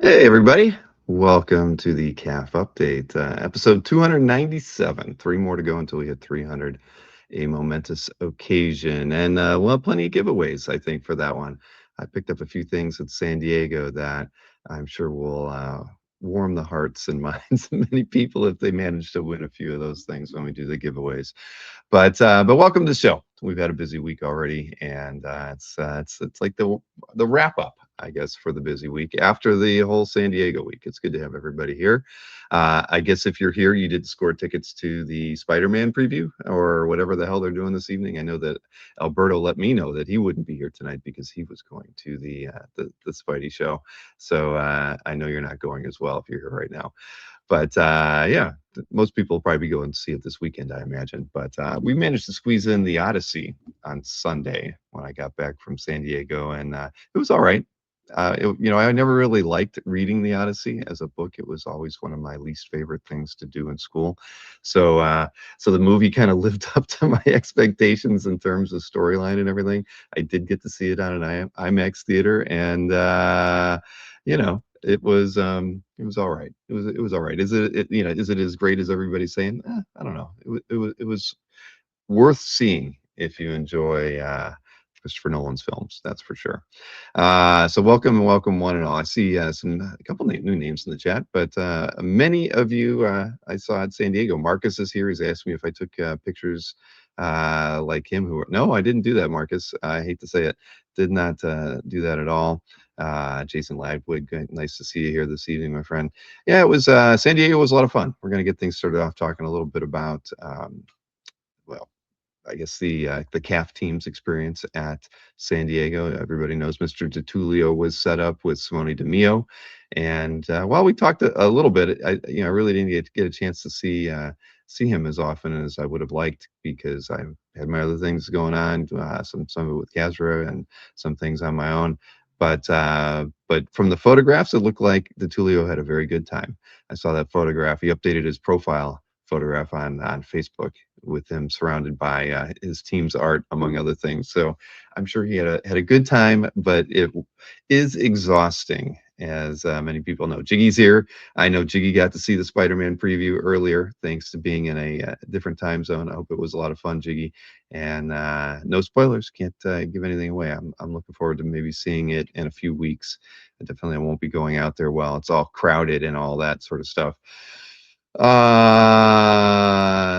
Hey, everybody. Welcome to the CAF update, episode 297. Three more to go until we hit 300. A momentous occasion. And well, plenty of giveaways, I think, for that one. I picked up a few things at San Diego that I'm sure will warm the hearts and minds of many people if they manage to win a few of those things when we do the giveaways. But welcome to the show. We've had a busy week already, and it's like the wrap up, I guess, for the busy week after the whole San Diego week. It's good to have everybody here. I guess if you're here, you did score tickets to the Spider-Man preview or whatever the hell they're doing this evening. I know that Alberto let me know that he wouldn't be here tonight because he was going to the Spidey show. So I know you're not going as well if you're here right now. But yeah, most people will probably go and see it this weekend, I imagine. But we managed to squeeze in the Odyssey on Sunday when I got back from San Diego, and it was all right. I never really liked reading the Odyssey as a book. It was always one of my least favorite things to do in school. So, so the movie kind of lived up to my expectations in terms of storyline and everything. I did get to see it on an IMAX theater, and it was all right. It was all right. Is it as great as everybody's saying? I don't know. It was worth seeing if you enjoy Christopher Nolan's films. That's for sure. So welcome and welcome one and all. I see a couple new names in the chat, but many of you I saw at San Diego. Marcus is here. He's asked me if I took pictures like him. No, I didn't do that, Marcus. I hate to say it, did not do that at all. Jason Lagwood, nice to see you here this evening, my friend. Yeah, it was San Diego was a lot of fun. We're going to get things started off talking a little bit about well, I guess the CAF team's experience at San Diego. Everybody knows Mr. DiTullio was set up with Simone DeMio, and while we talked a little bit, I really didn't get a chance to see him as often as I would have liked because I had my other things going on, some of it with Kazra and some things on my own. But from the photographs, it looked like DiTullio had a very good time. I saw that photograph. He updated his profile photograph on Facebook with him surrounded by his team's art, among other things. So I'm sure he had a good time, but it is exhausting, as many people know. Jiggy's here. I know Jiggy got to see the Spider-Man preview earlier, thanks to being in a different time zone. I hope it was a lot of fun, Jiggy. And no spoilers. Can't give anything away. I'm looking forward to maybe seeing it in a few weeks. I definitely won't be going out there while it's all crowded and all that sort of stuff.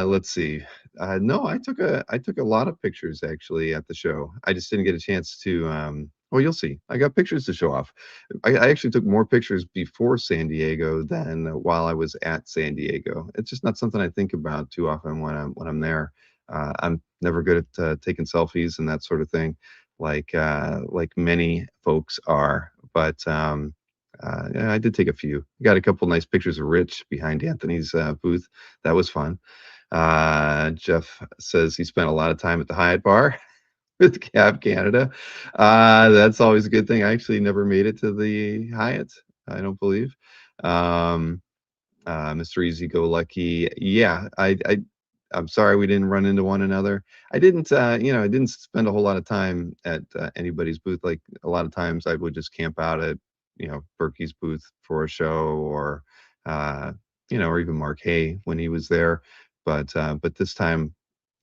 Let's see. No, I took a lot of pictures actually at the show. I just didn't get a chance to. Well, you'll see. I got pictures to show off. I actually took more pictures before San Diego than while I was at San Diego. It's just not something I think about too often when I'm there. I'm never good at taking selfies and that sort of thing, like many folks are. But yeah, I did take a few. Got a couple nice pictures of Rich behind Anthony's booth. That was fun. Jeff says he spent a lot of time at the Hyatt Bar with Cab Canada. That's always a good thing. I actually never made it to the Hyatt, I don't believe. Um, Mr. Easy Go Lucky. Yeah, I'm sorry we didn't run into one another. I didn't spend a whole lot of time at anybody's booth. Like a lot of times I would just camp out at, Berkey's booth for a show or, uh, or even Mark Hay when he was there. But this time,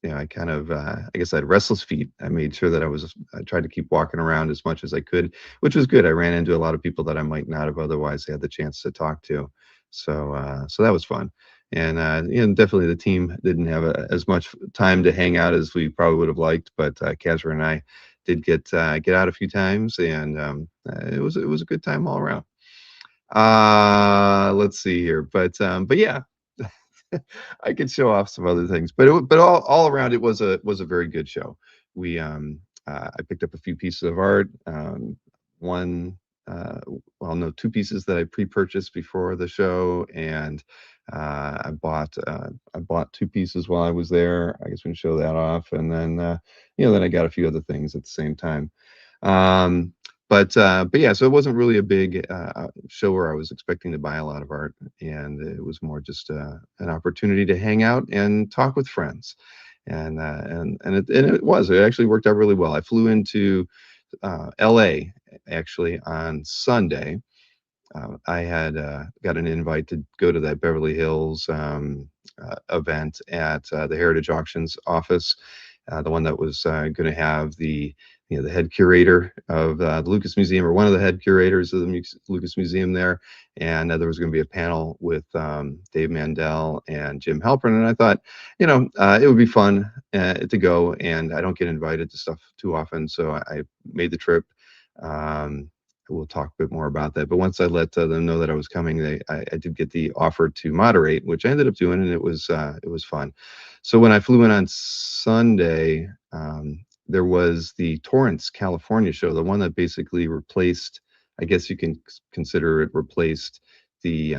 I kind of, I guess I had restless feet. I made sure that I tried to keep walking around as much as I could, which was good. I ran into a lot of people that I might not have otherwise had the chance to talk to. So that was fun. And definitely the team didn't have as much time to hang out as we probably would have liked, but Kazra and I did get out a few times, and it was a good time all around. Let's see here, but yeah, I could show off some other things, but all around it was a very good show. I picked up a few pieces of art. One, well, no, two pieces that I pre-purchased before the show, and I bought two pieces while I was there. I guess we can show that off, and then I got a few other things at the same time. Um, but yeah, so it wasn't really a big show where I was expecting to buy a lot of art, and it was more just an opportunity to hang out and talk with friends, and it actually worked out really well. I flew into LA actually on Sunday, I had got an invite to go to that Beverly Hills event at the Heritage Auctions office, the one that was going to have the head curator of the Lucas Museum, or one of the head curators of the Lucas Museum there, and there was going to be a panel with Dave Mandel and Jim Halpern, and I thought, it would be fun to go, and I don't get invited to stuff too often, so I made the trip. Um, we'll talk a bit more about that. But once I let them know that I was coming, I did get the offer to moderate, which I ended up doing, and it was fun. So when I flew in on Sunday, there was the Torrance, California show, the one that basically replaced, I guess you can consider it replaced the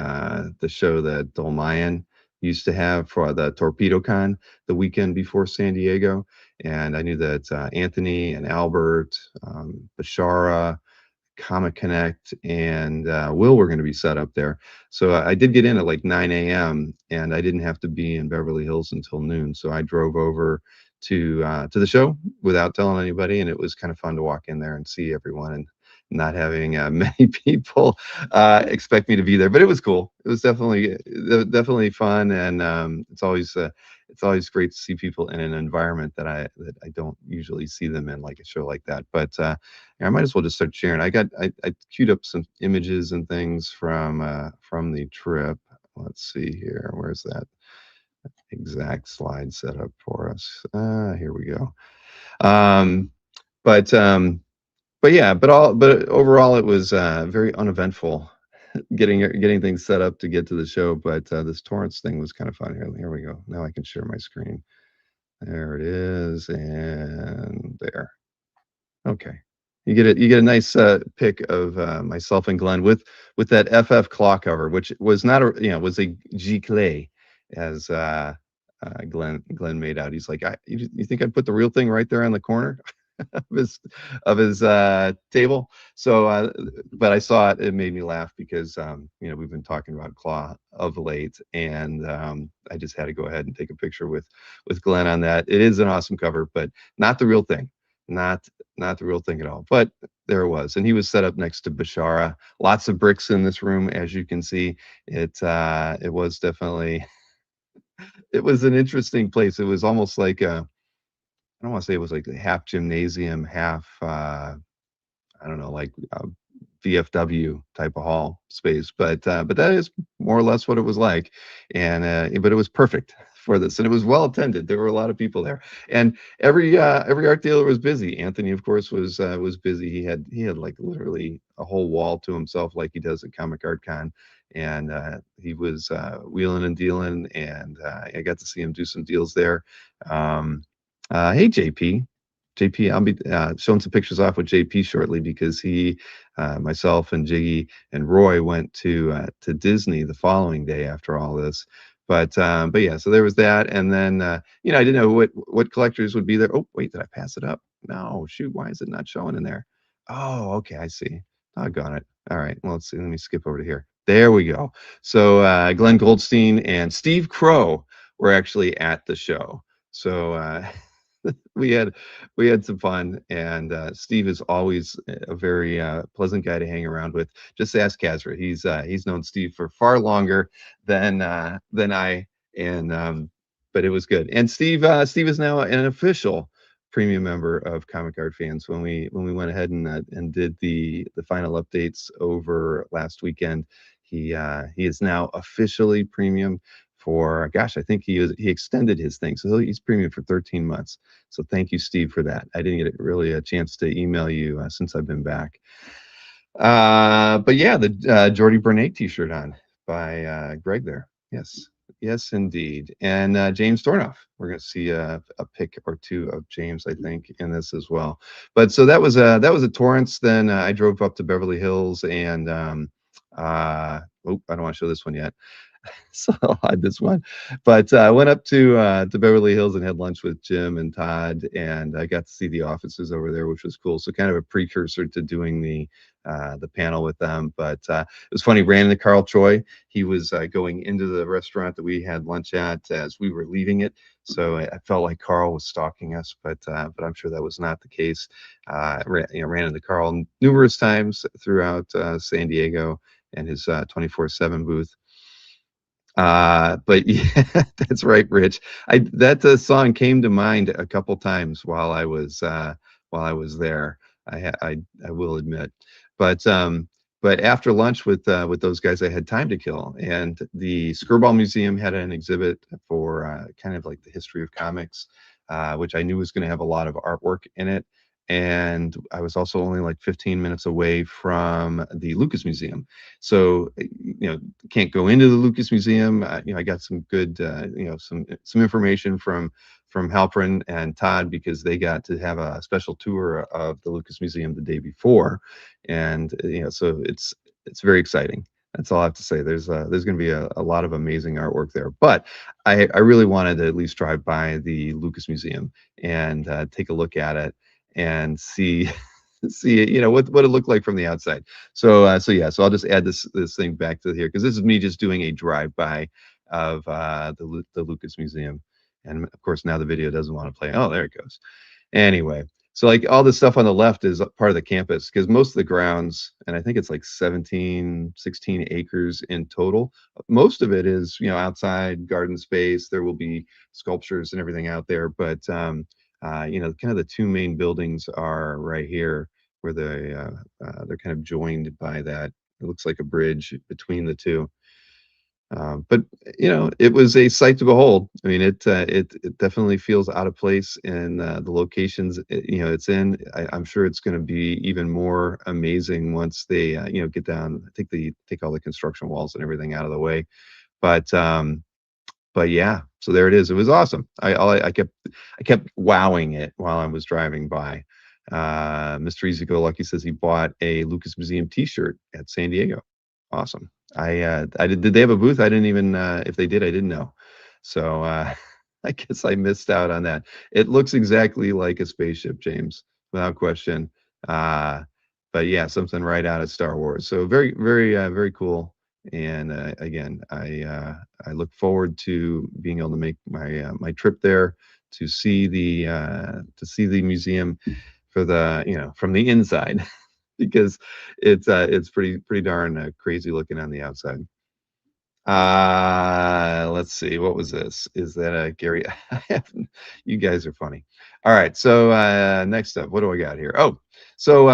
show that Dolmayan used to have for the Torpedo Con the weekend before San Diego. And I knew that Anthony and Albert, Bashara, Comic Connect, and Will were going to be set up there. So I did get in at like 9 a.m. and I didn't have to be in Beverly Hills until noon. So I drove over to the show without telling anybody, and it was kind of fun to walk in there and see everyone, and not having many people expect me to be there. But it was cool. It was definitely fun, and it's always great to see people in an environment that I don't usually see them in, like a show like that. But I might as well just start sharing. I queued up some images and things from the trip. Let's see here. Where's that exact slide set up for us? Here we go. Um, but um, but yeah, but overall it was very uneventful getting things set up to get to the show. But this Torrance thing was kind of fun. Here we go. Now I can share my screen. There it is, and there. Okay. You get a nice pic of myself and Glenn with that FF claw cover, which was not was a Giclée, as Glenn made out. He's like, you think I'd put the real thing right there on the corner of his table? So, but I saw it. It made me laugh because we've been talking about Claw of late, and I just had to go ahead and take a picture with Glenn on that. It is an awesome cover, but not the real thing. Not not the real thing at all. But there it was, and he was set up next to Bashara. Lots of bricks in this room, as you can see. It was definitely it was an interesting place. It was almost like I don't want to say it was like a half gymnasium, half I don't know, like VFW type of hall space, but that is more or less what it was like, and but it was perfect for this, and it was well attended. There were a lot of people there, and every art dealer was busy. Anthony, of course, was busy. He had like literally a whole wall to himself, like he does at Comic Art Con, and he was wheeling and dealing, and I got to see him do some deals there. Um, hey, JP. JP, I'll be showing some pictures off with JP shortly because myself, and Jiggy and Roy went to Disney the following day after all this. But yeah, so there was that, and then I didn't know what collectors would be there. Oh, wait, did I pass it up? No, shoot, why is it not showing in there? Oh, okay, I see. Doggone it. All right, well, let's see. Let me skip over to here. There we go. So Glenn Goldstein and Steve Crow were actually at the show. So we had we had some fun, and Steve is always a very pleasant guy to hang around with. Just ask Kazra. He's known Steve for far longer than I, and but it was good. And Steve is now an official premium member of Comic Art Fans. When we went ahead and did the final updates over last weekend, he is now officially premium for, gosh, I think he extended his thing, so he's premium for 13 months. So thank you, Steve, for that. I didn't get really a chance to email you since I've been back. But yeah, the Jordy Bernay T-shirt on by Greg there. Yes, yes, indeed. And James Dornoff. We're going to see a pic or two of James, I think, in this as well. But so that was a Torrance. Then I drove up to Beverly Hills, and I don't want to show this one yet. So I'll hide this one. But I went up to Beverly Hills and had lunch with Jim and Todd, and I got to see the offices over there, which was cool. So kind of a precursor to doing the panel with them. But it was funny. Ran into Carl Choi. He was going into the restaurant that we had lunch at as we were leaving it. So I felt like Carl was stalking us, but I'm sure that was not the case. Ran into Carl numerous times throughout San Diego. and his 24/7 booth. But yeah, that's right, Rich. That song came to mind a couple times while I was there. I will admit, but but after lunch with those guys, I had time to kill, and the Skirball Museum had an exhibit for kind of like the history of comics, which I knew was going to have a lot of artwork in it. And I was also only like 15 minutes away from the Lucas Museum. So, can't go into the Lucas Museum. I got some good, some information from Halprin and Todd because they got to have a special tour of the Lucas Museum the day before, and so it's very exciting. That's all I have to say. There's going to be a lot of amazing artwork there, but I really wanted to at least drive by the Lucas Museum and take a look at it and see see what it looked like from the outside. So yeah, so I'll just add this thing back to here because this is me just doing a drive-by of the Lucas Museum, and of course now the video doesn't want to play. Oh, there it goes. Anyway, so like all the stuff on the left is part of the campus because most of the grounds, and I think it's like 16 acres in total. Most of it is outside garden space. There will be sculptures and everything out there, but kind of the two main buildings are right here where they're kind of joined by that. It looks like a bridge between the two. But it was a sight to behold. I mean, it definitely feels out of place in the locations it's in. I'm sure it's going to be even more amazing once they get down. I think they take all the construction walls and everything out of the way. But but yeah, so there it is. It was awesome. I kept wowing it while I was driving by. Mr. Easy Go Lucky says he bought a Lucas Museum T-shirt at San Diego. Awesome. I did they have a booth? I didn't even if they did, I didn't know. So I guess I missed out on that. It looks exactly like a spaceship, James, without question. Uh, but yeah, something right out of Star Wars. So very, very, very cool. And again, I look forward to being able to make my trip there to see the museum for the from the inside because it's pretty darn crazy looking on the outside. Let's see. What was this? Is that a Gary? I haven't, you guys are funny. All right. So next up, what do I got here? Oh, so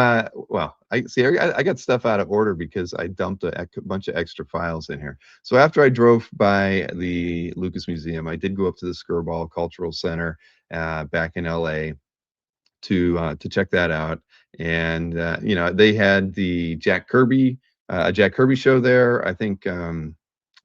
well, I see. I got stuff out of order because I dumped a bunch of extra files in here. So after I drove by the Lucas Museum, I did go up to the Skirball Cultural Center back in LA to check that out. And they had the Jack Kirby a Jack Kirby show there. I think oh,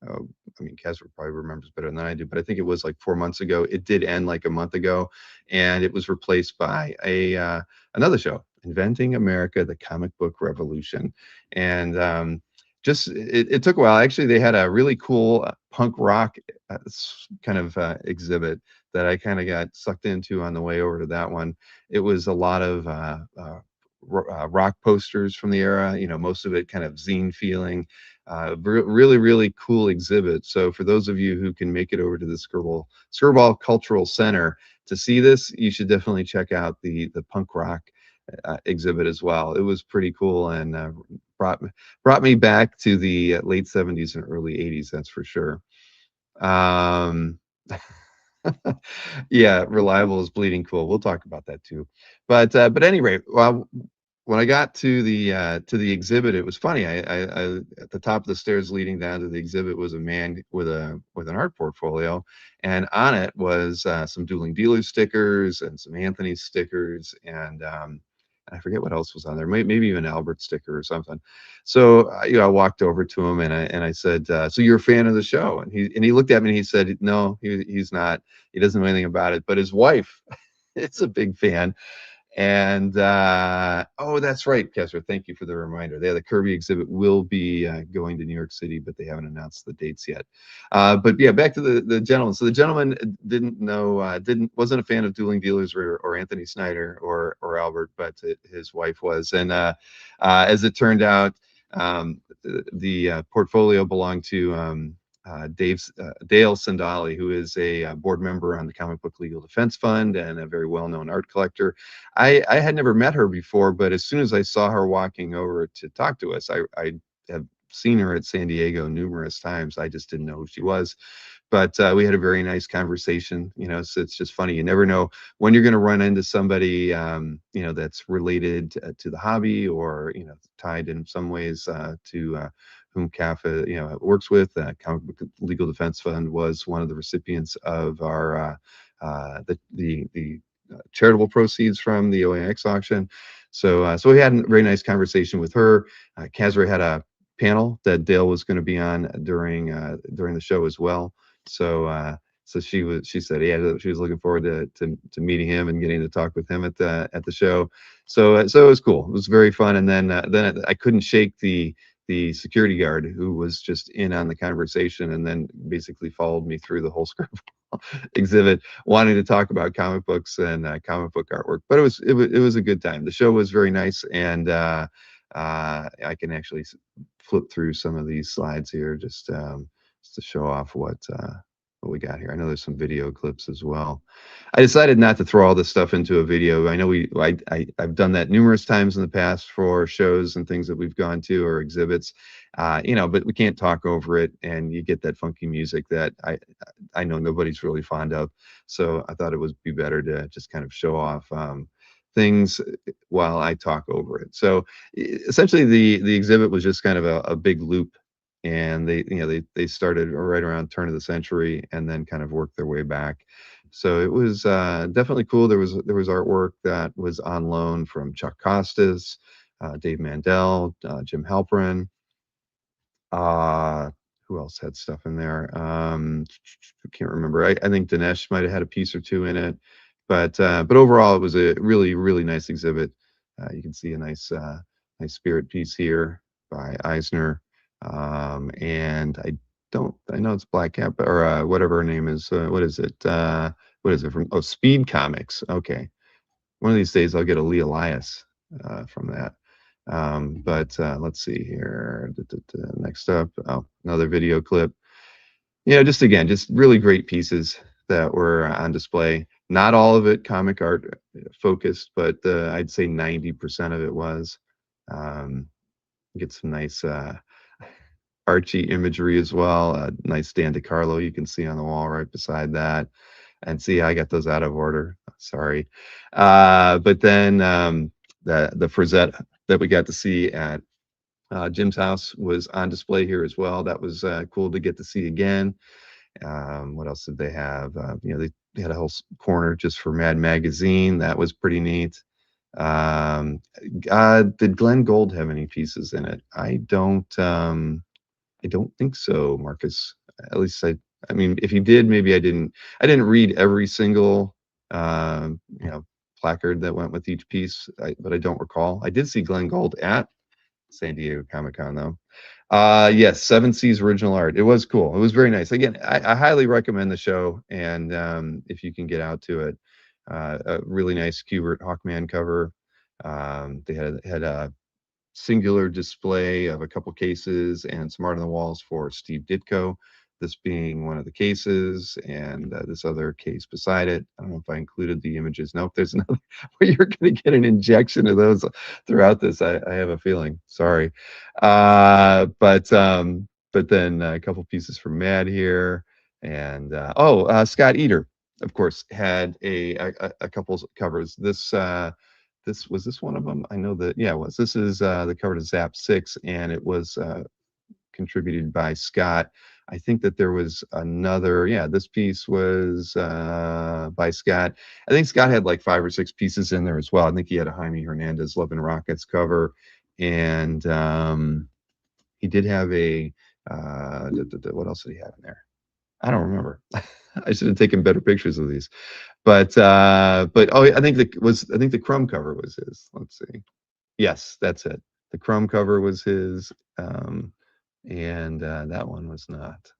I mean, Casper probably remembers better than I do, but I think it was like 4 months ago. It did end like a month ago, and it was replaced by a another show, Inventing America: The Comic Book Revolution. And just it took a while. Actually, they had a really cool punk rock kind of exhibit that I kind of got sucked into on the way over to that one. It was a lot of rock posters from the era. Most of it kind of zine feeling. Really, really cool exhibit. So for those of you who can make it over to the Skirball Cultural Center to see this, you should definitely check out the punk rock exhibit as well. It was pretty cool and brought me back to the late 70s and early 80s. That's for sure. Um, yeah, reliable is bleeding cool. We'll talk about that too. But anyway, well, when I got to the exhibit, it was funny. I at the top of the stairs leading down to the exhibit was a man with an art portfolio, and on it was some Dueling Dealers stickers and some Anthony stickers, and I forget what else was on there. Maybe even Albert sticker or something. So I walked over to him and I said, "So you're a fan of the show?" And he looked at me and he said, "No, he's not. He doesn't know anything about it, but his wife is a big fan." And oh, that's right, Kessler. Thank you for the reminder. The Kirby exhibit will be going to New York City, but they haven't announced the dates yet. But yeah, back to the gentleman. So the gentleman didn't know, wasn't a fan of Dueling Dealers or Anthony Snyder or Albert, but his wife was. And as it turned out, the portfolio belonged to Dale Sandali, who is a board member on the Comic Book Legal Defense Fund and a very well-known art collector. I had never met her before, but as soon as I saw her walking over to talk to us, I have seen her at San Diego numerous times. I just didn't know who she was. But we had a very nice conversation. So it's just funny. You never know when you're going to run into somebody, that's related to the hobby, or tied in some ways to whom CAFA, works with. Comic Book Legal Defense Fund was one of the recipients of our the charitable proceeds from the OAX auction. So we had a very nice conversation with her. Kazra had a panel that Dale was going to be on during the show as well. So she said, yeah, she was looking forward to meeting him and getting to talk with him at the show. So it was cool. It was very fun. And then I couldn't shake the security guard who was just in on the conversation, and then basically followed me through the whole script exhibit, wanting to talk about comic books and comic book artwork. But it was a good time. The show was very nice, and I can actually flip through some of these slides here just to show off what we got here. I know there's some video clips as well. I decided not to throw all this stuff into a video. I know I've done that numerous times in the past for shows and things that we've gone to, or exhibits, but we can't talk over it, and you get that funky music that I know nobody's really fond of. So I thought it would be better to just kind of show off things while I talk over it. So essentially, the exhibit was just kind of a big loop, and they started right around turn of the century and then kind of worked their way back. So it was definitely cool. There was artwork that was on loan from Chuck Costas, Dave Mandel, Jim Halperin. Who else had stuff in there? I can't remember. I think Dinesh might have had a piece or two in it, but overall, it was a really, really nice exhibit. You can see a nice spirit piece here by Eisner, and I know it's Black Cat, or whatever her name is. What is it? What is it from? Oh, Speed Comics. Okay, one of these days I'll get a Lee Elias from that. But let's see here. Next up, another video clip. Just really great pieces that were on display. Not all of it comic art focused, but I'd say 90% of it was. Get some nice Archie imagery as well. Nice Dan DeCarlo you can see on the wall right beside that. And see, I got those out of order. Sorry. But then the Frazette that we got to see at Jim's house was on display here as well. That was cool to get to see again. What else did they have? They had a whole corner just for Mad Magazine. That was pretty neat. Did Glenn Gould have any pieces in it? I don't think so, Marcus. At least I mean, if he did, maybe I didn't read every single placard that went with each piece, but I don't recall. I did see Glenn Gould at San Diego Comic-Con though. Yes, Seven Seas original art. It was cool. It was very nice. Again, I highly recommend the show, and if you can get out to it, a really nice Kubert Hawkman cover. They had a singular display of a couple cases and some art on the walls for Steve Ditko, this being one of the cases, and this other case beside it. I don't know if I included the images. Nope, there's another where you're going to get an injection of those throughout this. I have a feeling. Sorry. But then a couple pieces from Mad here. And Scott Eder, of course, had a couple covers. This was this one of them? I know that, yeah, it was. This is the cover to Zap 6, and it was contributed by Scott. I think that there was another, this piece was by Scott. I think Scott had like 5 or 6 pieces in there as well. I think he had a Jaime Hernandez Love and Rockets cover, and he did have a, what else did he have in there? I don't remember. I should have taken better pictures of these. But I think the Crumb cover was his. Let's see. Yes, that's it. The Crumb cover was his, and that one was not.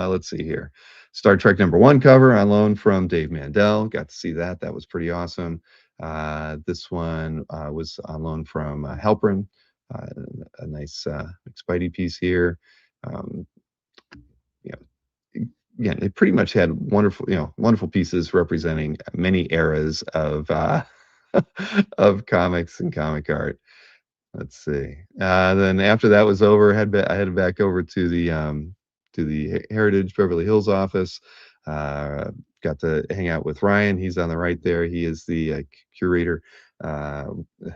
Let's see here. Star Trek #1 cover on loan from Dave Mandel. Got to see that. That was pretty awesome. This one was on loan from Halperin. A nice Spidey piece here. Again, it pretty much had wonderful pieces representing many eras of of comics and comic art. Let's see. Then after that was over, I headed back over to the Heritage Beverly Hills office. Uh, got to hang out with Ryan. He's on the right there. He is the curator uh,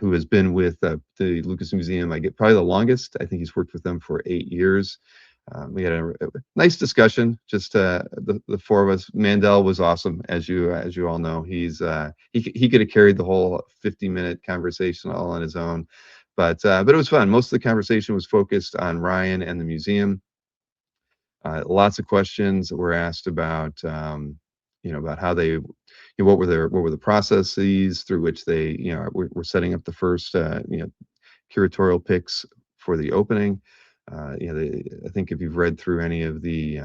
who has been with the Lucas Museum. I get probably the longest. I think he's worked with them for 8 years. We had a nice discussion, just the four of us. Mandel was awesome, as you all know. He could have carried the whole 50-minute conversation all on his own, but it was fun. Most of the conversation was focused on Ryan and the museum. Lots of questions were asked about about how they, what were the processes through which they were setting up the first curatorial picks for the opening. I think if you've read through any of the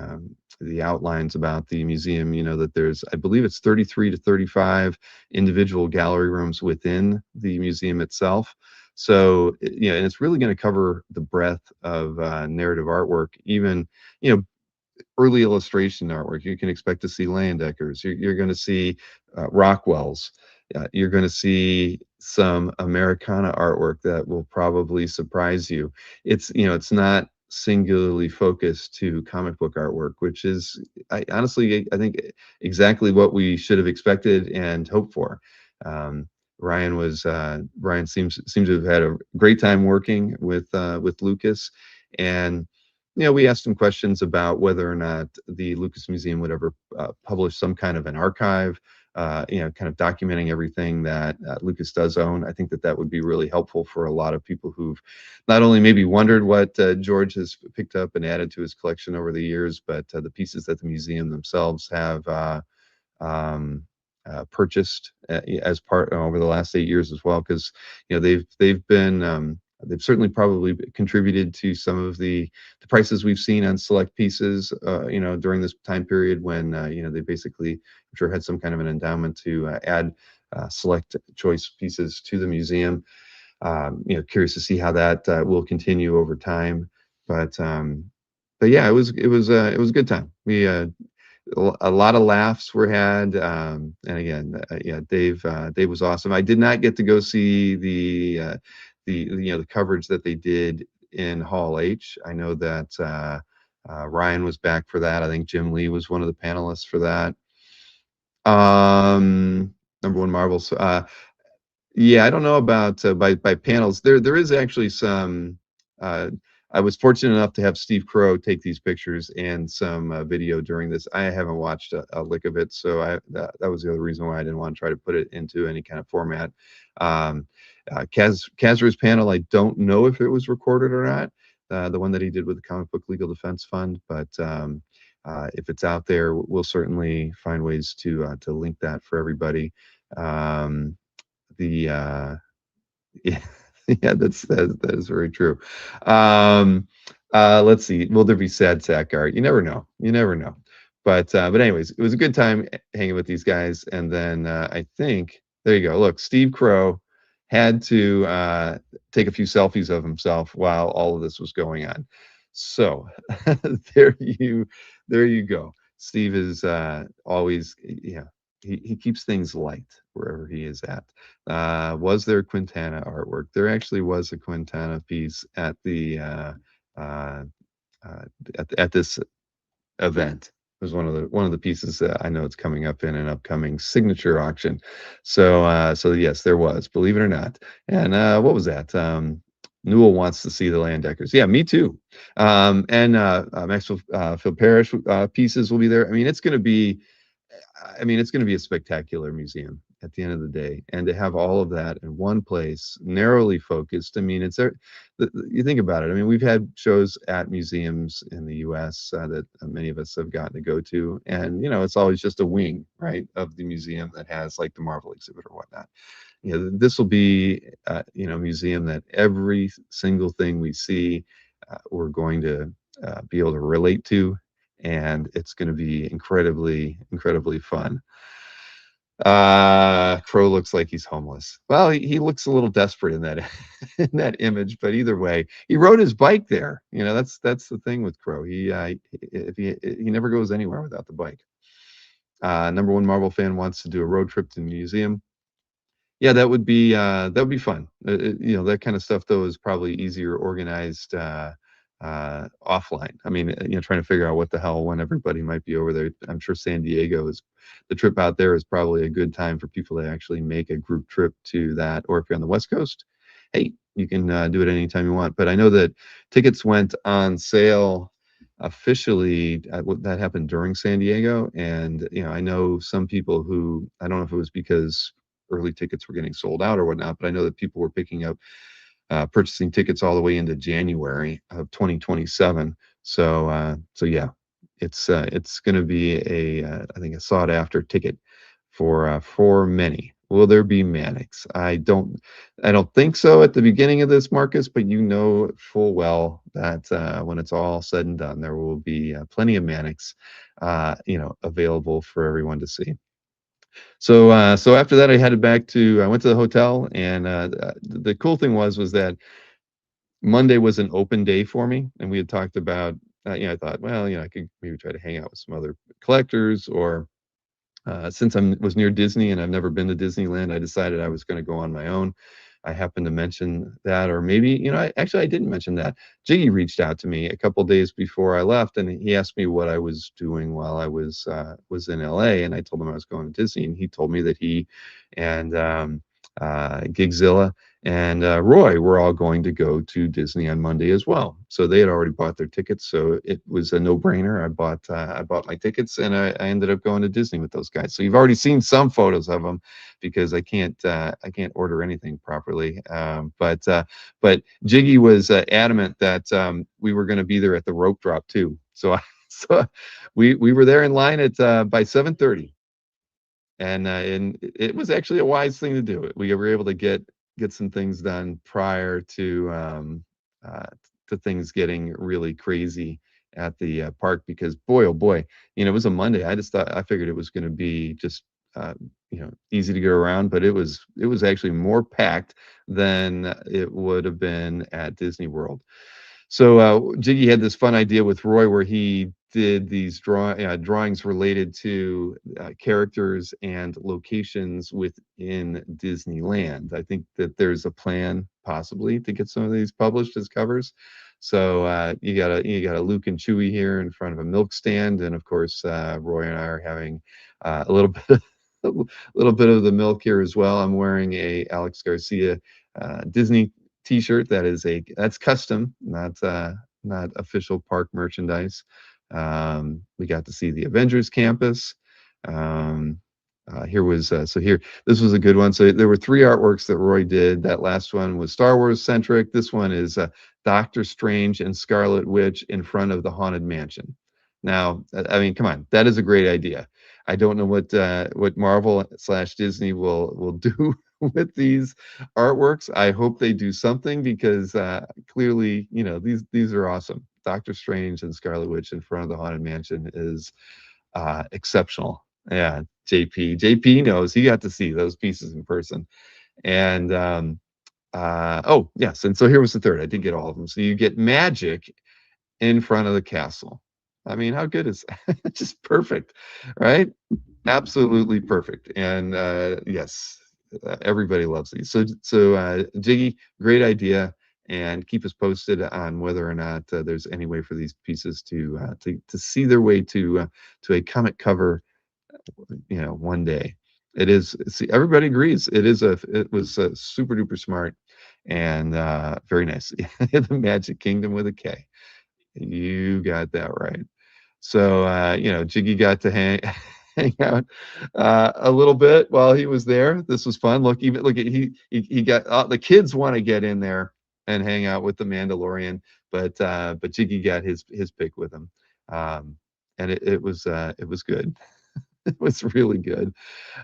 outlines about the museum, you know that there's, I believe it's 33 to 35 individual gallery rooms within the museum itself. So, and it's really going to cover the breadth of narrative artwork, even, early illustration artwork. You can expect to see Leyendeckers. You're going to see Rockwell's. You're going to see some Americana artwork that will probably surprise you. It's not singularly focused to comic book artwork, which is, honestly, I think exactly what we should have expected and hoped for. Um, Ryan seems to have had a great time working with Lucas, and we asked him questions about whether or not the Lucas Museum would ever publish some kind of an archive, kind of documenting everything that Lucas does own. I think that would be really helpful for a lot of people who've not only maybe wondered what George has picked up and added to his collection over the years, but the pieces that the museum themselves have um, purchased as part over the last 8 years as well, because they've been they've certainly probably contributed to some of the prices we've seen on select pieces, during this time period when they basically, I'm sure, had some kind of an endowment to add select choice pieces to the museum. Curious to see how that will continue over time, but yeah, it was a good time. A lot of laughs were had, and again, yeah, Dave was awesome. I did not get to go see the coverage that they did in Hall H. I know that Ryan was back for that. I think Jim Lee was one of the panelists for that. Number one Marvels. Yeah, I don't know about by panels. There is actually some. Uh, I was fortunate enough to have Steve Crow take these pictures and some video during this. I haven't watched a lick of it, so that was the other reason why I didn't want to try to put it into any kind of format. Um, Kazra's panel, I don't know if it was recorded or not. The one that he did with the Comic Book Legal Defense Fund, but if it's out there, we'll certainly find ways to link that for everybody. Um, the Yeah, yeah, that is very true. um let's see, will there be sad sack art? You never know, but anyways, it was a good time hanging with these guys. And then I think, there you go, look, Steve Crow had to take a few selfies of himself while all of this was going on. So there you there you go. Steve is always, yeah, he keeps things light wherever he is at. Was there Quintana artwork? There actually was a Quintana piece at the uh, at this event. It was one of the pieces that I know it's coming up in an upcoming signature auction. So yes, there was, believe it or not. And what was that? Newell wants to see the Landeckers. Yeah, me too. And Maxwell Phil Parrish pieces will be there. It's going to be a spectacular museum at the end of the day, and to have all of that in one place, narrowly focused. You think about it. We've had shows at museums in the U.S. That many of us have gotten to go to, and it's always just a wing, right, of the museum that has like the Marvel exhibit or whatnot. This will be, a museum that every single thing we see, we're going to be able to relate to, and it's going to be incredibly, incredibly fun. Crow looks like he's homeless. Well, he looks a little desperate in that in that image, but either way, he rode his bike there. That's the thing with Crow. He never goes anywhere without the bike. Number one Marvel fan wants to do a road trip to the museum. Yeah, that would be fun. You know, that kind of stuff though is probably easier organized offline. I mean, you know, trying to figure out what the hell when everybody might be over there. I'm sure San Diego is the trip out there is probably a good time for people to actually make a group trip to that. Or if you're on the West Coast, hey, you can do it anytime you want. But I know that tickets went on sale officially that happened during San Diego, and you know, I know some people who I don't know if it was because early tickets were getting sold out or whatnot, but I know that people were picking up purchasing tickets all the way into January of 2027. So yeah, it's going to be a I think a sought after ticket for many. Will there be Mannix? I don't think so at the beginning of this, Marcus, but you know full well that when it's all said and done, there will be plenty of Mannix, you know, available for everyone to see. So after that, I went to the hotel, and the cool thing was that Monday was an open day for me, and we had talked about, you know, I thought, well, you know, I could maybe try to hang out with some other collectors, or since I was near Disney and I've never been to Disneyland, I decided I was going to go on my own. I happened to mention that, or maybe, you know, I didn't mention that. Jiggy reached out to me a couple days before I left, and he asked me what I was doing while I was in LA, and I told him I was going to Disney, and he told me that he and Gigzilla and Roy were all going to go to Disney on Monday as well. So they had already bought their tickets, so it was a no-brainer. I bought my tickets, and I ended up going to Disney with those guys. So you've already seen some photos of them because I can't order anything properly. But Jiggy was adamant that we were going to be there at the rope drop too. So we were there in line at by 7:30, and it was actually a wise thing to do. We were able to get some things done prior uh, to things getting really crazy at the park, because boy, oh boy, you know, it was a Monday. I figured it was going to be just uh, you know, easy to get around, but it was actually more packed than it would have been at Disney World. So Jiggy had this fun idea with Roy where he did these drawings related to characters and locations within Disneyland. I think that there's a plan possibly to get some of these published as covers. So you got a Luke and Chewie here in front of a milk stand, and of course Roy and I are having a little bit a little bit of the milk here as well. I'm wearing a Alex Garcia Disney T-shirt that's custom, not official park merchandise. We got to see the Avengers campus. Um, here was so here this was a good one. So there were three artworks that Roy did. That last one was Star Wars centric. This one is Doctor Strange and Scarlet Witch in front of the Haunted Mansion. Now, I mean, come on, that is a great idea. I don't know what Marvel slash Disney will do with these artworks. I hope they do something, because clearly, you know, these are awesome. Doctor Strange and Scarlet Witch in front of the Haunted Mansion is exceptional. Yeah, JP knows, he got to see those pieces in person. And oh yes, and so here was the third. I did get all of them. So you get Magic in front of the castle. I mean, how good is that? Just perfect, right? Absolutely perfect. And yes, everybody loves these. So Jiggy, great idea, and keep us posted on whether or not there's any way for these pieces to see their way to a comic cover, you know, one day. It is. See, everybody agrees. It was super duper smart and very nice. The Magic Kingdom with a K. You got that right. So you know, Jiggy got to hang out a little bit while he was there. This was fun. Look at he got the kids want to get in there and hang out with the Mandalorian, but Jiggy got his pick with him, and it was good. It was really good.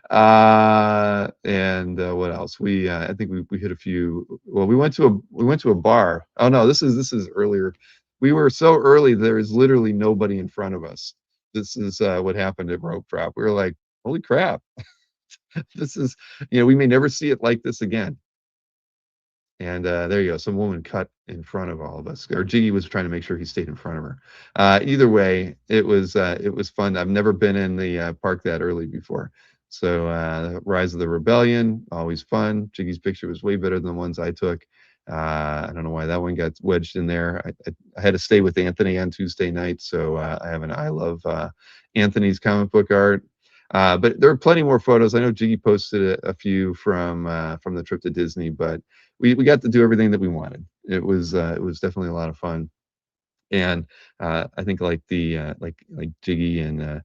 And what else? I think we hit a few. Well, we went to a bar. Oh no, this is earlier. We were so early, there is literally nobody in front of us. This is what happened at Rope Drop. We were like, holy crap, this is, you know, we may never see it like this again. And there you go. Some woman cut in front of all of us. Or Jiggy was trying to make sure he stayed in front of her. Either way, it was fun. I've never been in the park that early before. So Rise of the Rebellion, always fun. Jiggy's picture was way better than the ones I took. I don't know why that one got wedged in there. I had to stay with Anthony on Tuesday night, so I have an I love Anthony's comic book art. But there are plenty more photos. I know Jiggy posted a few from the trip to Disney, but we got to do everything that we wanted. It was definitely a lot of fun. And I think like the like Jiggy and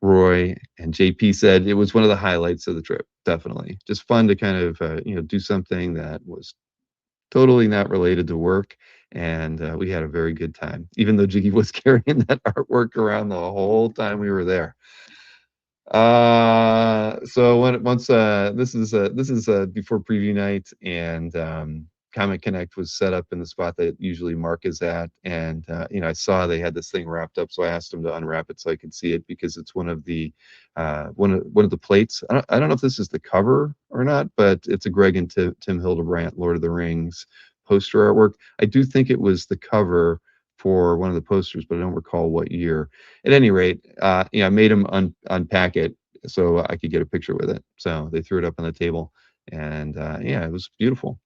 Roy and JP said, it was one of the highlights of the trip. Definitely, just fun to kind of do something that was totally not related to work, and we had a very good time. Even though Jiggy was carrying that artwork around the whole time we were there. So when once this is before preview night, and Comic Connect was set up in the spot that usually Mark is at, and I saw they had this thing wrapped up, so I asked him to unwrap it so I could see it, because it's one of the one of the plates. I don't know if this is the cover or not, but it's a Greg and Tim Hildebrandt Lord of the Rings poster artwork. I do think it was the cover for one of the posters, but I don't recall what year. At any rate, I made him unpack it so I could get a picture with it. So they threw it up on the table, and yeah, it was beautiful.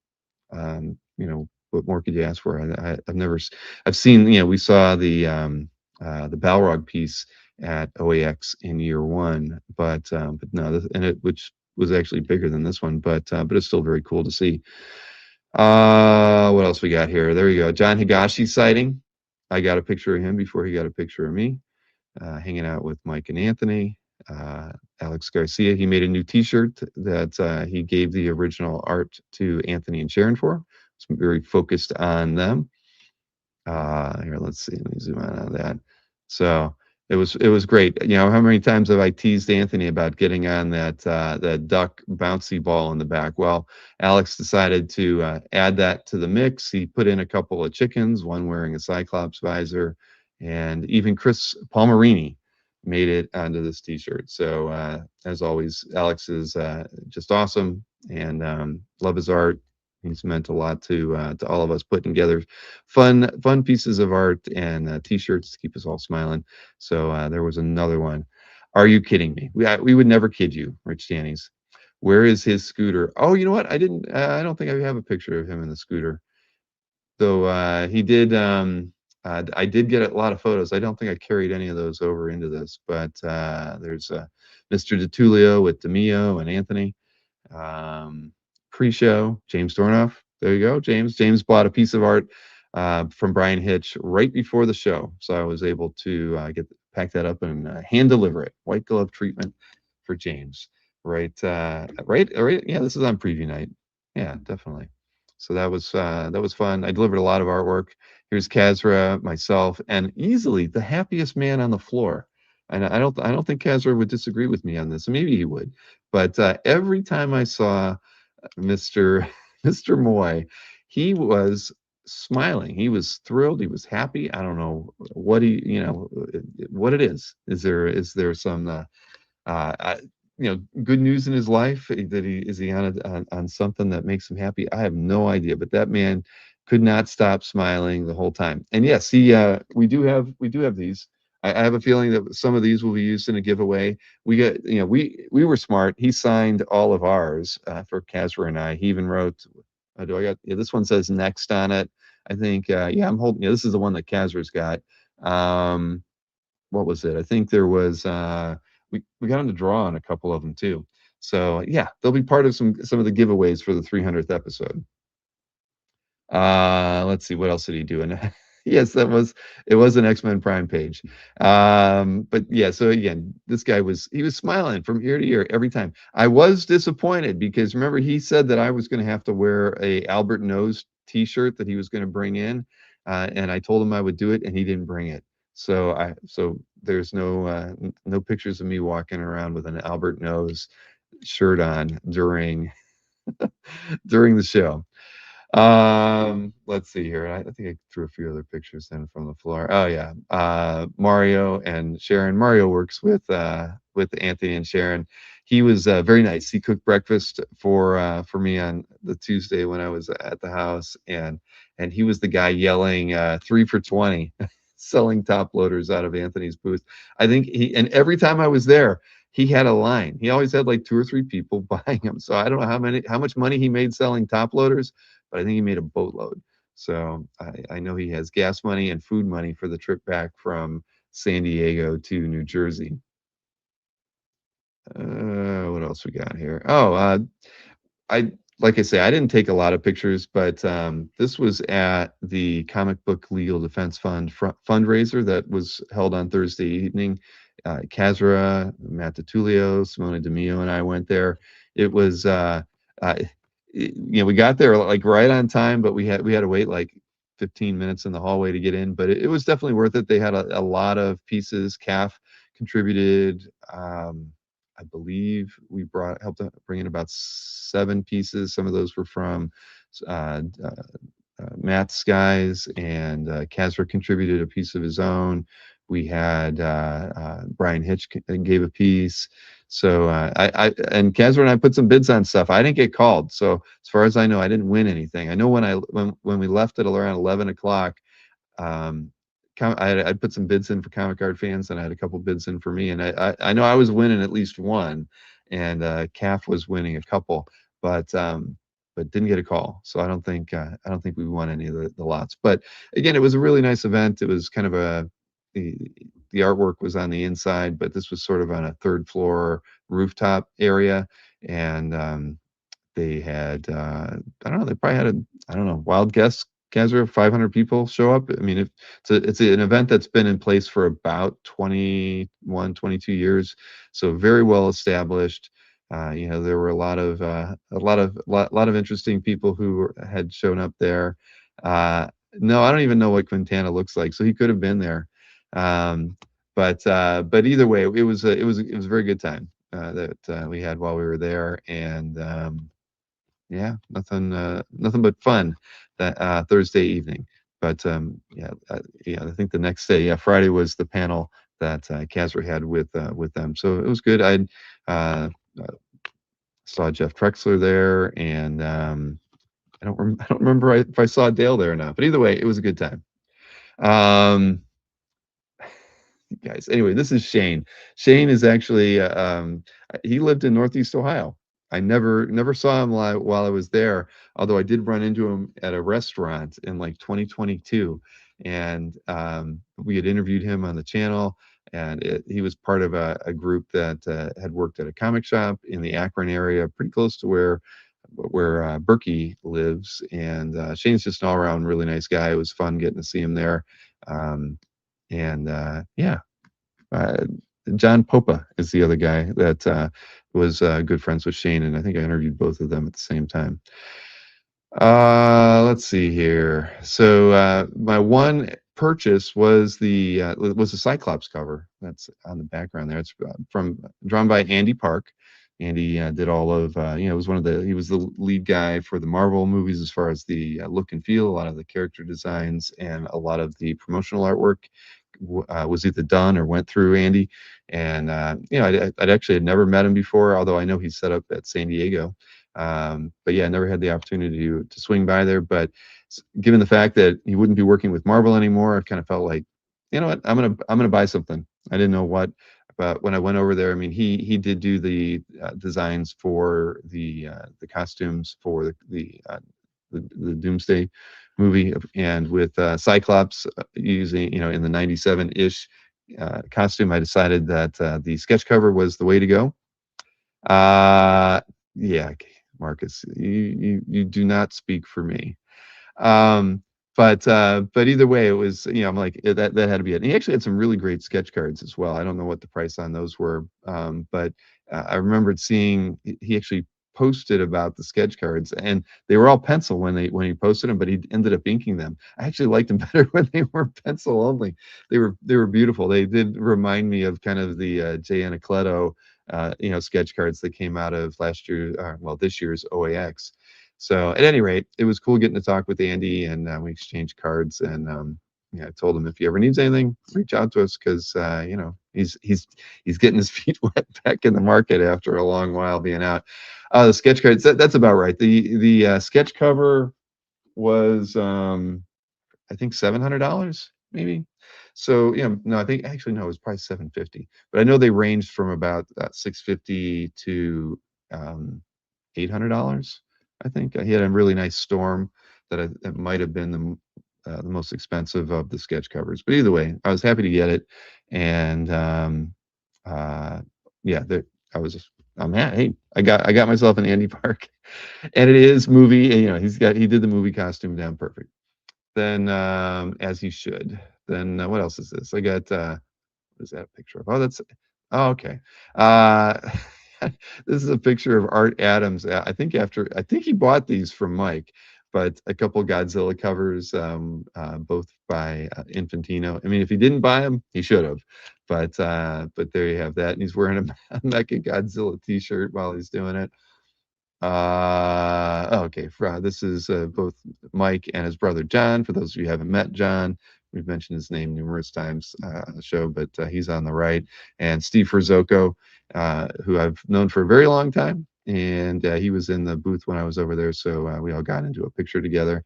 What more could you ask for? I've never, I've seen, we saw the Balrog piece at OAX in year one, but no, and it which was actually bigger than this one, but it's still very cool to see. What else we got here? There we go. John Higashi sighting. I got a picture of him before he got a picture of me, hanging out with Mike and Anthony. Alex Garcia, he made a new T-shirt that he gave the original art to Anthony and Sharon for. It's very focused on them. Here, let's see. Let me zoom out on that. So it was great. How many times have I teased Anthony about getting on that duck bouncy ball in the back? Well, Alex decided to add that to the mix. He put in a couple of chickens, one wearing a Cyclops visor, and even Chris Palmerini made it onto this T-shirt. So as always, Alex is just awesome, and love his art. He's meant a lot to all of us, putting together fun pieces of art and T-shirts to keep us all smiling. So there was another one. Are you kidding me? We would never kid you, Rich Danny's. Where is his scooter? Oh, you know what? I didn't. I don't think I have a picture of him in the scooter. Though he did. I did get a lot of photos. I don't think I carried any of those over into this, but there's Mr. DeTulio with DeMio and Anthony. Pre-show, James Dornoff. There you go, James. James bought a piece of art from Brian Hitch right before the show, so I was able to pack that up and hand deliver it. White glove treatment for James. Right, right. Yeah, this is on preview night. Yeah, definitely. So that was fun. I delivered a lot of artwork. Here's Kazra, myself, and easily the happiest man on the floor. And I don't think Kazra would disagree with me on this. Maybe he would, but every time I saw Mr. Mr. Moy, he was smiling. He was thrilled. He was happy. I don't know what what it is. Is there some good news in his life, that he on something that makes him happy? I have no idea, but that man could not stop smiling the whole time. And yes, we do have these. I have a feeling that some of these will be used in a giveaway. We got, we were smart. He signed all of ours for Casper and I. He even wrote, do I got, yeah, this one says next on it. I think, yeah, I'm holding, this is the one that Casper's got. What was it? I think there was, we got him to draw on a couple of them too. So yeah, they'll be part of some of the giveaways for the 300th episode. Let's see, what else did he do? And yes, it was an X-Men Prime page. But yeah, so again, this guy he was smiling from ear to ear every time. I was disappointed because remember he said that I was going to have to wear a Albert Nose t-shirt that he was going to bring in, and I told him I would do it, and he didn't bring it. So there's no pictures of me walking around with an Albert Nose shirt on during the show. Let's see here. I think I threw a few other pictures in from the floor. Oh yeah. Mario and Sharon. Mario works with Anthony and Sharon. He was very nice. He cooked breakfast for me on the Tuesday when I was at the house, and he was the guy yelling 3 for 20 selling top loaders out of Anthony's booth. I think and every time I was there, he had a line. He always had like 2 or 3 people buying them. So I don't know how much money he made selling top loaders, but I think he made a boatload. So I know he has gas money and food money for the trip back from San Diego to New Jersey. What else we got here? Oh, I like I say, I didn't take a lot of pictures, but this was at the Comic Book Legal Defense Fund fundraiser that was held on Thursday evening. Kazra, Matt DiTullio, Simone DeMio, and I went there. It was, uh, we got there like right on time, but we had to wait like 15 minutes in the hallway to get in. But it was definitely worth it. They had a lot of pieces. CAF contributed. I believe we helped bring in about 7 pieces. Some of those were from uh, uh, Matt's guys, and Kazra contributed a piece of his own. We had Brian Hitch gave a piece. So I and Kazra and I put some bids on stuff. I didn't get called, so as far as I know, I didn't win anything. I know when we left at around 11 o'clock, um, I put some bids in for Comic Card Fans, and I had a couple bids in for me, and I know I was winning at least one, and CAF was winning a couple, but didn't get a call. So I don't think we won any of the lots. But again, it was a really nice event. It was kind of the the artwork was on the inside, but this was sort of on a third floor rooftop area, and they had I don't know, they probably had I don't know, wild guess, Kazra, 500 people show up. I mean, if it's an event that's been in place for about 21, 22 years, so very well established. There were a lot of interesting people who had shown up there. No, I don't even know what Quintana looks like, so he could have been there. Um, but either way, it was a very good time that we had while we were there, and yeah, nothing but fun that Thursday evening. But yeah, I think the next day, yeah, Friday was the panel that Kazra had with them, so it was good. Uh, uh, saw Jeff Trexler there, and I don't remember if I saw Dale there or not, but either way, it was a good time. Um, Guys. Anyway, this is Shane. Shane is actually he lived in Northeast Ohio. I never saw him while I was there, although I did run into him at a restaurant in like 2022, and we had interviewed him on the channel, and he was part of a group that had worked at a comic shop in the Akron area, pretty close to where Berkey lives. And Shane's just an all around really nice guy. It was fun getting to see him there. Um, and yeah, uh, John Popa is the other guy that was good friends with Shane, and I think I interviewed both of them at the same time. Let's see here. So my one purchase was the Cyclops cover that's on the background there. It's from drawn by Andy Park. Andy did all of was he was the lead guy for the Marvel movies as far as the look and feel, a lot of the character designs, and a lot of the promotional artwork was either done or went through Andy. And I'd actually had never met him before, although I know he's set up at San Diego. But yeah, I never had the opportunity to swing by there. But given the fact that he wouldn't be working with Marvel anymore, I kind of felt like, you know what, I'm gonna buy something. I didn't know what, but when I went over there, I mean, he did do the designs for the costumes for the Doomsday movie, and with Cyclops using in the 97-ish costume, I decided that the sketch cover was the way to go. Uh, yeah, Marcus, you do not speak for me. Um, but either way, it was, I'm like, that had to be it. And he actually had some really great sketch cards as well. I don't know what the price on those were, but I remembered seeing he actually posted about the sketch cards, and they were all pencil when he posted them, but he ended up inking them. I actually liked them better when they were pencil only. They were beautiful. They did remind me of kind of the Jay Anacleto sketch cards that came out of this year's OAX. So at any rate, it was cool getting to talk with Andy, and we exchanged cards. And I told him if he ever needs anything, reach out to us, because he's getting his feet wet back in the market after a long while being out. The sketch cards, that's about right. The sketch cover was I think $700 maybe. So yeah, no, I think actually no, it was probably 750. But I know they ranged from about 650 to $800. I think he had a really nice storm that might have been the most expensive of the sketch covers. But either way, I was happy to get it, and uh, yeah, I was. Hey, I got myself an Andy Park, and it is movie. And, he did the movie costume down perfect. Then as he should. Then what else is this? I got what is that a picture of? Oh, okay. Uh, this is a picture of Art Adams. I think he bought these from Mike, but a couple Godzilla covers, both by Infantino. I mean, if he didn't buy them, he should have. But there you have that, and he's wearing a Mecha Godzilla T-shirt while he's doing it. Okay. This is both Mike and his brother John. For those of you who haven't met John, we've mentioned his name numerous times on the show, but he's on the right. And Steve Frizzoco, who I've known for a very long time, and he was in the booth when I was over there, so we all got into a picture together.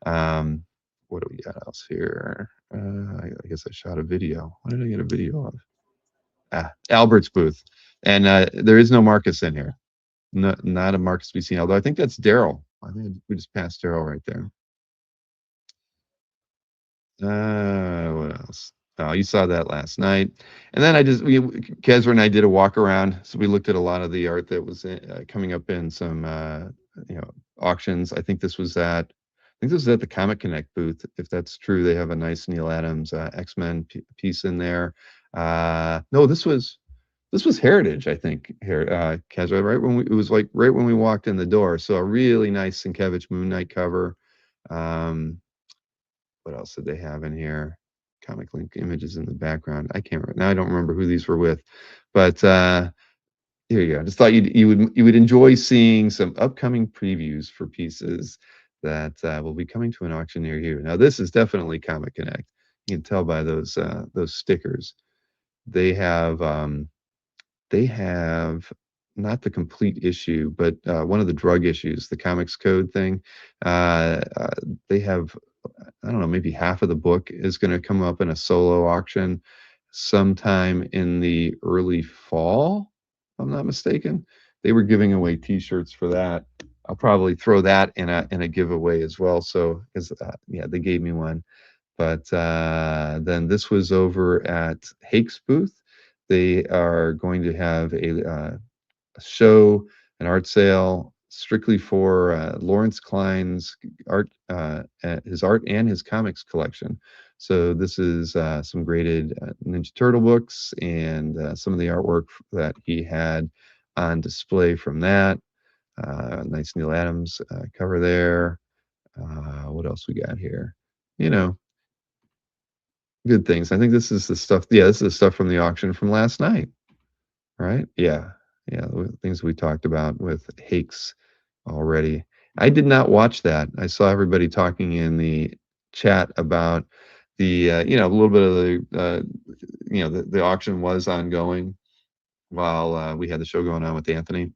Um, what do we got else here? I guess I shot a video. What did I get a video of? Albert's booth, and there is no Marcus in here. Not a Marcus to be seen, although I think that's Daryl. I think we just passed Daryl right there. What else? Oh, you saw that last night. And then Kezra and I did a walk around. So we looked at a lot of the art that was coming up in some, auctions. I think this was at the Comic Connect booth. If that's true, they have a nice Neil Adams X-Men piece in there. No, this was Heritage, I think, here, Kezra, it was like right when we walked in the door. So a really nice Sienkiewicz Moon Knight cover. Um, what else did they have in here? Comic Link images in the background. I can't remember now. I don't remember who these were with, but here you go. I just thought you would enjoy seeing some upcoming previews for pieces that will be coming to an auction near you. Now, this is definitely Comic Connect. You can tell by those stickers. They have they have not the complete issue, but one of the drug issues, the Comics Code thing. They have, I don't know, maybe half of the book is going to come up in a solo auction sometime in the early fall, if I'm not mistaken. They were giving away T-shirts for that. I'll probably throw that in a giveaway as well. So, because yeah, they gave me one. But then this was over at Hake's booth. They are going to have a show, an art sale, strictly for Lawrence Klein's his art and his comics collection. So this is some graded Ninja Turtle books and some of the artwork that he had on display from that. Nice Neil Adams cover there. What else we got here? You know, good things. I think this is the stuff. Yeah, this is the stuff from the auction from last night, right? Yeah, yeah, the things we talked about with Hakes already. I did not watch that. I saw everybody talking in the chat about a little bit of the auction was ongoing while we had the show going on with Anthony.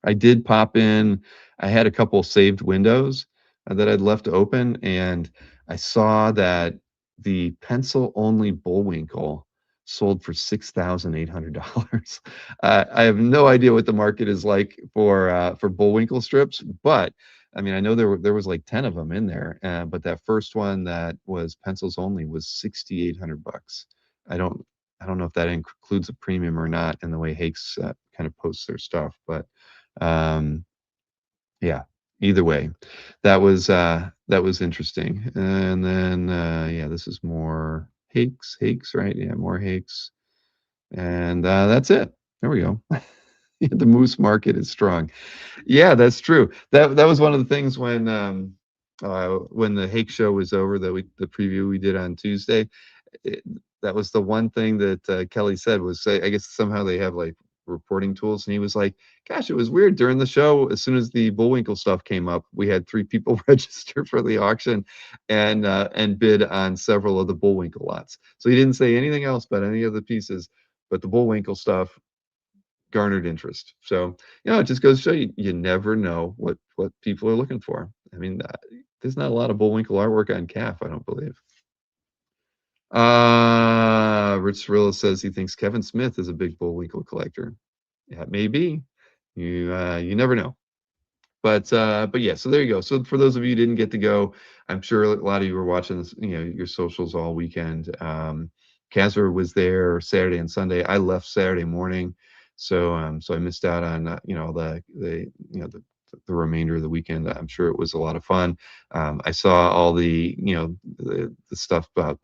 I did pop in. I had a couple saved windows that I'd left open, and I saw that the pencil-only Bullwinkle sold for $6,800. I have no idea what the market is like for Bullwinkle strips, but I mean, I know there was like 10 of them in there, but that first one that was pencils only was 6,800 bucks. I don't I don't know if that includes a premium or not in the way Hakes kind of posts their stuff, but um, yeah, either way, that was interesting. And then yeah, this is more Hakes, right? Yeah, more Hakes. And that's it. There we go. The moose market is strong. Yeah, that's true. That was one of the things when the Hake show was over, the preview we did on Tuesday. it, that was the one thing that Kelly said was, I guess somehow they have like reporting tools, and he was like, "Gosh, it was weird during the show. As soon as the Bullwinkle stuff came up, we had 3 people register for the auction, and bid on several of the Bullwinkle lots. So he didn't say anything else about any of the pieces, but the Bullwinkle stuff garnered interest. So it just goes to show you, you never know what people are looking for. I mean, there's not a lot of Bullwinkle artwork on CAF, I don't believe. Rich Cirillo says he thinks Kevin Smith is a big Bullwinkle collector. Yeah, maybe. You never know. But yeah, so there you go. So for those of you who didn't get to go, I'm sure a lot of you were watching this, your socials all weekend. Kazra was there Saturday and Sunday. I left Saturday morning, so I missed out on the remainder of the weekend. I'm sure it was a lot of fun. I saw all the stuff about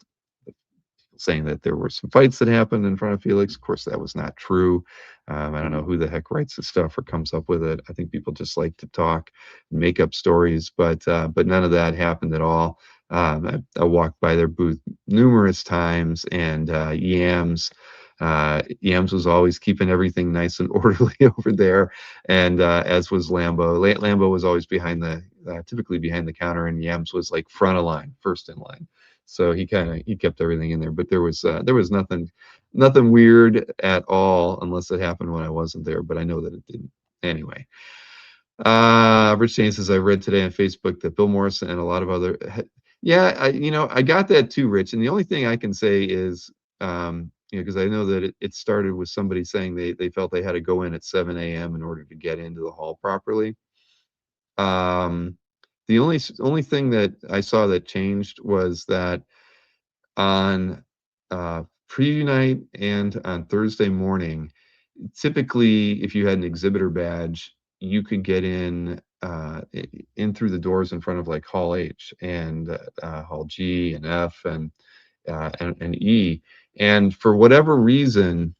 saying that there were some fights that happened in front of Felix. Of course, that was not true. I don't know who the heck writes the stuff or comes up with it. I think people just like to talk and make up stories, but none of that happened at all. I walked by their booth numerous times, and Yams was always keeping everything nice and orderly over there, and as was Lambo. Lambo was always typically behind the counter, and Yams was like front of line, first in line. So he kept everything in there, but there was nothing weird at all unless it happened when I wasn't there, but I know that it didn't. Anyway, Rich Jane says I read today on Facebook that Bill Morrison and a lot of other yeah, I got that too, Rich. And the only thing I can say is because I know that it started with somebody saying they felt they had to go in at 7 a.m. in order to get into the hall properly. Um, the only thing that I saw that changed was that on preview night and on Thursday morning, typically, if you had an exhibitor badge, you could get in through the doors in front of like Hall H and Hall G and F and E. And for whatever reason,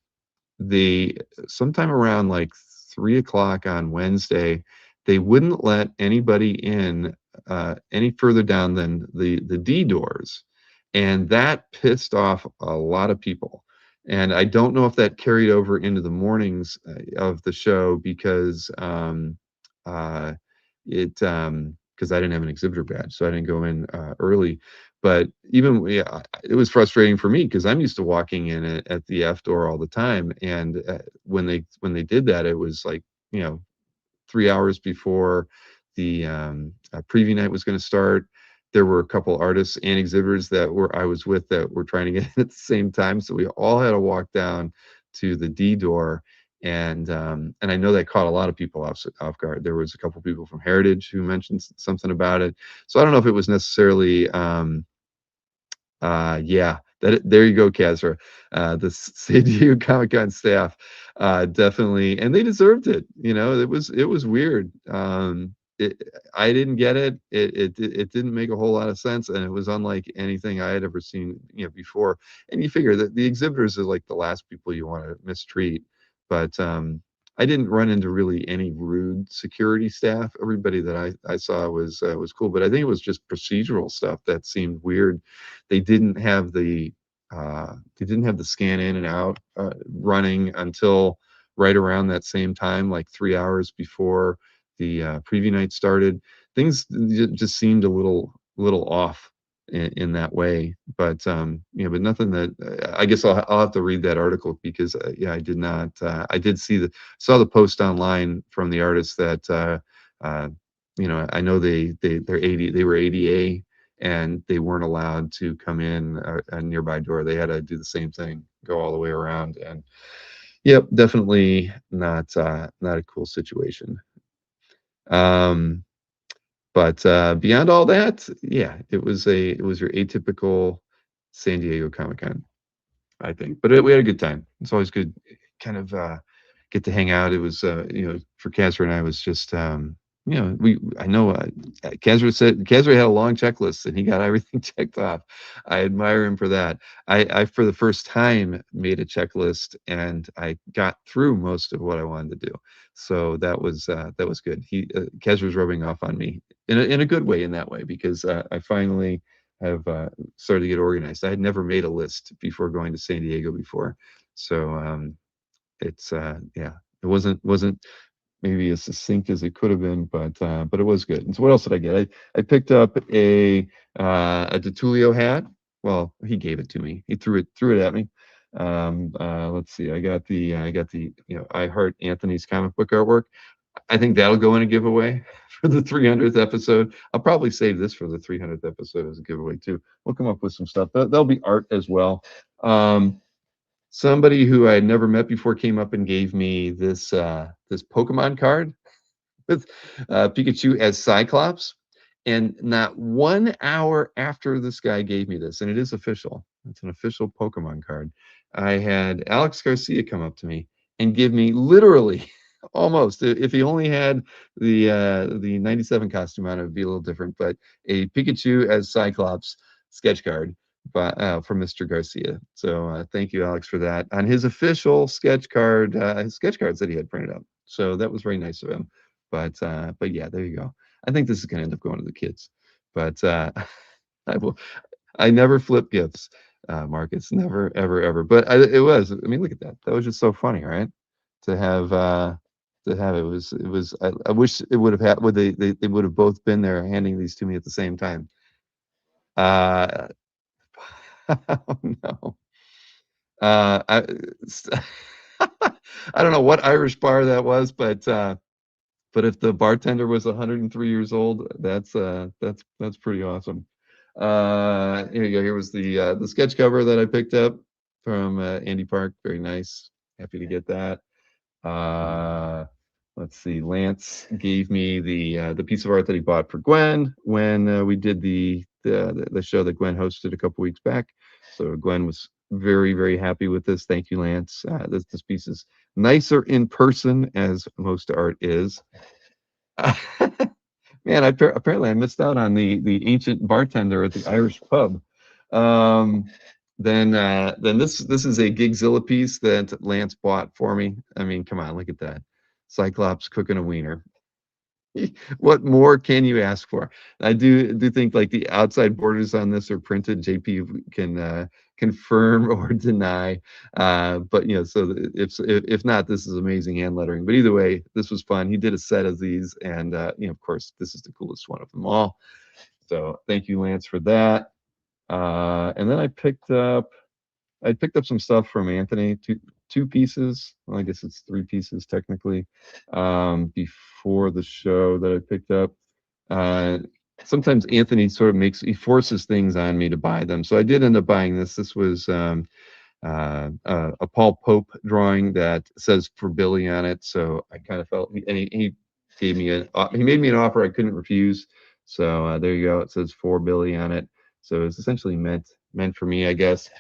the sometime around like 3 o'clock on Wednesday, they wouldn't let anybody in any further down than the D doors, and that pissed off a lot of people. And I don't know if that carried over into the mornings of the show because uh, because I didn't have an exhibitor badge, so I didn't go in early. But even yeah, it was frustrating for me because I'm used to walking in at the F door all the time, and when they did that, it was like 3 hours before the preview night was going to start. There were a couple artists and exhibitors that I was with that were trying to get in at the same time, so we all had to walk down to the D door, and I know that caught a lot of people off guard. There was a couple people from Heritage who mentioned something about it, so I don't know if it was necessarily yeah, there you go, Kazra. The San Diego Comic Con staff definitely, and they deserved it. It was weird. It, I didn't get it. It didn't make a whole lot of sense, and it was unlike anything I had ever seen before. And you figure that the exhibitors are like the last people you want to mistreat, but I didn't run into really any rude security staff. Everybody that I saw was cool, but I think it was just procedural stuff that seemed weird. They didn't have the scan in and out running until right around that same time, like 3 hours before the preview night started. Things just seemed a little off in that way, but nothing that I guess I'll have to read that article because yeah, I did not. I did saw the post online from the artists that I know they were ADA and they weren't allowed to come in a nearby door. They had to do the same thing, go all the way around, and yep, definitely not a cool situation. Um, but beyond all that, yeah, it was your atypical San Diego Comic Con, I think. But we had a good time. It's always good, kind of get to hang out. It was for Casper and I was just I know Casper had a long checklist and he got everything checked off. I admire him for that. I for the first time made a checklist and I got through most of what I wanted to do. So that was good. Casper was rubbing off on me in a good way in that way because I finally have started to get organized. I had never made a list before going to San Diego before, so it's yeah, it wasn't maybe as succinct as it could have been, but it was good. And so what else did I get? I picked up a DeTulio hat. Well, he gave it to me. He threw it at me. Let's see. I got the I Heart Anthony's comic book artwork. I think that'll go in a giveaway for the 300th episode. I'll probably save this for the 300th episode as a giveaway too. We'll come up with some stuff. There'll be art as well. Somebody who I had never met before came up and gave me this Pokemon card with Pikachu as Cyclops. And not 1 hour after this guy gave me this, and it is official, it's an official Pokemon card, I had Alex Garcia come up to me and give me literally almost, if he only had the 97 costume on, it would be a little different, but a Pikachu as Cyclops sketch card from Mr. Garcia. So thank you, Alex, for that on his official sketch card, his sketch cards that he had printed up. So that was very nice of him. But yeah, there you go. I think this is going to end up going to the kids, but I will. I never flip gifts, Marcus. Never, ever, ever. But it was. I mean, look at that. That was just so funny, right? To have it was. It was. I wish it would have had. Would they would have both been there handing these to me at the same time. Uh, oh no. I I don't know what Irish bar that was, but if the bartender was 103 years old, that's pretty awesome. Here you go. Here was the sketch cover that I picked up from Andy Park. Very nice. Happy to get that. Uh, let's see. Lance gave me the piece of art that he bought for Gwen when we did the show that Gwen hosted a couple weeks back. So Gwen was very, very happy with this. Thank you, Lance. This piece is nicer in person, as most art is. Man, apparently I missed out on the ancient bartender at the Irish pub. Then this is a Gigzilla piece that Lance bought for me. I mean, come on, look at that. Cyclops cooking a wiener. What more can you ask for? I do think like the outside borders on this are printed. JP can confirm or deny. But so if not, this is amazing hand lettering. But either way, this was fun. He did a set of these, and of course, this is the coolest one of them all. So thank you, Lance, for that. And then I picked up some stuff from Anthony. Two pieces. Well, I guess it's 3 pieces technically. Before the show that I picked up. Sometimes Anthony sort of he forces things on me to buy them. So I did end up buying this. This was a Paul Pope drawing that says "For Billy" on it. So I kind of felt, and he gave me he made me an offer I couldn't refuse. So there you go. It says "For Billy" on it. So it's essentially meant for me, I guess.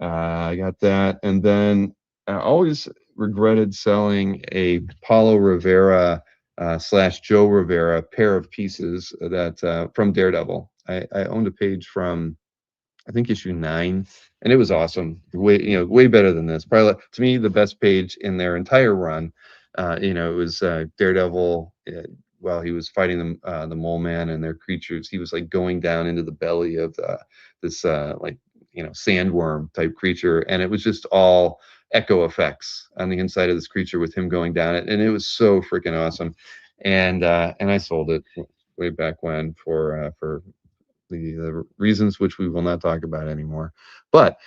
I got that, and then I always regretted selling a Paulo Rivera / Joe Rivera pair of pieces that from Daredevil. I owned a page from, I think, issue 9, and it was awesome. Way better than this. Probably, to me, the best page in their entire run. It was Daredevil while he was fighting the Mole Man and their creatures. He was like going down into the belly of this sandworm type creature, and it was just all echo effects on the inside of this creature with him going down it, and it was so freaking awesome. And I sold it way back when for the reasons which we will not talk about anymore. But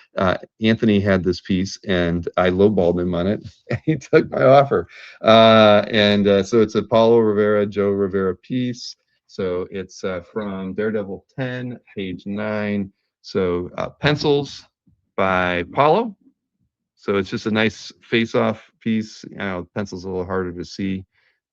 Anthony had this piece, and I lowballed him on it. And he took my offer, so it's a Paulo Rivera, Joe Rivera piece. So it's from Daredevil 10, page 9. So pencils by Paulo. So it's just a nice face-off piece. Pencil's a little harder to see,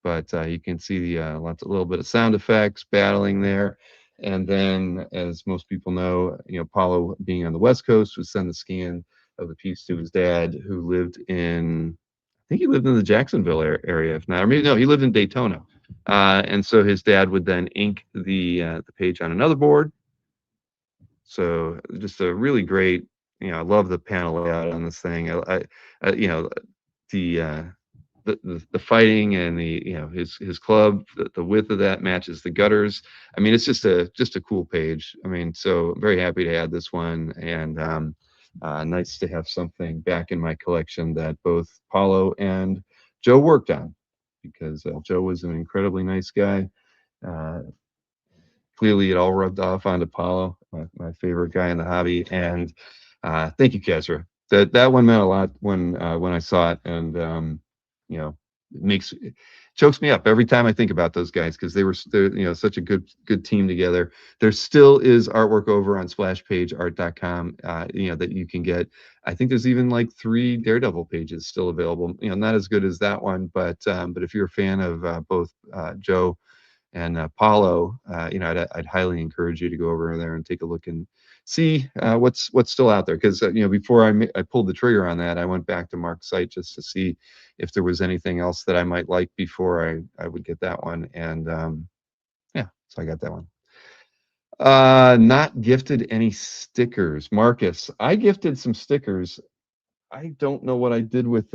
but you can see a little bit of sound effects, battling there. And then, as most people know, Paulo, being on the West Coast, would send the scan of the piece to his dad, who lived in, I think he lived in the Jacksonville area, if not, or maybe no, he lived in Daytona. And so his dad would then ink the page on another board. So just a really great, I love the panel layout on this thing. The fighting and his club, the width of that matches the gutters. I mean, it's just a cool page. I mean, so I'm very happy to add this one, and nice to have something back in my collection that both Paulo and Joe worked on, because Joe was an incredibly nice guy. Clearly, it all rubbed off onto Paulo, my favorite guy in the hobby. And thank you, Kezra. That one meant a lot when I saw it, and makes chokes me up every time I think about those guys because they're such a good team together. There still is artwork over on splashpageart.com, that you can get. I think there's even like 3 Daredevil pages still available. Not as good as that one, but if you're a fan of both Joe and Paulo, I'd highly encourage you to go over there and take a look and see what's still out there. Because before I pulled the trigger on that, I went back to Mark's site just to see if there was anything else that I might like before I would get that one. And yeah, so I got that one. Not gifted any stickers. Marcus, I gifted some stickers. I don't know what I did with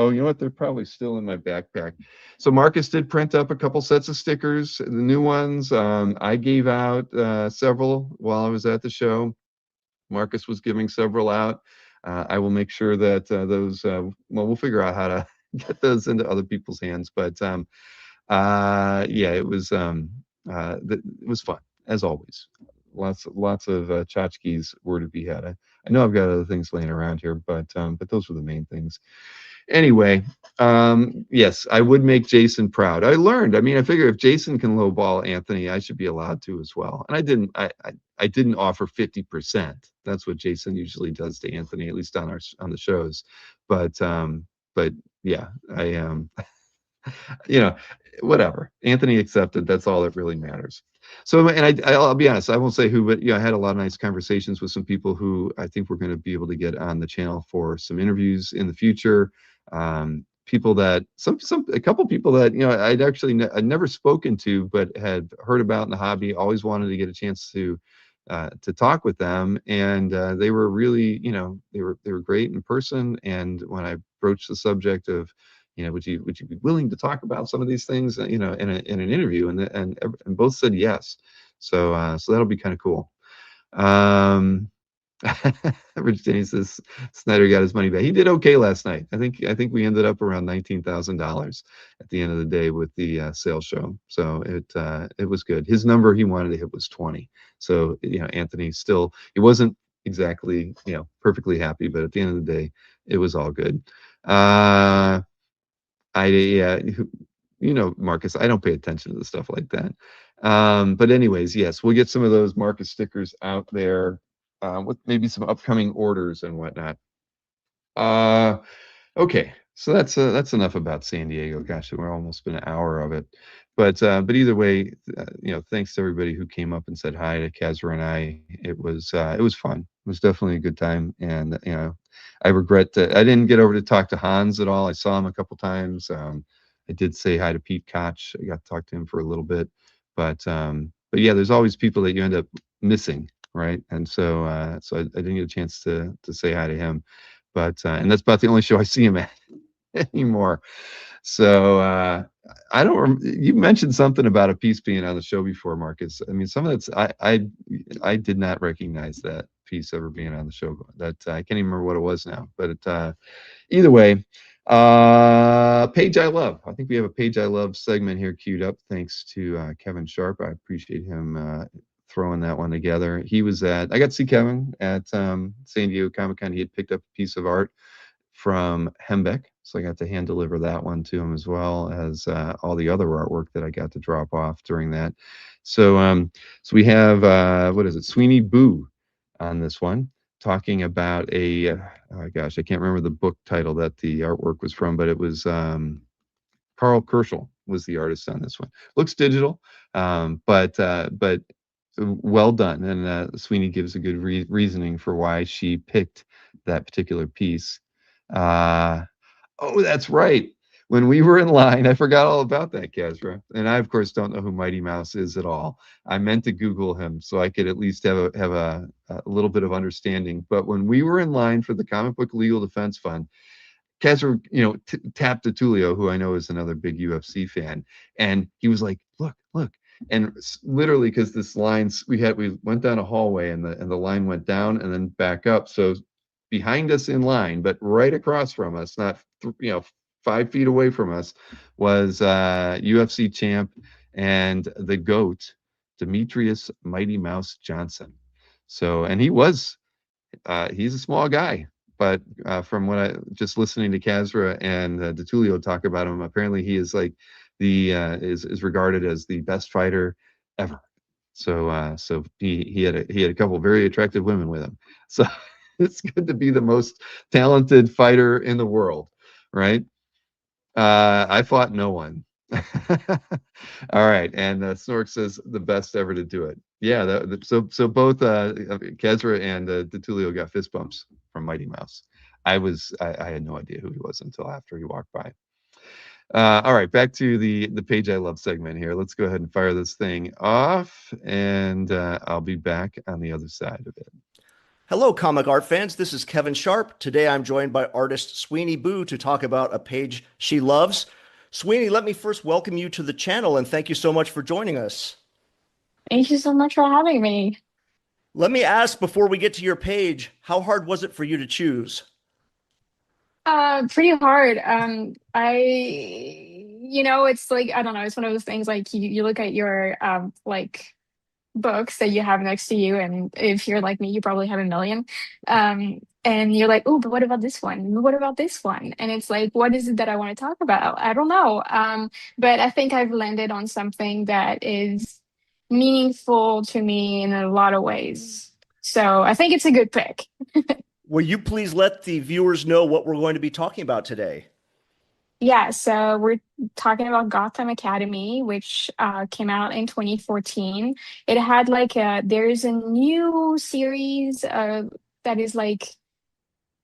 oh, you know what? They're probably still in my backpack. So Marcus did print up a couple sets of stickers, the new ones. I gave out several while I was at the show. Marcus was giving several out. I will make sure that those we'll figure out how to get those into other people's hands. But yeah, it was fun as always. Lots of tchotchkes were to be had. I know I've got other things laying around here, but those were the main things. Anyway, yes, I would make Jason proud. I learned. I mean, I figure if Jason can lowball Anthony, I should be allowed to as well. And I didn't. I didn't offer 50%. That's what Jason usually does to Anthony, at least on the shows. But yeah, you know, whatever. Anthony accepted. That's all that really matters. So, and I'll be honest, I won't say who, but I had a lot of nice conversations with some people who I think we're going to be able to get on the channel for some interviews in the future. People that a couple people that I'd never spoken to, but had heard about in the hobby. Always wanted to get a chance to talk with them, and they were really, they were great in person. And when I broached the subject of, would you be willing to talk about some of these things, in an interview, and both said yes. So that'll be kind of cool. Rich Denny says Snyder got his money back. He did okay last night. I think we ended up around $19,000 at the end of the day with the sales show. So it was good. His number he wanted to hit was 20. So Anthony still, he wasn't exactly perfectly happy, but at the end of the day, it was all good. Marcus, I don't pay attention to the stuff like that. But anyways, yes, we'll get some of those Marcus stickers out there with maybe some upcoming orders and whatnot. Okay, so that's enough about San Diego. Gosh, we're almost been an hour of it. But either way, thanks to everybody who came up and said hi to Kazra and I. It was fun. It was definitely a good time, and I regret that I didn't get over to talk to Hans at all. I saw him a couple times. I did say hi to Pete Koch. I got to talk to him for a little bit, but yeah, there's always people that you end up missing, right? And so I didn't get a chance to say hi to him, but and that's about the only show I see him at anymore. So I don't. You mentioned something about a piece being on the show before, Marcus. I mean, some of that's I did not recognize that piece ever being on the show. That I can't even remember what it was now. But either way, page I love. I think we have a page I love segment here queued up. Thanks to Kevin Sharp. I appreciate him throwing that one together. I got to see Kevin at San Diego Comic-Con. He had picked up a piece of art from Hembeck, so I got to hand deliver that one to him, as well as all the other artwork that I got to drop off during that. So we have what is it, Sweeney Boo on this one, talking about a oh gosh, I can't remember the book title that the artwork was from, but it was Carl Kerschel was the artist on this one. Looks digital, but well done, and Sweeney gives a good reasoning for why she picked that particular piece. Oh, that's right. When we were in line, I forgot all about that, Kazra. And I, of course, don't know who Mighty Mouse is at all. I meant to Google him so I could at least have a little bit of understanding. But when we were in line for the Comic Book Legal Defense Fund, Kazra, tapped to Tulio, who I know is another big UFC fan, and he was like, "Look." And literally, because this lines we went down a hallway, and the line went down and then back up. So behind us in line, but right across from us, not 5 feet away from us, was UFC champ and the GOAT, Demetrius Mighty Mouse Johnson. So, and he's a small guy. but from what I just listening to Kazra and DeTulio talk about him, apparently he is like the is regarded as the best fighter ever. So he had a couple of very attractive women with him. So it's good to be the most talented fighter in the world, right? I fought no one. All right, and Snork says the best ever to do it. Yeah, so both Kezra and DeTulio got fist bumps from Mighty Mouse. I had no idea who he was until after he walked by. All right, back to the page I love segment here. Let's go ahead and fire this thing off, and I'll be back on the other side of it. Hello, comic art fans. This is Kevin Sharp. Today I'm joined by artist Sweeney Boo to talk about a page she loves. Sweeney, let me first welcome you to the channel and thank you so much for joining us. Thank you so much for having me. Let me ask before we get to your page, how hard was it for you to choose? Pretty hard. It's like, I don't know, it's one of those things like you look at your like books that you have next to you, and if you're like me, you probably have a million. And you're like, oh, but what about this one? What about this one? And it's like, what is it that I want to talk about? I don't know. But I think I've landed on something that is meaningful to me in a lot of ways. So I think it's a good pick. Will you please let the viewers know what we're going to be talking about today? Yeah, so we're talking about Gotham Academy, which came out in 2014. It had there's a new series that is like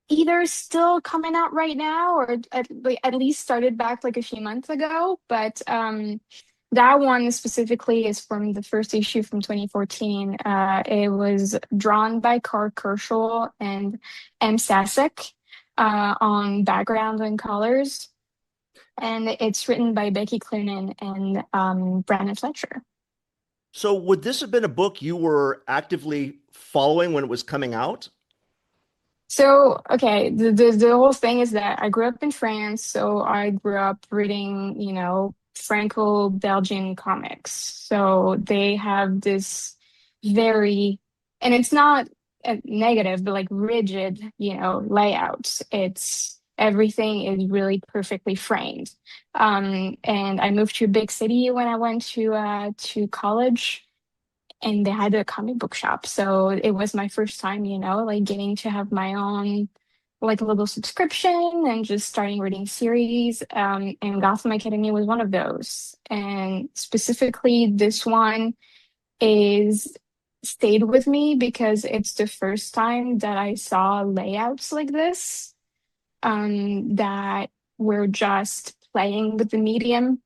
either still coming out right now or at least started back like a few months ago. But that one specifically is from the first issue from 2014. It was drawn by Carl Kerschel and M. Sasek on background and colors. And it's written by Becky Cloonan and Brandon Fletcher. So, would this have been a book you were actively following when it was coming out? So, okay, the whole thing is that I grew up in France, so I grew up reading, Franco-Belgian comics. So they have this very, and it's not a negative, but like rigid, layouts. It's everything is really perfectly framed. And I moved to a big city when I went to college, and they had a comic book shop. So it was my first time, like getting to have my own like a little subscription and just starting reading series. And Gotham Academy was one of those. And specifically, this one is stayed with me because it's the first time that I saw layouts like this that were just playing with the medium,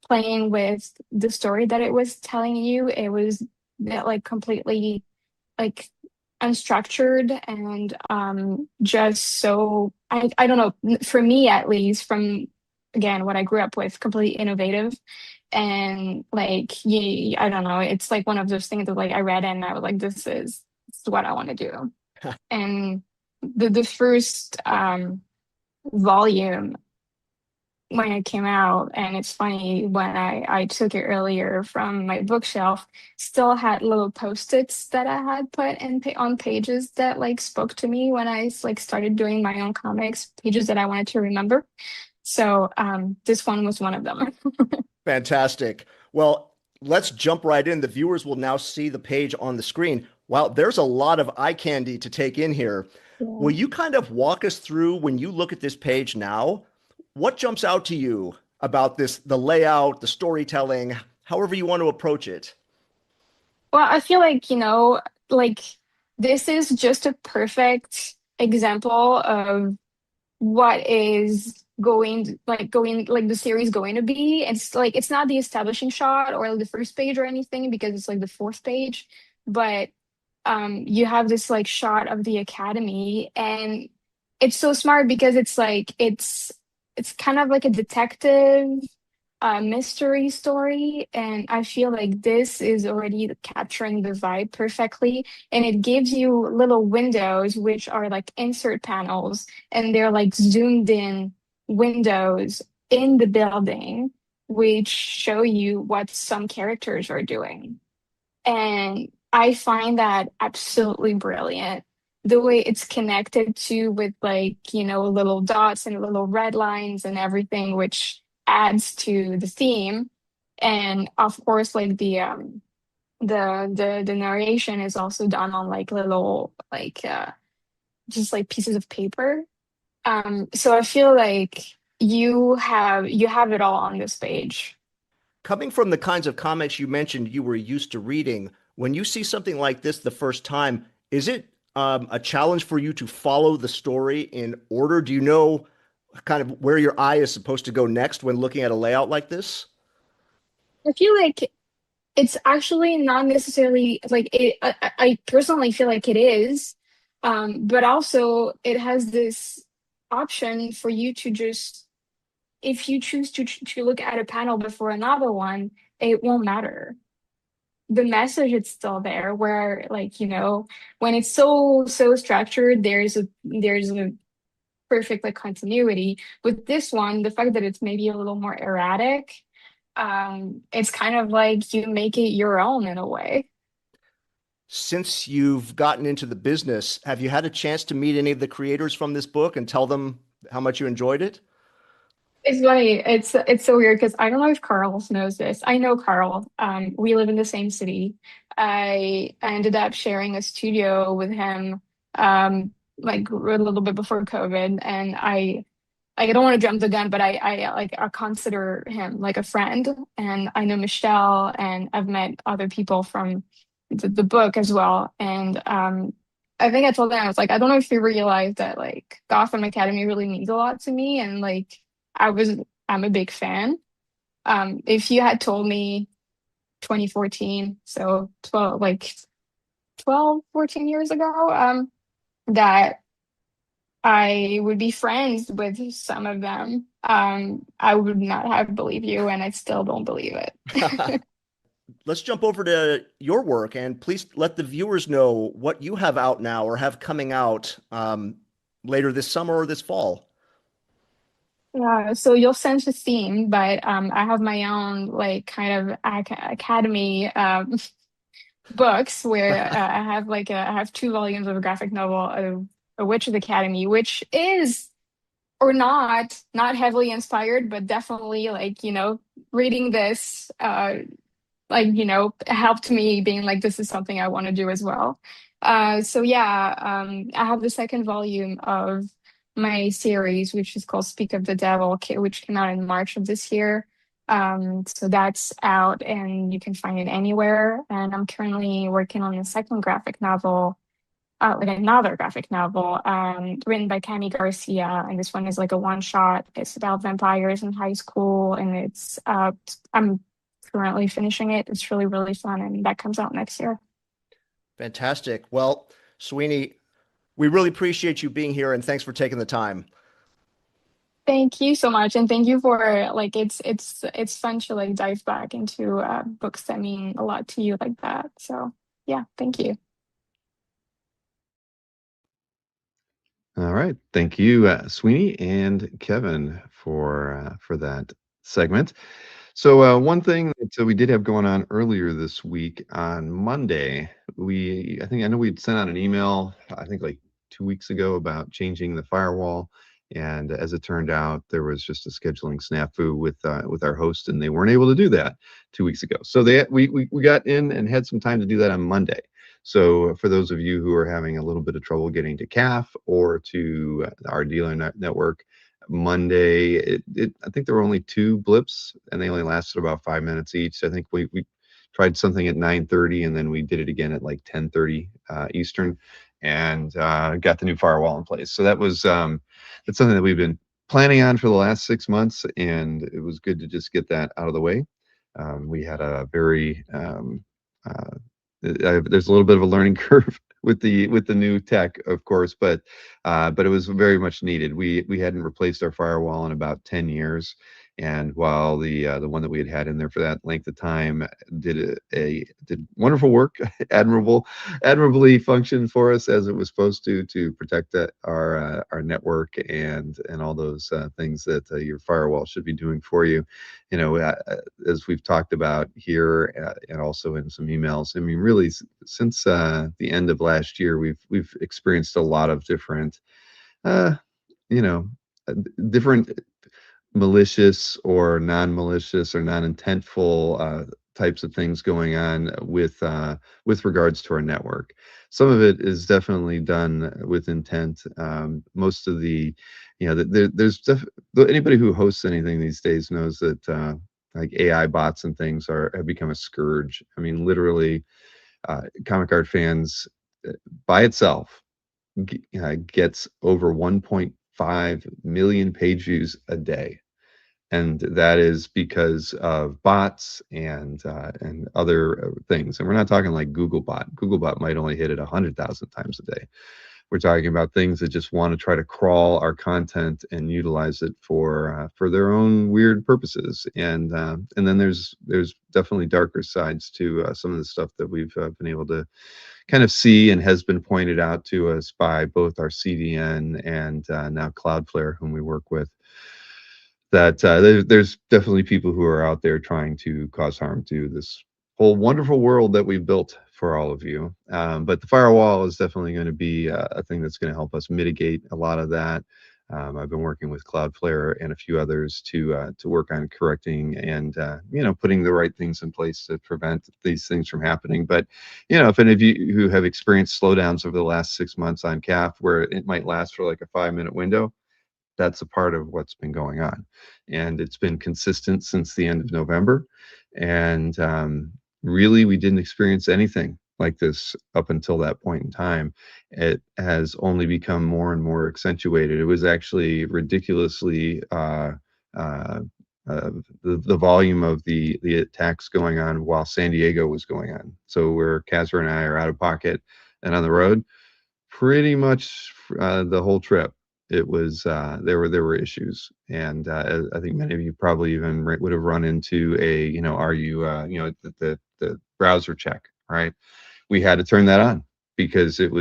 playing with the story that it was telling you. It was that like completely like unstructured and just so I don't know, for me at least, from again what I grew up with, completely innovative. And like I don't know, it's like one of those things that like I read and I was like, this is what I want to do. And the first volume when it came out, and it's funny, when I took it earlier from my bookshelf, still had little post-its that I had put in on pages that like spoke to me when I like started doing my own comics, pages that I wanted to remember. So this one was one of them. Fantastic. Well, let's jump right in. The viewers will now see the page on the screen. Wow, there's a lot of eye candy to take in here. Yeah. Will you kind of walk us through when you look at this page now? What jumps out to you about this, the layout, the storytelling, however you want to approach it? Well, I feel like, like this is just a perfect example of what is going like the series going to be. It's like it's not the establishing shot or like the first page or anything because it's like the fourth page, but you have this like shot of the academy, and it's so smart because it's like it's kind of like a detective mystery story, and I feel like this is already capturing the vibe perfectly. And it gives you little windows which are like insert panels, and they're like zoomed in windows in the building which show you what some characters are doing. And I find that absolutely brilliant. the way it's connected to with like, little dots and little red lines and everything, which adds to the theme. And of course, like the narration is also done on like little like just like pieces of paper. So I feel like you have it all on this page. Coming from the kinds of comics you mentioned you were used to reading, when you see something like this the first time, is it a challenge for you to follow the story in order? Do you know kind of where your eye is supposed to go next when looking at a layout like this? I feel like it's actually not necessarily like it. I personally feel like it is, but also it has this option for you to just, if you choose to look at a panel before another one, it won't matter. The message is still there. Where like when it's so structured, there's a perfect like continuity. With this one, the fact that it's maybe a little more erratic, it's kind of like you make it your own in a way. Since you've gotten into the business, have you had a chance to meet any of the creators from this book and tell them how much you enjoyed it? It's funny. It's so weird because I don't know if Carl knows this. I know Carl. We live in the same city. I ended up sharing a studio with him, like a little bit before COVID, and I don't want to jump the gun, but I consider him like a friend, and I know Michelle, and I've met other people from the book as well, and I think I told them, I was like, I don't know if you realize that like Gotham Academy really means a lot to me, and like I'm a big fan. If you had told me 2014, so 12, 14 years ago, that I would be friends with some of them, I would not have believed you, and I still don't believe it. Let's jump over to your work and please let the viewers know what you have out now or have coming out later this summer or this fall. So you'll sense the theme, but I have my own like kind of academy books where I have two volumes of a graphic novel, A Witch's Academy, which is or not heavily inspired, but definitely like reading this like helped me being like this is something I want to do as well. So yeah, I have the second volume of my series, which is called Speak of the Devil, which came out in March of this year. So that's out and you can find it anywhere. And I'm currently working on the second graphic novel, like another graphic novel, written by Cami Garcia. And this one is like a one shot. It's about vampires in high school, and I'm currently finishing it. It's really, really fun, and that comes out next year. Fantastic. Well, Sweeney, we really appreciate you being here and thanks for taking the time. Thank you so much, and thank you for like it's fun to like dive back into books that mean a lot to you like that. So yeah, thank you. All right. Thank you, Sweeney and Kevin, for that segment. So one thing that we did have going on earlier this week on Monday, I know we'd sent out an email, I think like 2 weeks ago, about changing the firewall. And as it turned out, there was just a scheduling snafu with our host, and they weren't able to do that 2 weeks ago. So we got in and had some time to do that on Monday. So for those of you who are having a little bit of trouble getting to CAF or to our dealer network, Monday, I think there were only two blips, and they only lasted about 5 minutes each. I think we tried something at 9:30, and then we did it again at like 10:30 Eastern, and got the new firewall in place. So that's something that we've been planning on for the last 6 months, and it was good to just get that out of the way. We had a very there's a little bit of a learning curve with the new tech, of course, but it was very much needed. We hadn't replaced our firewall in about 10 years, and while the one that we had in there for that length of time did wonderful work, admirably functioned for us as it was supposed to protect our network and all those things that your firewall should be doing for you. As we've talked about here and also in some emails, I mean, really, since the end of last year, we've experienced a lot of different, uh, you know, different malicious or non-malicious or non-intentful types of things going on with regards to our network. Some of it is definitely done with intent. Most of the, anybody who hosts anything these days knows that like AI bots and things have become a scourge. I mean, literally, Comic Art Fans by itself gets over 1.5 million page views a day, and that is because of bots and other things. And we're not talking like Googlebot. Googlebot might only hit it 100,000 times a day. We're talking about things that just want to try to crawl our content and utilize it for their own weird purposes. And then there's definitely darker sides to some of the stuff that we've been able to kind of see and has been pointed out to us by both our CDN and now Cloudflare, whom we work with. That there's definitely people who are out there trying to cause harm to this whole wonderful world that we've built for all of you. But the firewall is definitely going to be a thing that's going to help us mitigate a lot of that. I've been working with Cloudflare and a few others to work on correcting and putting the right things in place to prevent these things from happening. But if any of you who have experienced slowdowns over the last 6 months on CAF, where it might last for like a 5-minute window, that's a part of what's been going on, and it's been consistent since the end of November. And really, we didn't experience anything like this up until that point in time. It has only become more and more accentuated. It was actually ridiculously the volume of the attacks going on while San Diego was going on. So where Casper and I are out of pocket and on the road, pretty much the whole trip, it was there were issues. And I think many of you probably even would have run into a are you the browser check, right? We had to turn that on because it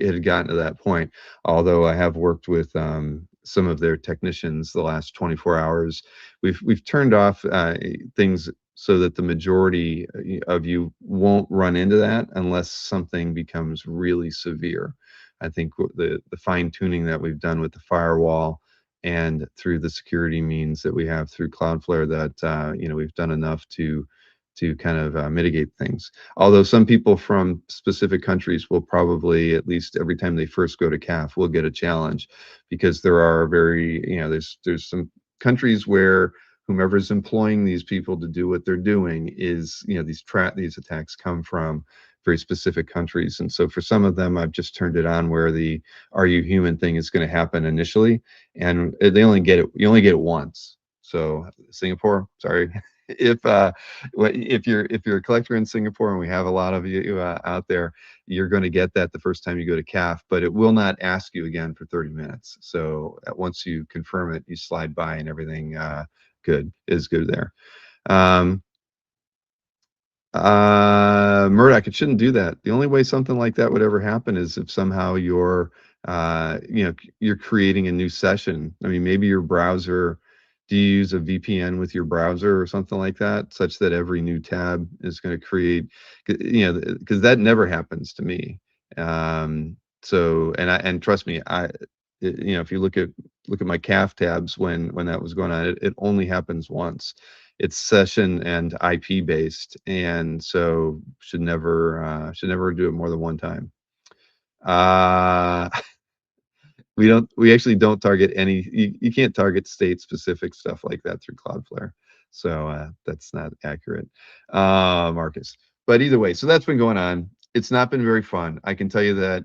had gotten to that point. Although I have worked with some of their technicians the last 24 hours, we've turned off things so that the majority of you won't run into that unless something becomes really severe. I think the fine tuning that we've done with the firewall and through the security means that we have through Cloudflare, that we've done enough to kind of mitigate things. Although some people from specific countries will probably, at least every time they first go to CAF, will get a challenge, because there are there's some countries where whomever's employing these people to do what they're doing is, these attacks come from very specific countries. And so for some of them, I've just turned it on where the "Are you human" thing is going to happen initially, and you only get it once. So Singapore, sorry. If you're a collector in Singapore, and we have a lot of you out there, you're going to get that the first time you go to CAF, but it will not ask you again for 30 minutes. So once you confirm it, you slide by and everything is good there. Murdoch, it shouldn't do that. The only way something like that would ever happen is if somehow you're creating a new session. I mean, maybe your browser, do you use a VPN with your browser or something like that, such that every new tab is going to create, because that never happens to me. So, and trust me, if you look at my CAF tabs when that was going on, it only happens once. It's session and IP based, and so should never do it more than one time. We actually don't target any. You can't target state specific stuff like that through Cloudflare, so that's not accurate, Marcus. But either way, so that's been going on. It's not been very fun. I can tell you that,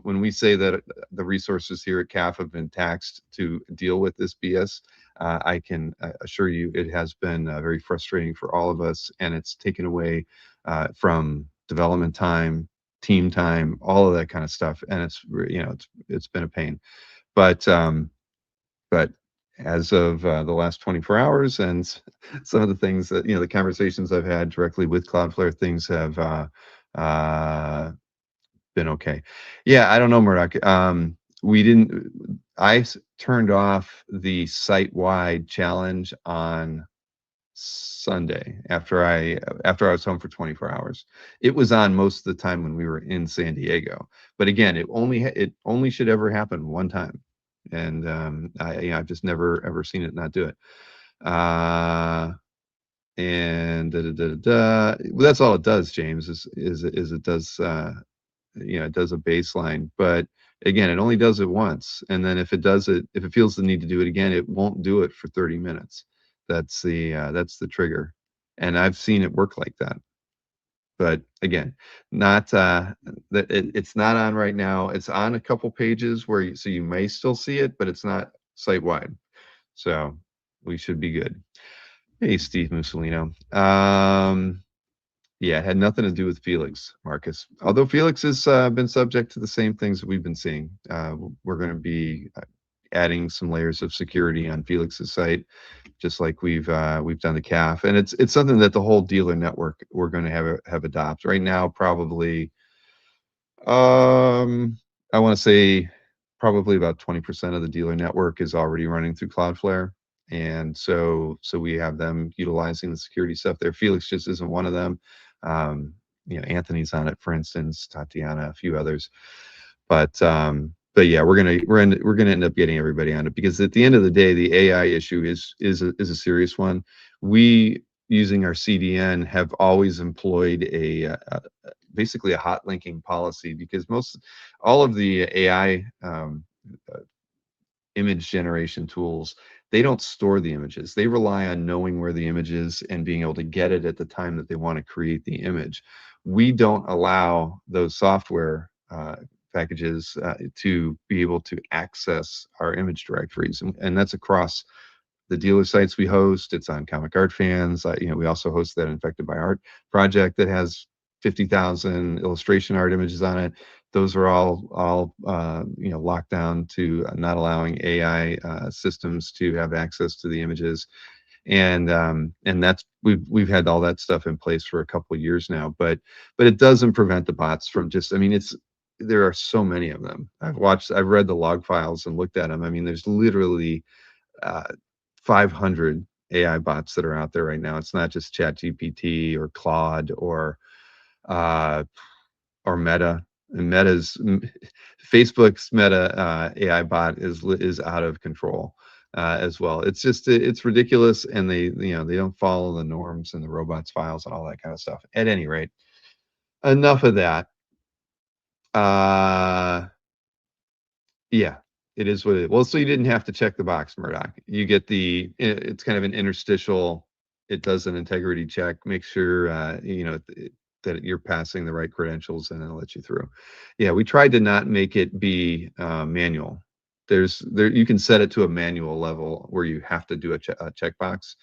when we say that the resources here at CAF have been taxed to deal with this BS, I can assure you it has been very frustrating for all of us, and it's taken away from development time, team time, all of that kind of stuff, and it's been a pain. But as of the last 24 hours and some of the things that the conversations I've had directly with Cloudflare, things have been okay. Yeah, I don't know, Murdoch. I turned off the site-wide challenge on Sunday after I was home for 24 hours. It was on most of the time when we were in San Diego. But again, it only should ever happen one time. And I've just never ever seen it not do it. And well, that's all it does, James, is it does it does a baseline, but again, it only does it once, and then if it feels the need to do it again, it won't do it for 30 minutes. That's the trigger, and I've seen it work like that. But again, not it's not on right now. It's on a couple pages so you may still see it, but it's not site wide, so we should be good. Hey, Steve Mussolino. Yeah, it had nothing to do with Felix, Marcus. Although Felix has been subject to the same things that we've been seeing. We're going to be adding some layers of security on Felix's site, just like we've done the CAF, and it's something that the whole dealer network we're going to have adopt. Right now, probably, I want to say probably about 20% of the dealer network is already running through Cloudflare. And so we have them utilizing the security stuff there. Felix just isn't one of them. Anthony's on it, for instance, Tatiana, a few others. But yeah, we're gonna end up getting everybody on it, because at the end of the day, the AI issue is a serious one. We, using our CDN, have always employed basically a hot linking policy, because all of the AI image generation tools, they don't store the images. They rely on knowing where the image is and being able to get it at the time that they want to create the image. We don't allow those software packages to be able to access our image directories, and that's across the dealer sites we host. It's on Comic Art Fans. We also host that Infected by Art project that has 50,000 illustration art images on it. Those are all locked down to not allowing AI systems to have access to the images, and that's we've had all that stuff in place for a couple of years now. But it doesn't prevent the bots from there are so many of them. I've read the log files and looked at them. I mean, there's literally 500 AI bots that are out there right now. It's not just ChatGPT or Claude or Meta. And Facebook's Meta AI bot is out of control as well. It's ridiculous, and they don't follow the norms and the robots files and all that kind of stuff. At any rate, enough of that. Yeah, it is what it is. Well, so you didn't have to check the box, Murdoch. You get it's kind of an interstitial. It does an integrity check, make sure that you're passing the right credentials, and it'll let you through. Yeah, we tried to not make it be manual. You can set it to a manual level where you have to do a checkbox,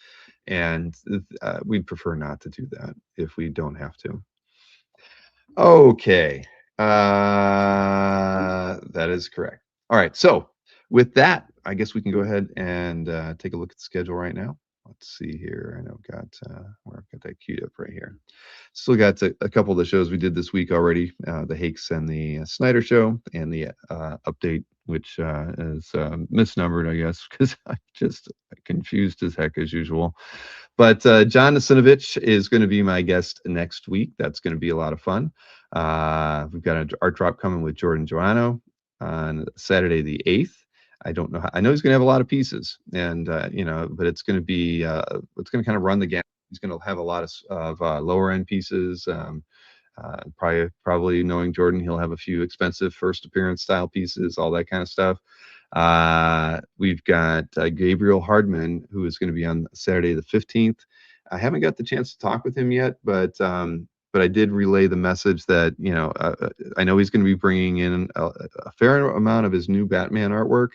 and we'd prefer not to do that if we don't have to. Okay, that is correct. All right, so with that, I guess we can go ahead and take a look at the schedule right now. Let's see here. I know I've got that queued up right here. Still got a couple of the shows we did this week already, the Hakes and the Snyder show, and the update, which is misnumbered, I guess, because I'm just confused as heck as usual. But John Nasinovich is going to be my guest next week. That's going to be a lot of fun. We've got an art drop coming with Jordan Joanno on Saturday the 8th. I don't know. I know he's going to have a lot of pieces, and but it's going to be it's going to kind of run the gamut. He's going to have a lot of lower end pieces. Probably knowing Jordan, he'll have a few expensive first appearance style pieces, all that kind of stuff. We've got Gabriel Hardman, who is going to be on Saturday the 15th. I haven't got the chance to talk with him yet, but I did relay the message that I know he's going to be bringing in a fair amount of his new Batman artwork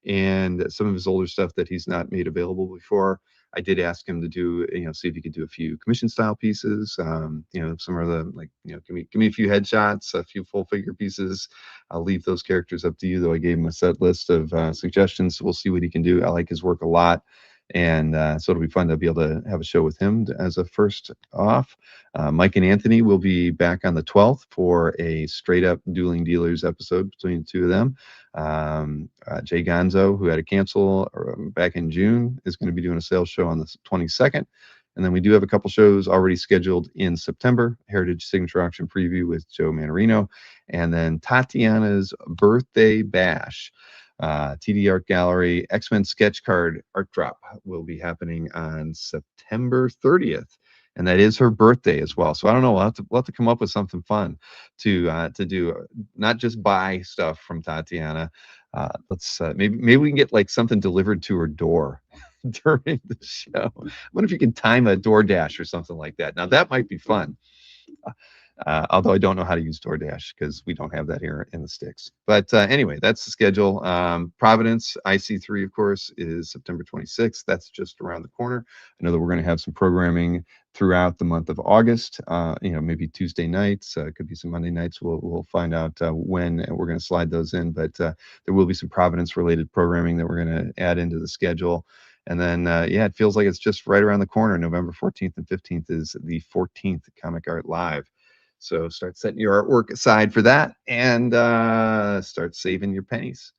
and some of his older stuff that he's not made available before. I did ask him to do, see if he could do a few commission style pieces, some of the give me a few headshots, a few full figure pieces. I'll leave those characters up to you, though I gave him a set list of suggestions. So we'll see what he can do. I like his work a lot. And so it'll be fun to be able to have a show with him as a first off. Mike and Anthony will be back on the 12th for a straight up Dueling Dealers episode between the two of them. Jay Gonzo, who had to cancel back in June, is going to be doing a sales show on the 22nd. And then we do have a couple shows already scheduled in September. Heritage Signature Auction Preview with Joe Manarino, and then Tatiana's Birthday Bash. TD Art Gallery X-Men sketch card art drop will be happening on September 30th. And that is her birthday as well. So I don't know. We'll have to come up with something fun to do. Not just buy stuff from Tatiana. Let's maybe we can get like something delivered to her door during the show. I wonder if you can time a DoorDash or something like that. Now that might be fun. Although I don't know how to use DoorDash because we don't have that here in the sticks. But anyway, that's the schedule. Providence IC3, of course, is September 26th. That's just around the corner. I know that we're going to have some programming throughout the month of August. Maybe Tuesday nights, could be some Monday nights. We'll find out when we're going to slide those in. But there will be some Providence-related programming that we're going to add into the schedule. And then, it feels like it's just right around the corner. November 14th and 15th is the 14th Comic Art Live. So start setting your artwork aside for that and start saving your pennies,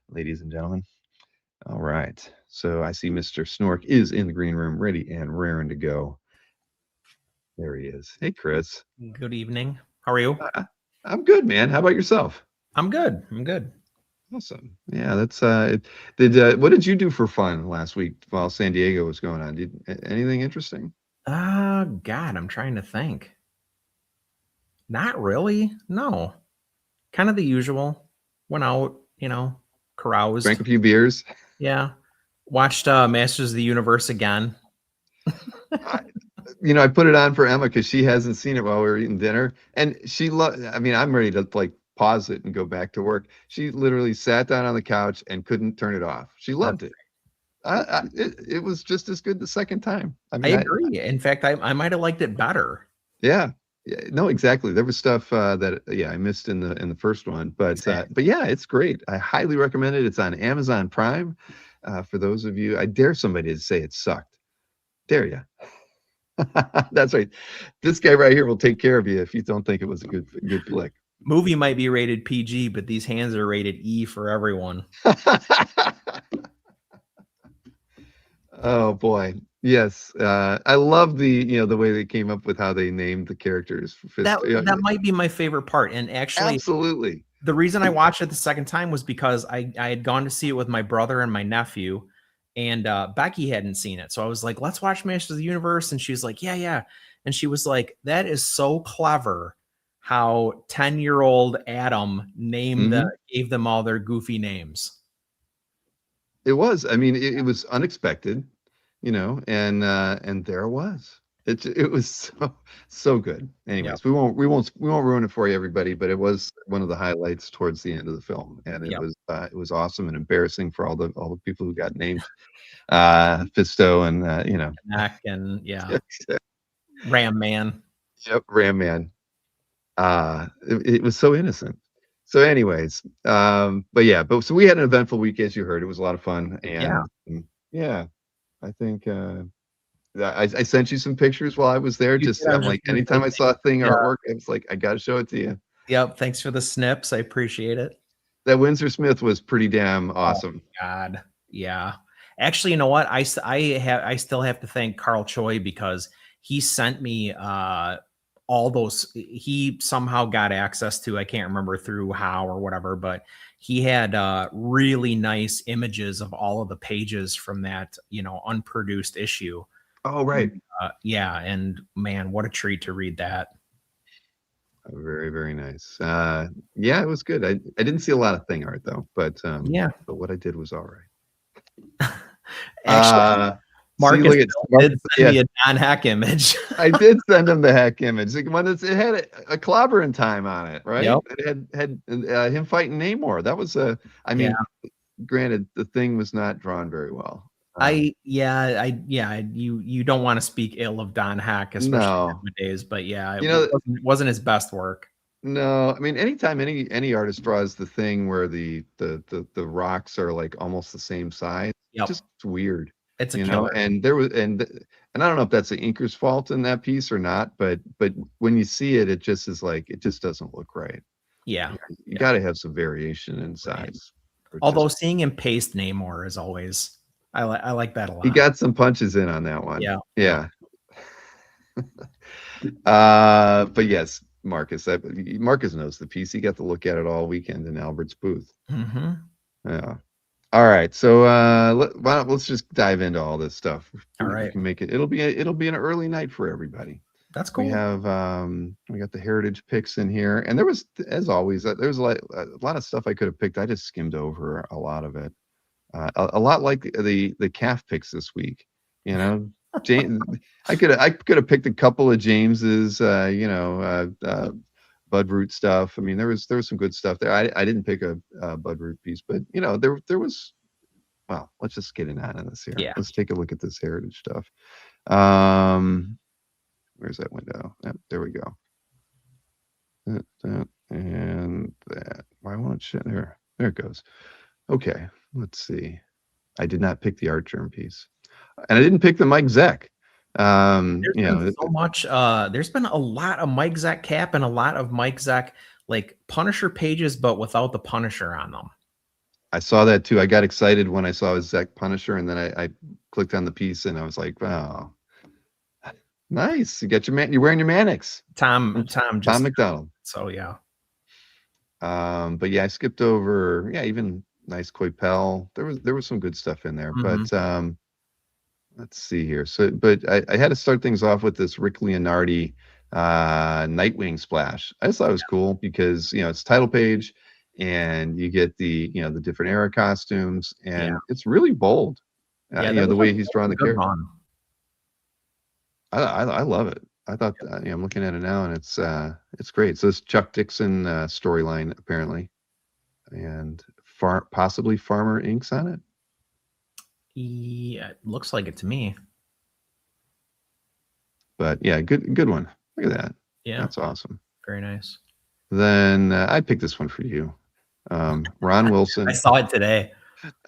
ladies and gentlemen. All right. So I see Mr. Snork is in the green room, ready and raring to go. There he is. Hey, Chris. Good evening. How are you? I'm good, man. How about yourself? I'm good. I'm good. Awesome. Yeah, that's what did you do for fun last week while San Diego was going on? Did anything interesting? God, I'm trying to think. Not really. No. Kind of the usual. Went out, caroused. Drank a few beers. Yeah. Watched Masters of the Universe again. I put it on for Emma because she hasn't seen it while we were eating dinner, and she I'm ready to like pause it and go back to work. She literally sat down on the couch and couldn't turn it off. She loved it. It was just as good the second time. I agree. In fact, I might have liked it better. Yeah. Yeah, no, exactly. There was stuff that I missed in the first one, but yeah, it's great. I highly recommend it. It's on Amazon Prime. For those of you, I dare somebody to say it sucked. Dare you? That's right. This guy right here will take care of you if you don't think it was a good flick. Movie might be rated PG, but these hands are rated E for everyone. Oh boy. Yes, I love the way they came up with how they named the characters. That might be my favorite part, and actually, absolutely, the reason I watched it the second time was because I had gone to see it with my brother and my nephew, and Becky hadn't seen it, so I was like, "Let's watch Masters of the Universe," and she was like, "Yeah," and she was like, "That is so clever how 10-year-old Adam gave them all their goofy names." It was. I mean, it was unexpected. And there it was. It was so good. Anyways, we won't ruin it for you, everybody. But it was one of the highlights towards the end of the film, and it was awesome and embarrassing for all the people who got named Fisto and Mac and Ram Man. Yep, Ram Man. It was so innocent. So, anyways, so we had an eventful week, as you heard. It was a lot of fun, and I think I sent you some pictures while I was there. I'm like, anytime I saw a thing artwork, I was like, I got to show it to you. Yep. Thanks for the snips. I appreciate it. That Windsor Smith was pretty damn awesome. Oh, God. Yeah. Actually, you know what? I still have to thank Carl Choi because he sent me all those. He somehow got access to, I can't remember through how or whatever, but he had really nice images of all of the pages from that, unproduced issue. Oh, right. And man, what a treat to read that. Very, very nice. It was good. I didn't see a lot of thing art though, but what I did was all right. Actually, Marcus did send me a Don Heck image. I did send him the Heck image. It had a clobbering time on it, right? Yep. It had him fighting Namor. That was granted, the thing was not drawn very well. You don't want to speak ill of Don Heck, especially nowadays, but it wasn't his best work. No, I mean, anytime any artist draws the thing where the rocks are like almost the same size, it's just weird. It's a killer. And there was and I don't know if that's the inker's fault in that piece or not, but when you see it, it just is like it just doesn't look right. Yeah, you got to have some variation in size. Right. Although seeing him paste Namor is always, I like that a lot. He got some punches in on that one. Yeah. But yes, Marcus knows the piece. He got to look at it all weekend in Albert's booth. Hmm. Yeah. All right. So let's just dive into all this stuff. All We right. can make it. It'll be an early night for everybody. That's cool. We got the heritage picks in here, and there was, as always, there was a lot of stuff I could have picked. I just skimmed over a lot of it. A lot like the calf picks this week. You know, James, I could have picked a couple of James's, Bud Root stuff. I mean, there was some good stuff there. I didn't pick a Bud Root piece, but there was. Well, let's just get in on this here. Yeah. Let's take a look at this heritage stuff. Where's that window? Yep, there we go. That, and that. Why won't shit there? There it goes. Okay, let's see. I did not pick the Art Germ piece, and I didn't pick the Mike Zeck. There's been so much. There's been a lot of Mike Zeck cap and a lot of Mike Zeck like Punisher pages, but without the Punisher on them. I saw that too. I got excited when I saw his Zeck Punisher, and then I clicked on the piece, and I was like, wow. Nice. You got your man. You're wearing your Mannix. Tom McDonald. So yeah. But yeah, I skipped over. Yeah, even nice Coipel. There was some good stuff in there. Mhm. But let's see here. So, but I had to start things off with this Rick Leonardi Nightwing splash. I just thought it was cool because it's title page, and you get the the different era costumes, and it's really bold. Yeah, The way he's drawn the character. run. I love it. I thought I'm looking at it now, and it's great. So it's Chuck Dixon storyline apparently, and possibly Farmer inks on it. Yeah, it looks like it to me. But yeah, good one. Look at that. Yeah, That's awesome. very nice. Then I picked this one for you, Ron Wilson. I saw it today.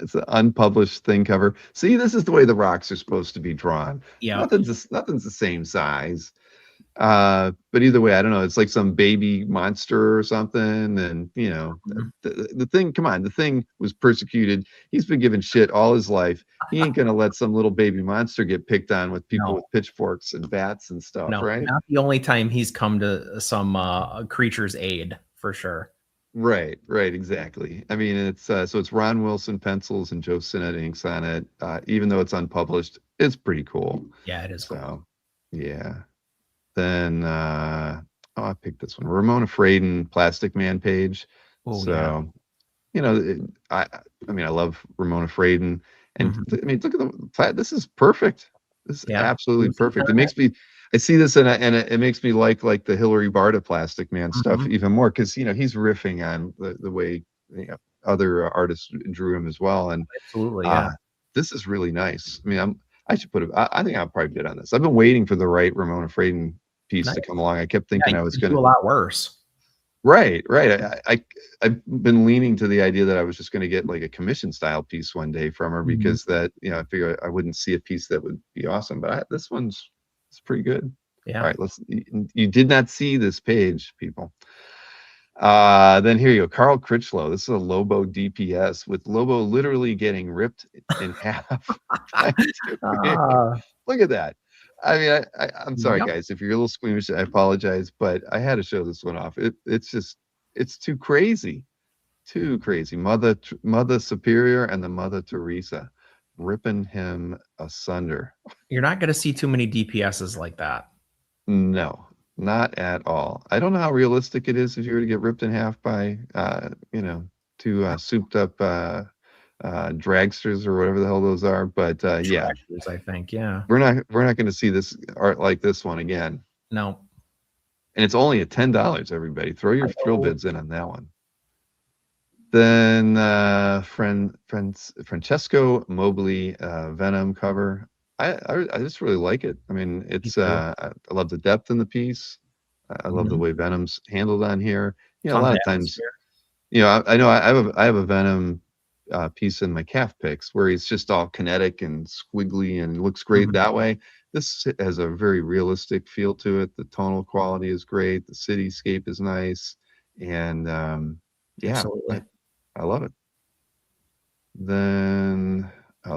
It's an unpublished thing cover. See, this is the way the rocks are supposed to be drawn. Yeah, Nothing's the same size. But either way, I don't know. It's like some baby monster or something. And the thing, come on, the thing was persecuted. He's been given shit all his life. He ain't gonna let some little baby monster get picked on with people with pitchforks and bats and stuff, no, right? not the only time he's come to some creature's aid for sure. Right, exactly. I mean, it's so it's Ron Wilson pencils and Joe Sinnott inks on it. Even though it's unpublished, it's pretty cool. Yeah, it is cool. So, yeah. Then I picked this one, Ramona Fraden Plastic Man page. Oh, So, I mean, I love Ramona Fraden, and I mean, look at this is perfect. This is absolutely perfect. It makes me. I see this and it makes me like the Hillary Barta Plastic Man stuff even more because he's riffing on the way other artists drew him as well, and absolutely, this is really nice. I mean, I should put it. I think I'll probably bid on this. I've been waiting for the right Ramona Fraden piece to come along. I kept thinking I was going to do a lot worse. Right. I've been leaning to the idea that I was just going to get like a commission style piece one day from her because that I figure I wouldn't see a piece that would be awesome. But this one's pretty good. Yeah. All right. You did not see this page, people. Then here you go, Carl Critchlow. This is a Lobo DPS with Lobo literally getting ripped in half. Look at that. I mean, I'm sorry, guys, if you're a little squeamish, I apologize, but I had to show this one off. It's too crazy, Mother Superior and the Mother Teresa ripping him asunder. You're not going to see too many DPSs like that. No, not at all. I don't know how realistic it is if you were to get ripped in half by, two souped up dragsters or whatever the hell those are. But yeah, I think, yeah, we're not going to see this art like this one again. No, and it's only at $10. Everybody, throw your thrill bids in on that one. Then Francesco Mobley Venom cover. I just really like it. I mean, it's I love the depth in the piece. I love the way Venom's handled on here. A lot of times, I know I have a Venom piece in my calf picks where he's just all kinetic and squiggly and looks great that way. This has a very realistic feel to it. The tonal quality is great. The cityscape is nice, and absolutely. I love it. Then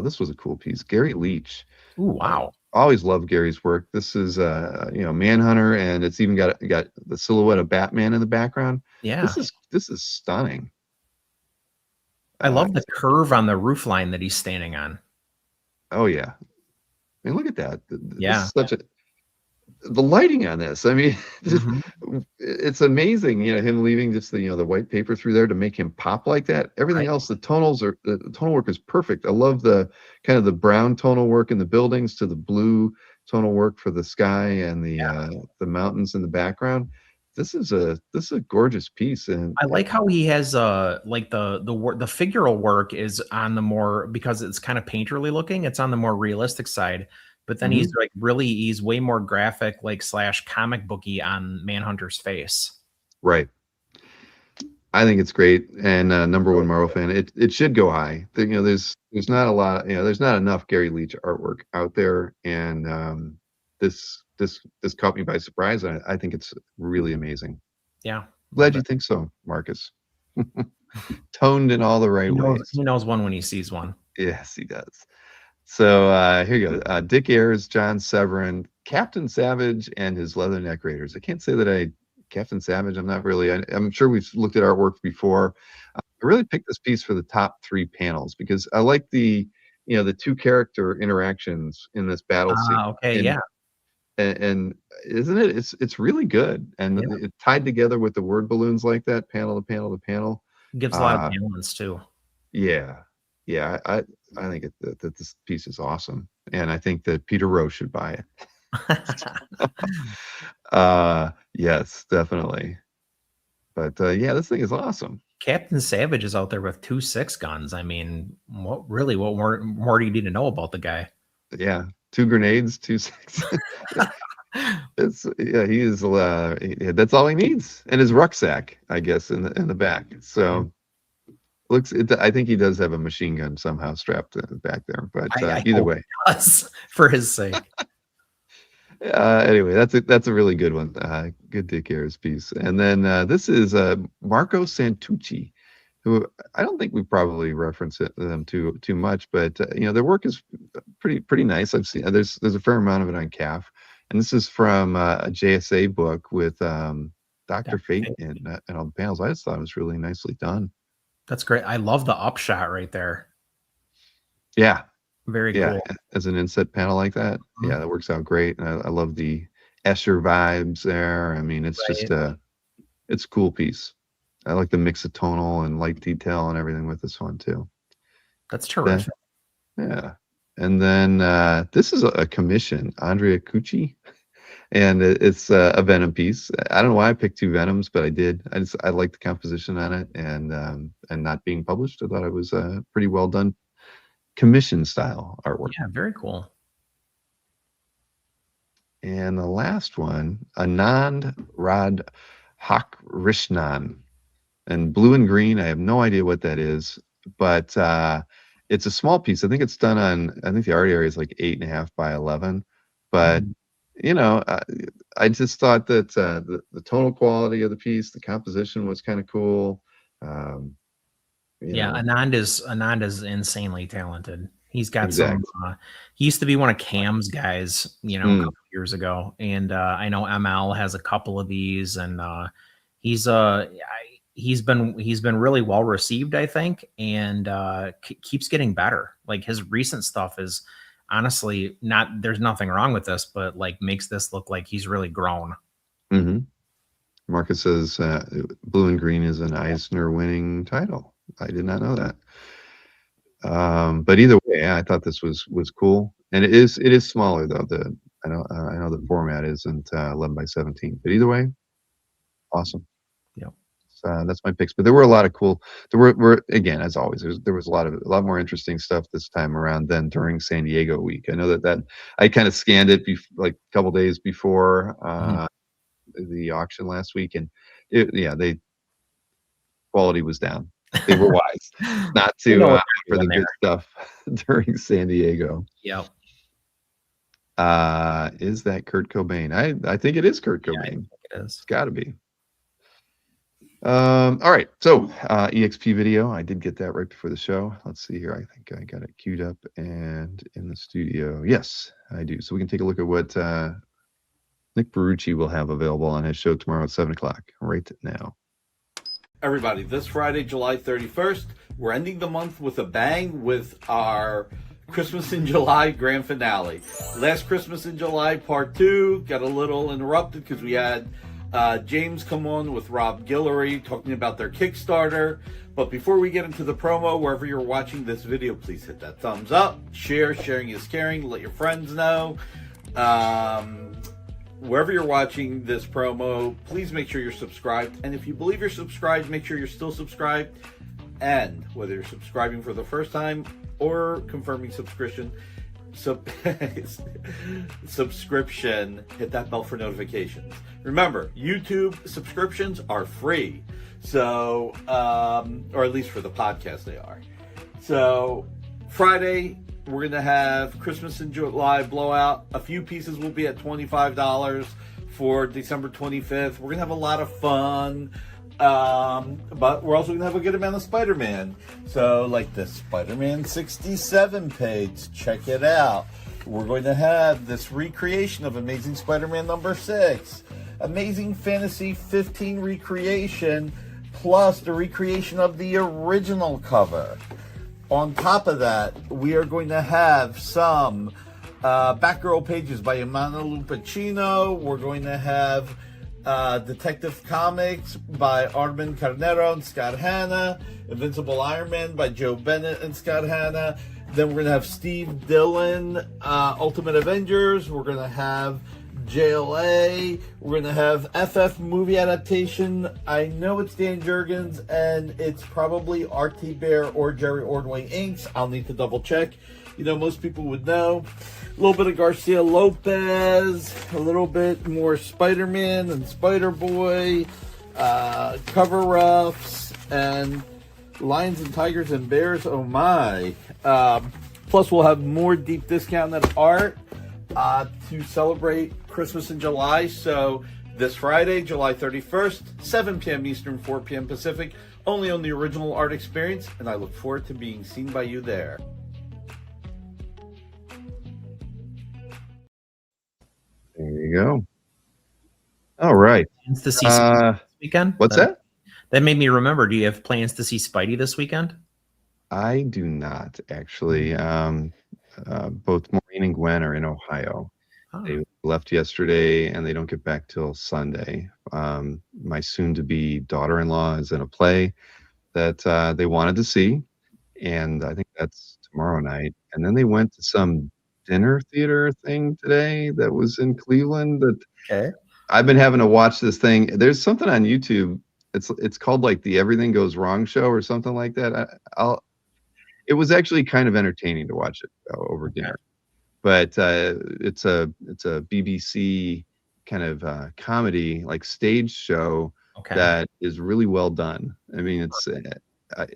this was a cool piece. Gary Leach. Ooh, wow. always loved Gary's work. This is Manhunter, and it's even got the silhouette of Batman in the background. Yeah. This is stunning. I love the curve on the roof line that he's standing on. Oh yeah. I mean, look at that. Yeah. This is the lighting on this. I mean, it's amazing. Him leaving just the white paper through there to make him pop like that. Everything else, the tonal work is perfect. I love the kind of the brown tonal work in the buildings to the blue tonal work for the sky and the mountains in the background. This is a gorgeous piece, and I like how he has like the figural work is on the more, because it's kind of painterly looking, it's on the more realistic side. But then he's way more graphic, like / comic booky on Manhunter's face. Right. I think it's great, and number one Marvel fan. It should go high. There's not a lot. There's not enough Gary Leach artwork out there, and this caught me by surprise. I think it's really amazing. Yeah, glad you think so, Marcus. Toned in all the right ways. He knows one when he sees one. Yes, he does. So here you go. Dick Ayers, John Severin, Captain Savage, and his Leatherneck Raiders. I can't say that Captain Savage, I'm not really. I'm sure we've looked at artwork before. I really picked this piece for the top 3 panels because I like the 2 character interactions in this battle scene. Okay, and, yeah. And isn't it? It's really good, and it tied together with the word balloons like that, panel to panel to panel. Gives a lot of balance too. Yeah. I think that this piece is awesome, and I think that Peter Rowe should buy it. Yes, definitely. But this thing is awesome. Captain Savage is out there with 2 6 guns. I mean, what more do you need to know about the guy? Yeah, 2 grenades, 2 6. He is. That's all he needs, and his rucksack, I guess, in the back. So. I think he does have a machine gun somehow strapped back there, but either way, for his sake. Anyway, that's a really good one. Good Dick Ayers piece, and then this is Marco Santucci, who I don't think we probably reference them too much, but their work is pretty nice. I've seen there's a fair amount of it on CAF, and this is from a JSA book with Dr. Fate and all the panels. I just thought it was really nicely done. That's great. I love the upshot right there. Yeah. Very cool. As an inset panel like that. Yeah, that works out great. And I love the Escher vibes there. I mean, it's just it's a cool piece. I like the mix of tonal and light detail and everything with this one too. That's terrific. Yeah. And then this is a commission, Andrea Cucci. And it's a Venom piece. I don't know why I picked 2 Venoms, but I did. I like the composition on it, and not being published. I thought it was pretty well done, commission style artwork. Yeah, very cool. And the last one, Anand Radhakrishnan, and blue and green. I have no idea what that is, but it's a small piece. I think it's done on. I think the art area is like 8.5 by 11, but. I just thought that the tonal quality of the piece, the composition was kind of cool. Anand is insanely talented. He's got some. He used to be one of Cam's guys, a couple years ago, and I know ML has a couple of these, and he's been really well received, I think, and keeps getting better. Like his recent stuff is. Honestly, there's nothing wrong with this, but like makes this look like he's really grown. Mm-hmm. Marcus says blue and green is an Eisner winning title. I did not know that. But either way, I thought this was cool, and it is smaller though. I know the format isn't 11 by 17, but either way, awesome. Yeah. That's my picks, but there were a lot of cool. There were again, as always, there was a lot more interesting stuff this time around than during San Diego week. I know that I kind of scanned it like a couple days before the auction last week, and the quality was down. They were wise not to for the good stuff during San Diego. Yeah. Is that Kurt Cobain? I think it is Kurt Cobain. I think it is. It's got to be. All right. So EXP video, I did get that right before the show. Let's see here. I think I got it queued up and in the studio. Yes, I do. So we can take a look at what Nick Barucci will have available on his show tomorrow at 7 o'clock right now. Everybody, this Friday, July 31st, we're ending the month with a bang with our Christmas in July grand finale. Last Christmas in July, part 2, got a little interrupted because we had James come on with Rob Guillory talking about their Kickstarter. But before we get into the promo, wherever you're watching this video, please hit that thumbs up, share, sharing is caring, let your friends know. Wherever you're watching this promo, please make sure you're subscribed. And if you believe you're subscribed, make sure you're still subscribed. And whether you're subscribing for the first time or confirming subscription, subscription, hit that bell for notifications. Remember, YouTube subscriptions are free. So, or at least for the podcast they are. So, Friday, we're going to have Christmas in July blowout. A few pieces will be at $25 for December 25th. We're going to have a lot of fun. But we're also going to have a good amount of Spider-Man. So, like the Spider-Man 67 page, check it out. We're going to have this recreation of Amazing Spider-Man number 6. Amazing Fantasy 15 recreation, plus the recreation of the original cover. On top of that, we are going to have some Batgirl pages by Emmanuel Lupacino. We're going to have Detective Comics by Armin Carnero and Scott Hanna. Invincible Iron Man by Joe Bennett and Scott Hanna. Then we're going to have Steve Dillon, Ultimate Avengers. We're going to have JLA. We're going to have FF movie adaptation. I know it's Dan Jurgens, and it's probably RT Bear or Jerry Ordway Inks. I'll need to double check. You know, most people would know. A little bit of Garcia Lopez, a little bit more Spider-Man and Spider-Boy, cover-ups, and Lions and Tigers and Bears. Oh my. Plus, we'll have more deep discounted art to celebrate Christmas in July. So this Friday, July 31st, 7 p.m. Eastern, 4 p.m. Pacific, only on the Original Art Experience, and I look forward to being seen by you there. There you go. All right. Plans to see Spidey this weekend? What's that? That made me remember. Do you have plans to see Spidey this weekend? I do not actually. Both Maureen and Gwen are in Ohio. Oh. They left yesterday and they don't get back till Sunday. My soon-to-be daughter-in-law is in a play that they wanted to see, and I think that's tomorrow night. And then they went to some dinner theater thing today that was in Cleveland. That Okay. I've been having to watch this thing. There's something on YouTube. It's called like the Everything Goes Wrong show or something like that. It was actually kind of entertaining to watch it over dinner, but it's a BBC kind of comedy, like stage show Okay. that is really well done. I mean, it's I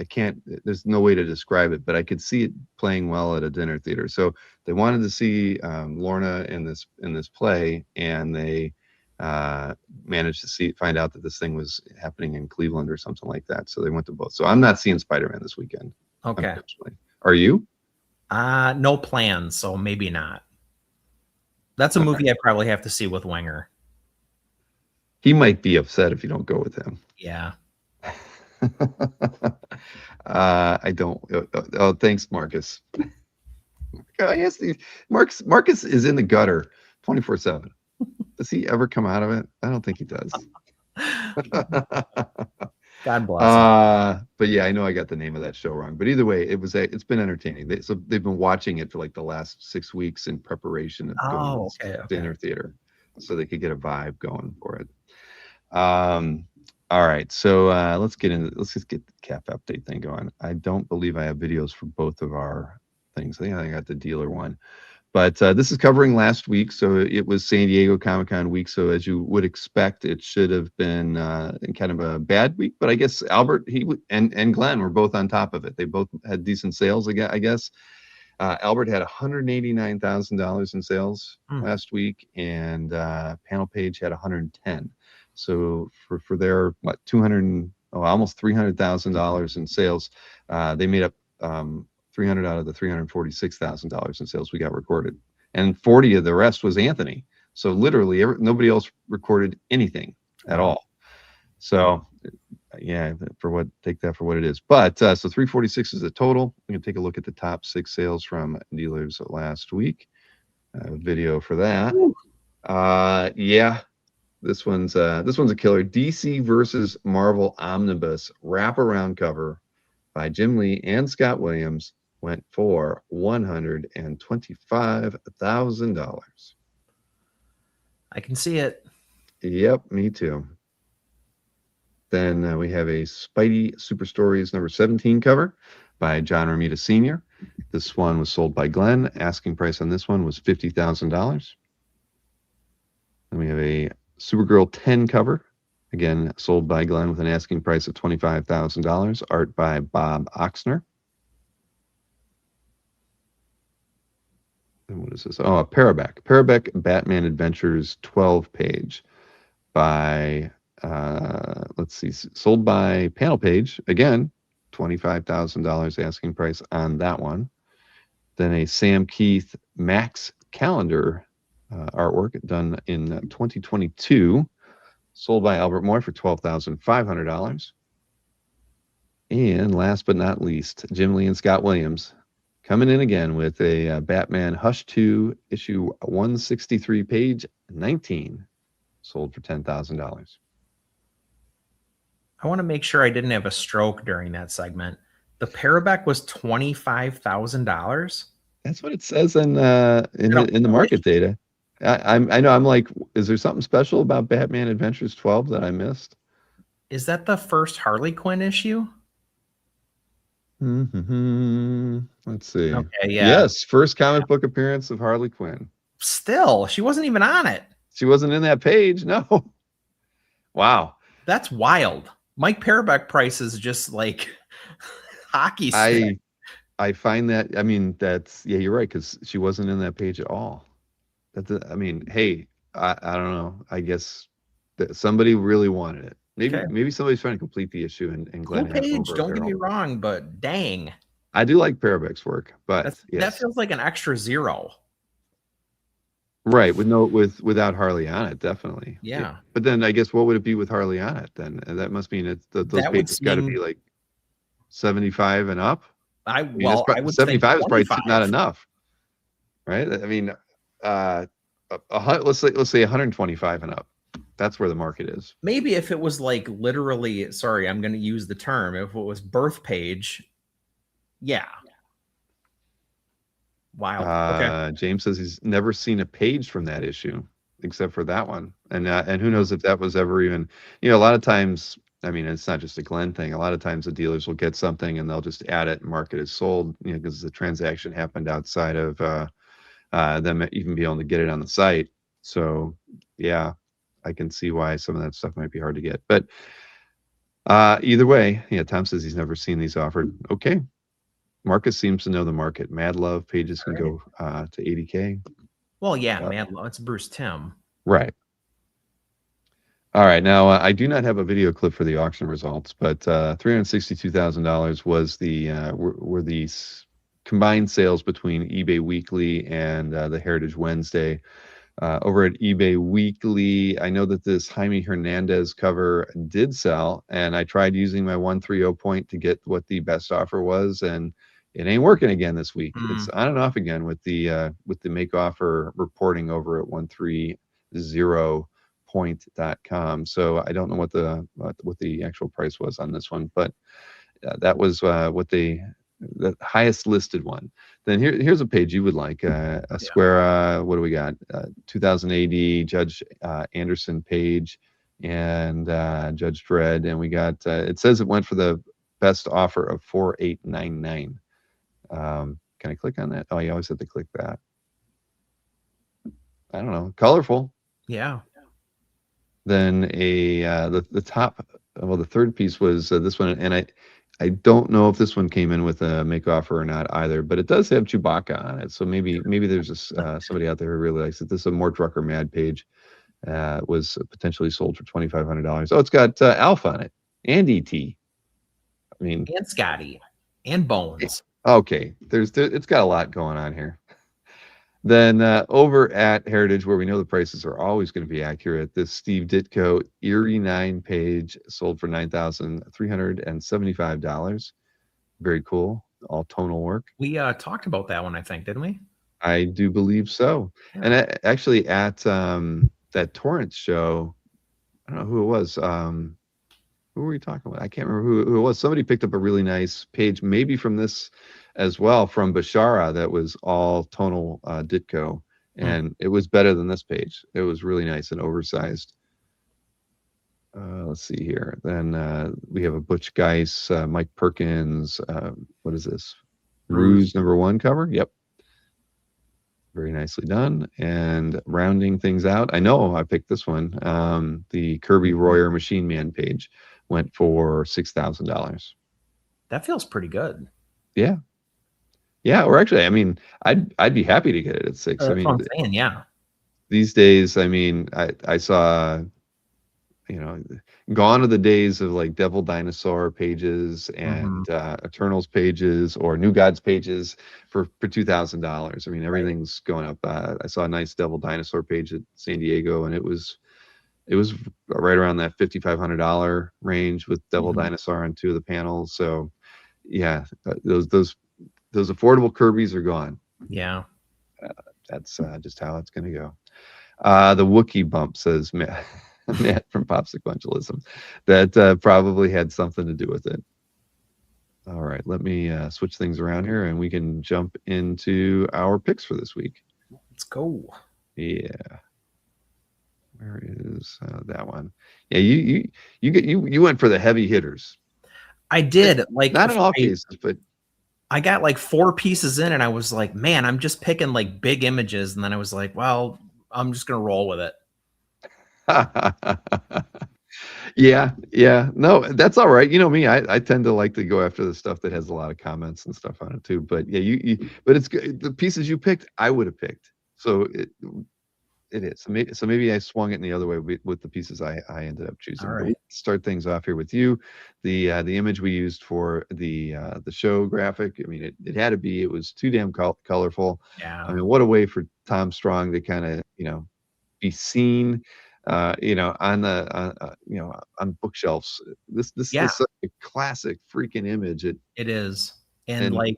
can't. There's no way to describe it, but I could see it playing well at a dinner theater. So they wanted to see Lorna in this play, and they managed to find out that this thing was happening in Cleveland or something like that. So they went to both. So I'm not seeing Spider-Man this weekend. Okay. Unfortunately. Are you? No plans, so maybe not. That's a movie I probably have to see with Wenger. He might be upset if you don't go with him. Yeah. I don't. Oh, thanks, Marcus. Marcus is in the gutter 24/7. Does he ever come out of it? I don't think he does. God bless. But yeah, I know I got the name of that show wrong. But either way, it's been entertaining. They've been watching it for like the last 6 weeks in preparation of going to okay. dinner theater, so they could get a vibe going for it. All right, so let's just get the cap update thing going. I don't believe I have videos for both of our things. I think I got the dealer one. But this is covering last week, so it was San Diego Comic-Con week. So as you would expect, it should have been in kind of a bad week. But I guess Albert and Glenn were both on top of it. They both had decent sales, I guess. Albert had $189,000 in sales last week, and Panel Page had $110,000. So for their what 200, almost $300,000 in sales, they made up 300 out of the $346,000 in sales we got recorded, and 40 of the rest was Anthony. So literally nobody else recorded anything at all. So yeah, take that for what it is. But so 346 is the total. We can take a look at the top 6 sales from dealers last week. Video for that. Yeah, this one's a killer. DC versus Marvel Omnibus wraparound cover by Jim Lee and Scott Williams went for $125,000. I can see it. Yep, me too. Then we have a Spidey Super Stories number 17 cover by John Romita Sr. This one was sold by Glenn. Asking price on this one was $50,000. Then we have a Supergirl 10 cover, again sold by Glenn with an asking price of $25,000. Art by Bob Oxner. And what is this? Oh, a Parabec Batman Adventures 12 page by let's see, sold by Panel Page, again $25,000 asking price on that one. Then a Sam Keith Max calendar artwork done in 2022, sold by Albert Moy for $12,500. And last but not least, Jim Lee and Scott Williams coming in again with a Batman Hush 2 issue 163 page 19, sold for $10,000. I want to make sure I didn't have a stroke during that segment. The Parabec was $25,000. That's what it says in the market data. I know. I'm like, is there something special about Batman Adventures 12 that I missed? Is that the first Harley Quinn issue? Mm-hmm. Let's see. Okay, yeah. Yes, first comic book appearance of Harley Quinn. Still, she wasn't even on it. She wasn't in that page. No. Wow. That's wild. Mike Parabec price is just like hockey stick. I find that, I mean, that's, yeah, you're right, because she wasn't in that page at all. I mean, hey, I don't know. I guess that somebody really wanted it. Maybe somebody's trying to complete the issue and Cool Glenn page, don't get me wrong, but dang. I do like Parabec's work, but yes. That feels like an extra zero. Right, without Harley on it, definitely. Yeah. But then I guess what would it be with Harley on it then? And that must mean those pages got to be like 75 and up. I would 75 say is probably not enough, right? I mean, let's say 125 and up. That's where the market is. Maybe if it was like literally, sorry, I'm going to use the term. If it was birth page, yeah. Wow. Okay. James says he's never seen a page from that issue except for that one, and who knows if that was ever even. A lot of times, I mean, it's not just a Glenn thing. A lot of times the dealers will get something and they'll just add it and mark it as sold, because the transaction happened outside of them even being able to get it on the site. So yeah, I can see why some of that stuff might be hard to get. But either way, Tom says he's never seen these offered. Okay. Marcus seems to know the market. Mad Love pages can go to 80K. Well, yeah, Mad Love. It's Bruce Timm. Right. All right. Now, I do not have a video clip for the auction results, but $362,000 was were these combined sales between eBay Weekly and the Heritage Wednesday. Over at eBay Weekly, I know that this Jaime Hernandez cover did sell, and I tried using my 130 point to get what the best offer was, and it ain't working again this week. It's on and off again with the make offer reporting over at 130point.com. So I don't know what the actual price was on this one, but that was the highest listed one. Then here's a page you would like, a square, what do we got? 2000 AD Judge Anderson page and Judge Dredd, and we got it says it went for the best offer of 4899. Can I click on that? Oh, you always have to click that. I don't know. Colorful. Yeah. Then the top, well, the third piece was this one, and I don't know if this one came in with a make offer or not either, but it does have Chewbacca on it. So maybe there's somebody out there who really likes it. This is a Mort Drucker Mad page. was potentially sold for $2,500. Oh, it's got Alf on it and ET. I mean, And Scotty and Bones. okay, it's got a lot going on here. Then over at Heritage, where we know the prices are always going to be accurate, this Steve Ditko Erie 9-page sold for $9,375. Very cool, all tonal work. We talked about that one, I think, didn't we? I do believe so. Yeah. And actually, at that Torrance show, I don't know who it was. Who were we talking about? I can't remember who it was. Somebody picked up a really nice page, maybe from this as well, from Bashara, that was all tonal Ditko, and it was better than this page. It was really nice and oversized. Let's see here. Then we have a Butch Geis, Mike Perkins. What is this? Ruse #1 cover. Yep. Very nicely done. And rounding things out, I know I picked this one. The Kirby Royer Machine Man page went for $6,000. That feels pretty good. Yeah. Yeah, or actually, I mean, I'd be happy to get it at 6. I That's mean, what I'm saying, yeah. these days, I mean, I saw, gone are the days of like Devil Dinosaur pages and Eternals pages or New Gods pages for $2,000. I mean, everything's going up. I saw a nice Devil Dinosaur page at San Diego, and it was right around that $5,500 range with Devil Dinosaur on 2 of the panels. So, yeah, those affordable Kirby's are gone. Yeah. That's just how it's going to go. The Wookiee bump, says Matt, Matt from Pop Sequentialism. That probably had something to do with it. All right, let me switch things around here, and we can jump into our picks for this week. Let's go. Yeah. Where is that one? Yeah, you went for the heavy hitters. I did. Like, not in all cases, but I got like 4 pieces in, and I was like, man, I'm just picking like big images. And then I was like, well, I'm just going to roll with it. Yeah. No, that's all right. You know me, I tend to like to go after the stuff that has a lot of comments and stuff on it too. But yeah, but it's good. The pieces you picked, I would have picked. So it is. So maybe I swung it in the other way with the pieces I ended up choosing. All But right. we'll start things off here with you. The image we used for the show graphic. I mean, it had to be. It was too damn colorful. Yeah. I mean, what a way for Tom Strong to kind of be seen. On the on bookshelves. This Yeah. is such a classic freaking image. It is. And like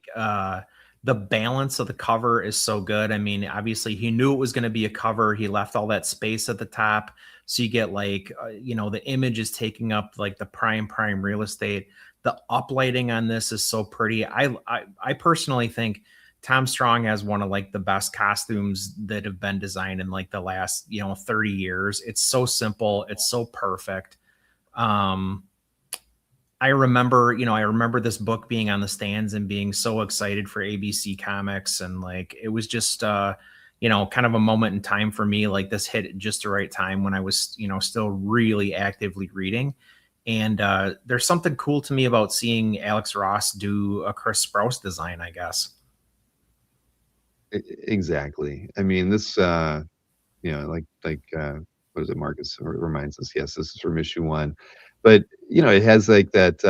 the balance of the cover is so good. I mean, obviously he knew it was going to be a cover. He left all that space at the top. So you get like, the image is taking up like the prime real estate. The uplighting on this is so pretty. I personally think Tom Strong has one of like the best costumes that have been designed in like the last, 30 years. It's so simple. It's so perfect. I remember this book being on the stands and being so excited for ABC Comics. And like, it was just, kind of a moment in time for me. Like this hit at just the right time when I was, still really actively reading. And there's something cool to me about seeing Alex Ross do a Chris Sprouse design, I guess. Exactly. I mean, this, what is it? Marcus reminds us. Yes, this is from issue 1, but it has like that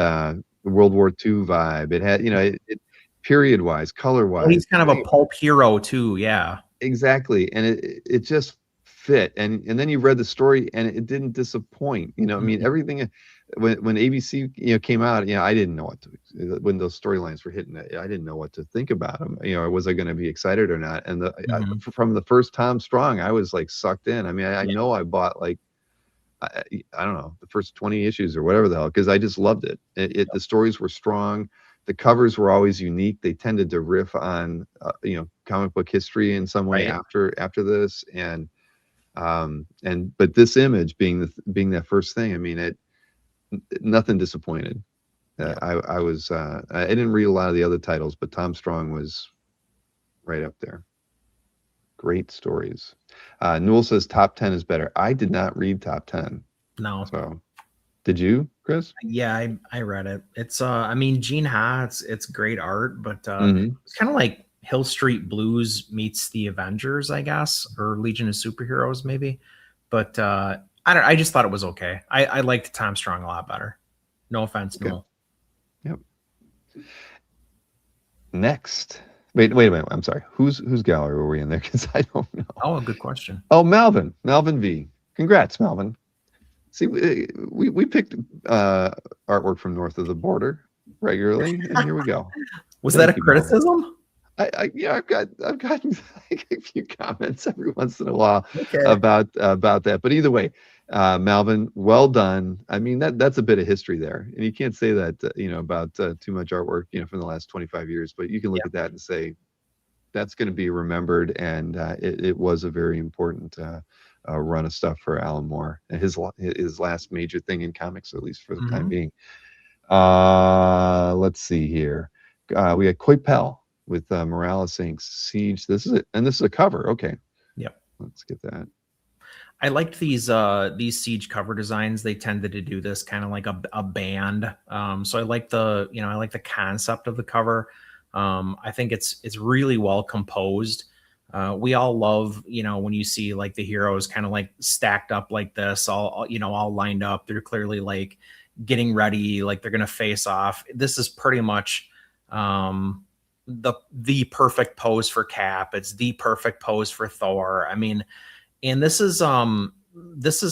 World War II vibe. It had, it period wise, color wise. Well, he's kind of a pulp hero too. Yeah, exactly. And it just fit. And then you read the story and it didn't disappoint. I mean, everything. When ABC came out, I didn't know when those storylines were hitting. I didn't know what to think about them. Was I going to be excited or not? And from the first Tom Strong, I was like sucked in. I mean, I know I bought like I don't know, the first 20 issues or whatever the hell, because I just loved it. The stories were strong. The covers were always unique. They tended to riff on comic book history in some way after this, but this image being that first thing, I mean, nothing disappointed. I didn't read a lot of the other titles, but Tom Strong was right up there. Great stories. Newell says top 10 is better. I did not read top 10. No. So did you, Chris? Yeah, I read it. It's I mean, Gene Ha, it's great art, but it's kind of like Hill Street Blues meets the Avengers, I guess, or Legion of Superheroes maybe. But I don't. I just thought it was okay. I liked Tom Strong a lot better. No offense, Okay. Noel. Yep. Next, wait a minute. I'm sorry. Whose gallery were we in there? Because I don't know. Oh, good question. Oh, Melvin V. Congrats, Melvin. See, we picked artwork from north of the border regularly, and here we go. Was Thank that a you, Melvin. criticism? Yeah, I've gotten like a few comments every once in a while Okay. about that. But either way, Malvin, well done. I mean, that's a bit of history there, and you can't say that about too much artwork from the last 25 years. But you can look at that and say that's going to be remembered, and it was a very important run of stuff for Alan Moore, and his last major thing in comics, at least for the time being. Let's see here. We got Coypel with Morales Inc. Siege. This is it, and this is a cover. Okay. Yep. Let's get that. I liked these Siege cover designs. They tended to do this kind of like a band. So I like I like the concept of the cover. I think it's really well composed. We all love, when you see like the heroes kind of like stacked up like this, all lined up. They're clearly like getting ready, like they're gonna face off. This is pretty much the perfect pose for Cap. It's the perfect pose for Thor. I mean, and this is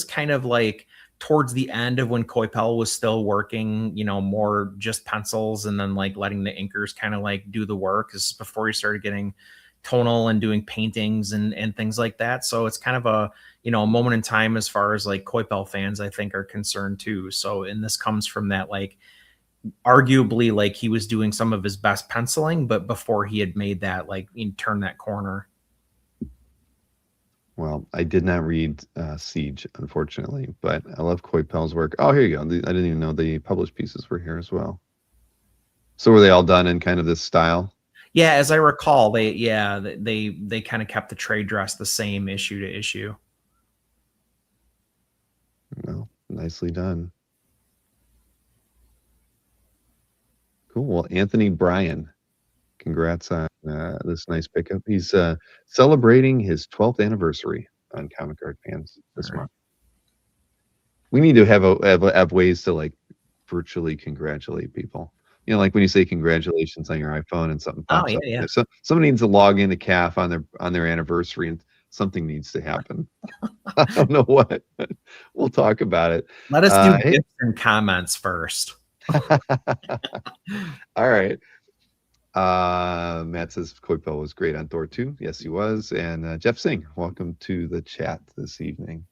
kind of like towards the end of when Coypel was still working, more just pencils and then like letting the inkers kind of like do the work. This is before he started getting tonal and doing paintings and things like that. So it's kind of a moment in time as far as like Coypel fans, I think, are concerned too. So, and this comes from that, like, arguably like he was doing some of his best penciling, but before he had made that, like, turn that corner. Well, I did not read Siege, unfortunately, but I love Coypel's work. Oh, here you go. I didn't even know the published pieces were here as well. So were they all done in kind of this style? Yeah, as I recall, they kind of kept the trade dress the same issue to issue. Well, nicely done. Cool. Well, Anthony Bryan, congrats on this nice pickup. He's celebrating his 12th anniversary on Comic Art Fans this month. We need to have ways to like virtually congratulate people. Like when you say congratulations on your iPhone and something pops up. Yeah. So somebody needs to log into CAF on their anniversary, and something needs to happen. I don't know what. We'll talk about it. Let us do gifts and comments first. All right. Matt says Coypel was great on Thor 2. Yes, he was. And Jeff Singh, welcome to the chat this evening.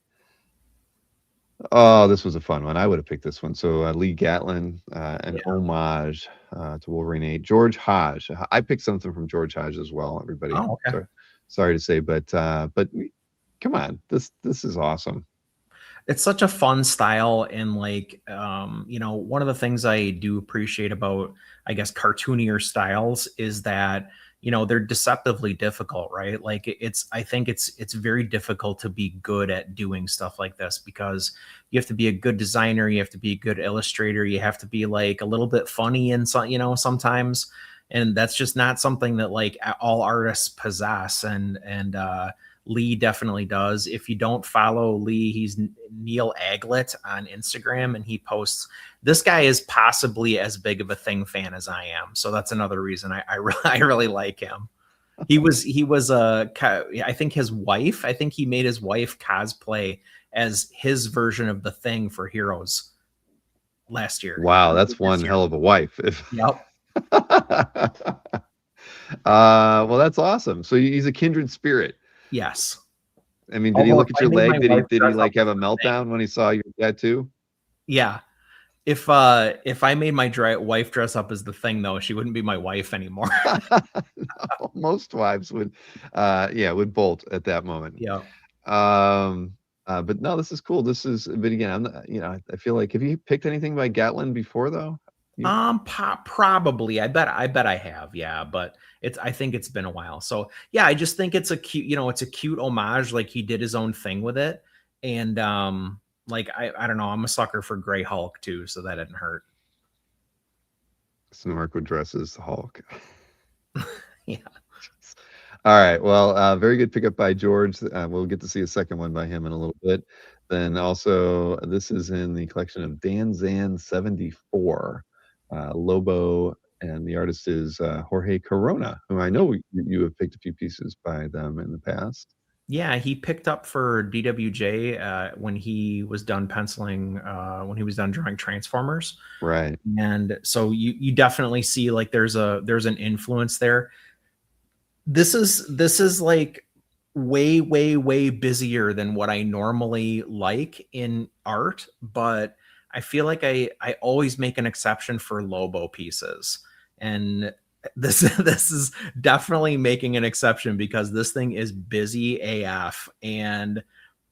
Oh, this was a fun one. I would have picked this one. So Lee Gatlin, an homage to Wolverine 8. George Hodge. I picked something from George Hodge as well, everybody. Oh, okay. Sorry to say, but come on. This is awesome. It's such a fun style, and like one of the things I do appreciate about, I guess, cartoonier styles is that they're deceptively difficult, right? Like I think it's very difficult to be good at doing stuff like this, because you have to be a good designer, you have to be a good illustrator, you have to be like a little bit funny and sometimes, and that's just not something that like all artists possess, and Lee definitely does. If you don't follow Lee, he's Neil Aglet on Instagram, and he posts. This guy is possibly as big of a Thing fan as I am, so that's another reason I really like him. He was I think his wife. I think he made his wife cosplay as his version of the Thing for Heroes last year. Wow, that's one hell of a wife. Yep. Well, that's awesome. So he's a kindred spirit. Yes. I mean, did he look at your leg? Did he like have a meltdown when he saw your tattoo? Yeah. If I made my wife dress up as the Thing, though, she wouldn't be my wife anymore. No, most wives would bolt at that moment. Yeah. But no, this is cool. But again, I feel like, have you picked anything by Gatlin before though? Probably. I bet I have. Yeah, but I think it's been a while. So yeah, I just think it's a cute, it's a cute homage. Like he did his own thing with it. And like, I don't know, I'm a sucker for Gray Hulk too. So that didn't hurt. Snork would dress as the Hulk. Yeah. All right. Well, very good pickup by George. We'll get to see a second one by him in a little bit. Then also, this is in the collection of Dan Zan 74, Lobo, and the artist is Jorge Corona, who I know you have picked a few pieces by them in the past. Yeah, he picked up for DWJ when he was done penciling, when he was done drawing Transformers. Right. And so you definitely see like there's an influence there. This is like way busier than what I normally like in art, but I feel like I always make an exception for Lobo pieces. And this is definitely making an exception because this thing is busy AF, and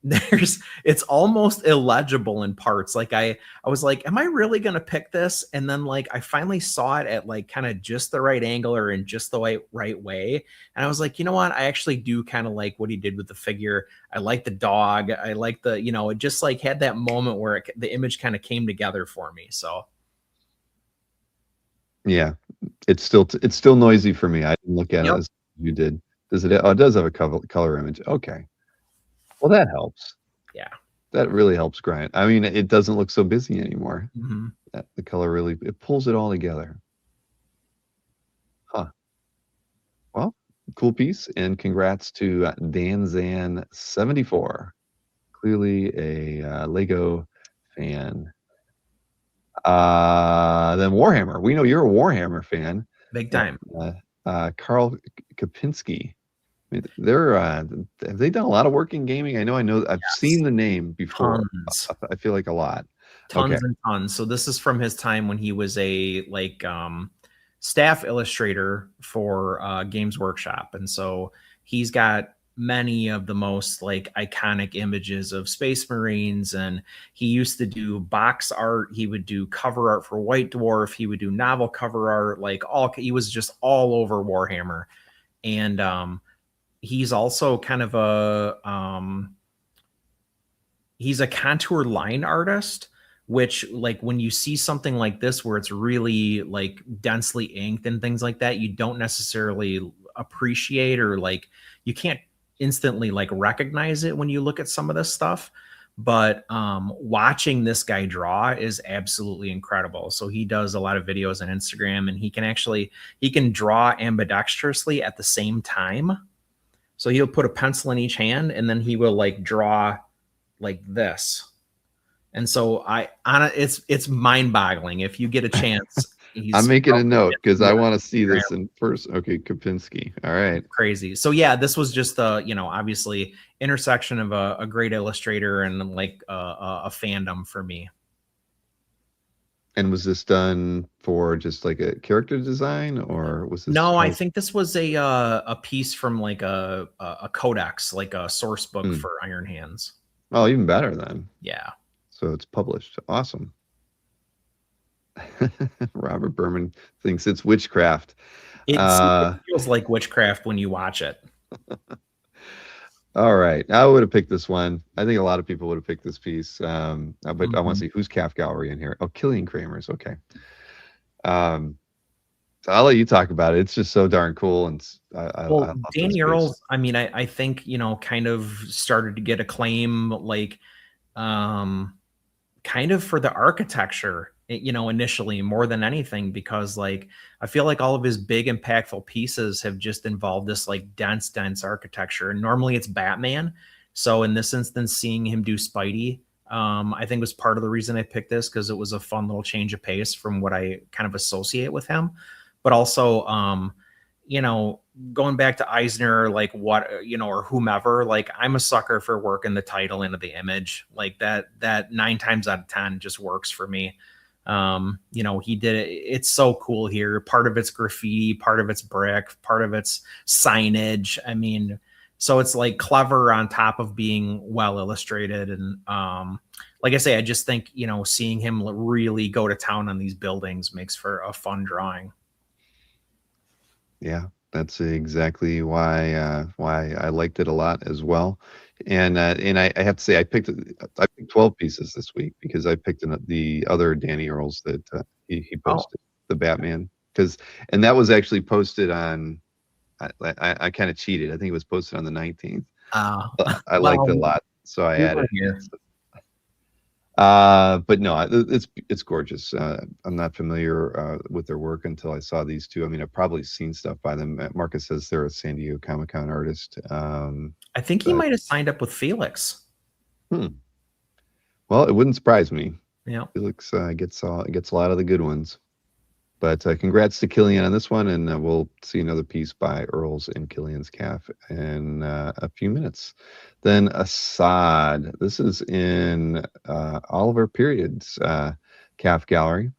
it's almost illegible in parts. Like I was like, am I really gonna pick this? And then like I finally saw it at like kind of just the right angle or in just the right way. And I was like, you know what? I actually do kind of like what he did with the figure. I like the dog. I like the, it just like had that moment where the image kind of came together for me. So yeah, it's still noisy for me. I didn't look at it as you did. Does it? Oh, it does have a color image. Okay. Well, that helps. Yeah. That really helps grind. I mean, it doesn't look so busy anymore. Mm-hmm. The color really, it pulls it all together. Huh. Well, cool piece, and congrats to Dan Zan 74. Clearly a Lego fan. Then Warhammer. We know you're a Warhammer fan. Big time. Carl Kapinski. I mean, have they done a lot of work in gaming? I know I've seen the name before. Tons. I feel like a lot. Tons and tons. So this is from his time when he was a staff illustrator for Games Workshop, and so he's got many of the most like iconic images of Space Marines, and he used to do box art. He would do cover art for White Dwarf. He would do novel cover art. He was just all over Warhammer, and he's also kind of he's a contour line artist, which like when you see something like this where it's really like densely inked and things like that, you don't necessarily appreciate, or like you can't instantly like recognize it when you look at some of this stuff. But watching this guy draw is absolutely incredible. So he does a lot of videos on Instagram, and he can draw ambidextrously at the same time. So he'll put a pencil in each hand, and then he will like draw like this. And so it's mind-boggling. If you get a chance, I'm making a note because I want to see this in person. Okay, Kapinski. All right. Crazy. So yeah, this was just obviously intersection of a great illustrator and like a fandom for me. And was this done for just like a character design, or was this? No, I think this was a piece from like a codex, like a source book for Iron Hands. Oh, even better then. Yeah. So it's published. Awesome. Robert Berman thinks it's witchcraft. It feels like witchcraft when you watch it. All right. I would have picked this one. I think a lot of people would have picked this piece. But I want to see who's Calf Gallery in here. Oh, Killian Kramer's. Okay. So I'll let you talk about it. It's just so darn cool. And Danny Earls, I mean, I think, kind of started to get acclaim, like, kind of for the architecture, initially more than anything, because like I feel like all of his big impactful pieces have just involved this like dense architecture, and normally it's Batman. So in this instance, seeing him do Spidey, I think was part of the reason I picked this, because it was a fun little change of pace from what I kind of associate with him. But also going back to Eisner, like what, or whomever, like I'm a sucker for working the title into the image, like that 9 times out of 10 just works for me. He did it. It's so cool here. Part of it's graffiti, part of it's brick, part of it's signage. I mean, so it's like clever on top of being well illustrated. And like I say, I just think, seeing him really go to town on these buildings makes for a fun drawing. Yeah, that's exactly why I liked it a lot as well. And I have to say I picked 12 pieces this week, because I picked the other Danny Earls that he posted, the Batman, and that was actually posted on I kind of cheated. I think it was posted on the 19th. Uh, I liked it a well, lot, so I we added were it. here. But no, it's gorgeous. I'm not familiar with their work until I saw these two. I mean, I've probably seen stuff by them. Marcus says they're a San Diego Comic-Con artist. I think he but- might have signed up with Felix. Well, it wouldn't surprise me. Yeah. Felix gets a lot of the good ones. But congrats to Killian on this one, and we'll see another piece by Earls and Killian's Calf in a few minutes. Then Assad. This is in Oliver Period's Calf Gallery.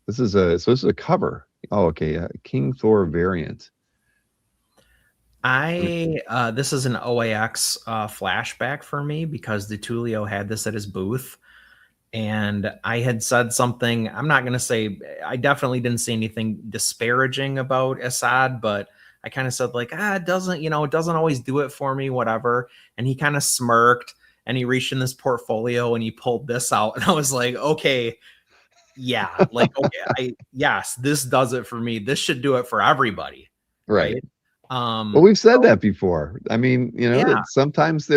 This is a cover. Oh, okay, King Thor variant. This is an OAX flashback for me because DeTulio had this at his booth. And I had said something, I'm not going to say, I definitely didn't say anything disparaging about Assad, but I kind of said like, it doesn't always do it for me, whatever. And he kind of smirked and he reached in this portfolio and he pulled this out. And I was like, okay, yeah, like, okay, yes, this does it for me. This should do it for everybody. Right. Well, we've said that before. I mean, Yeah. sometimes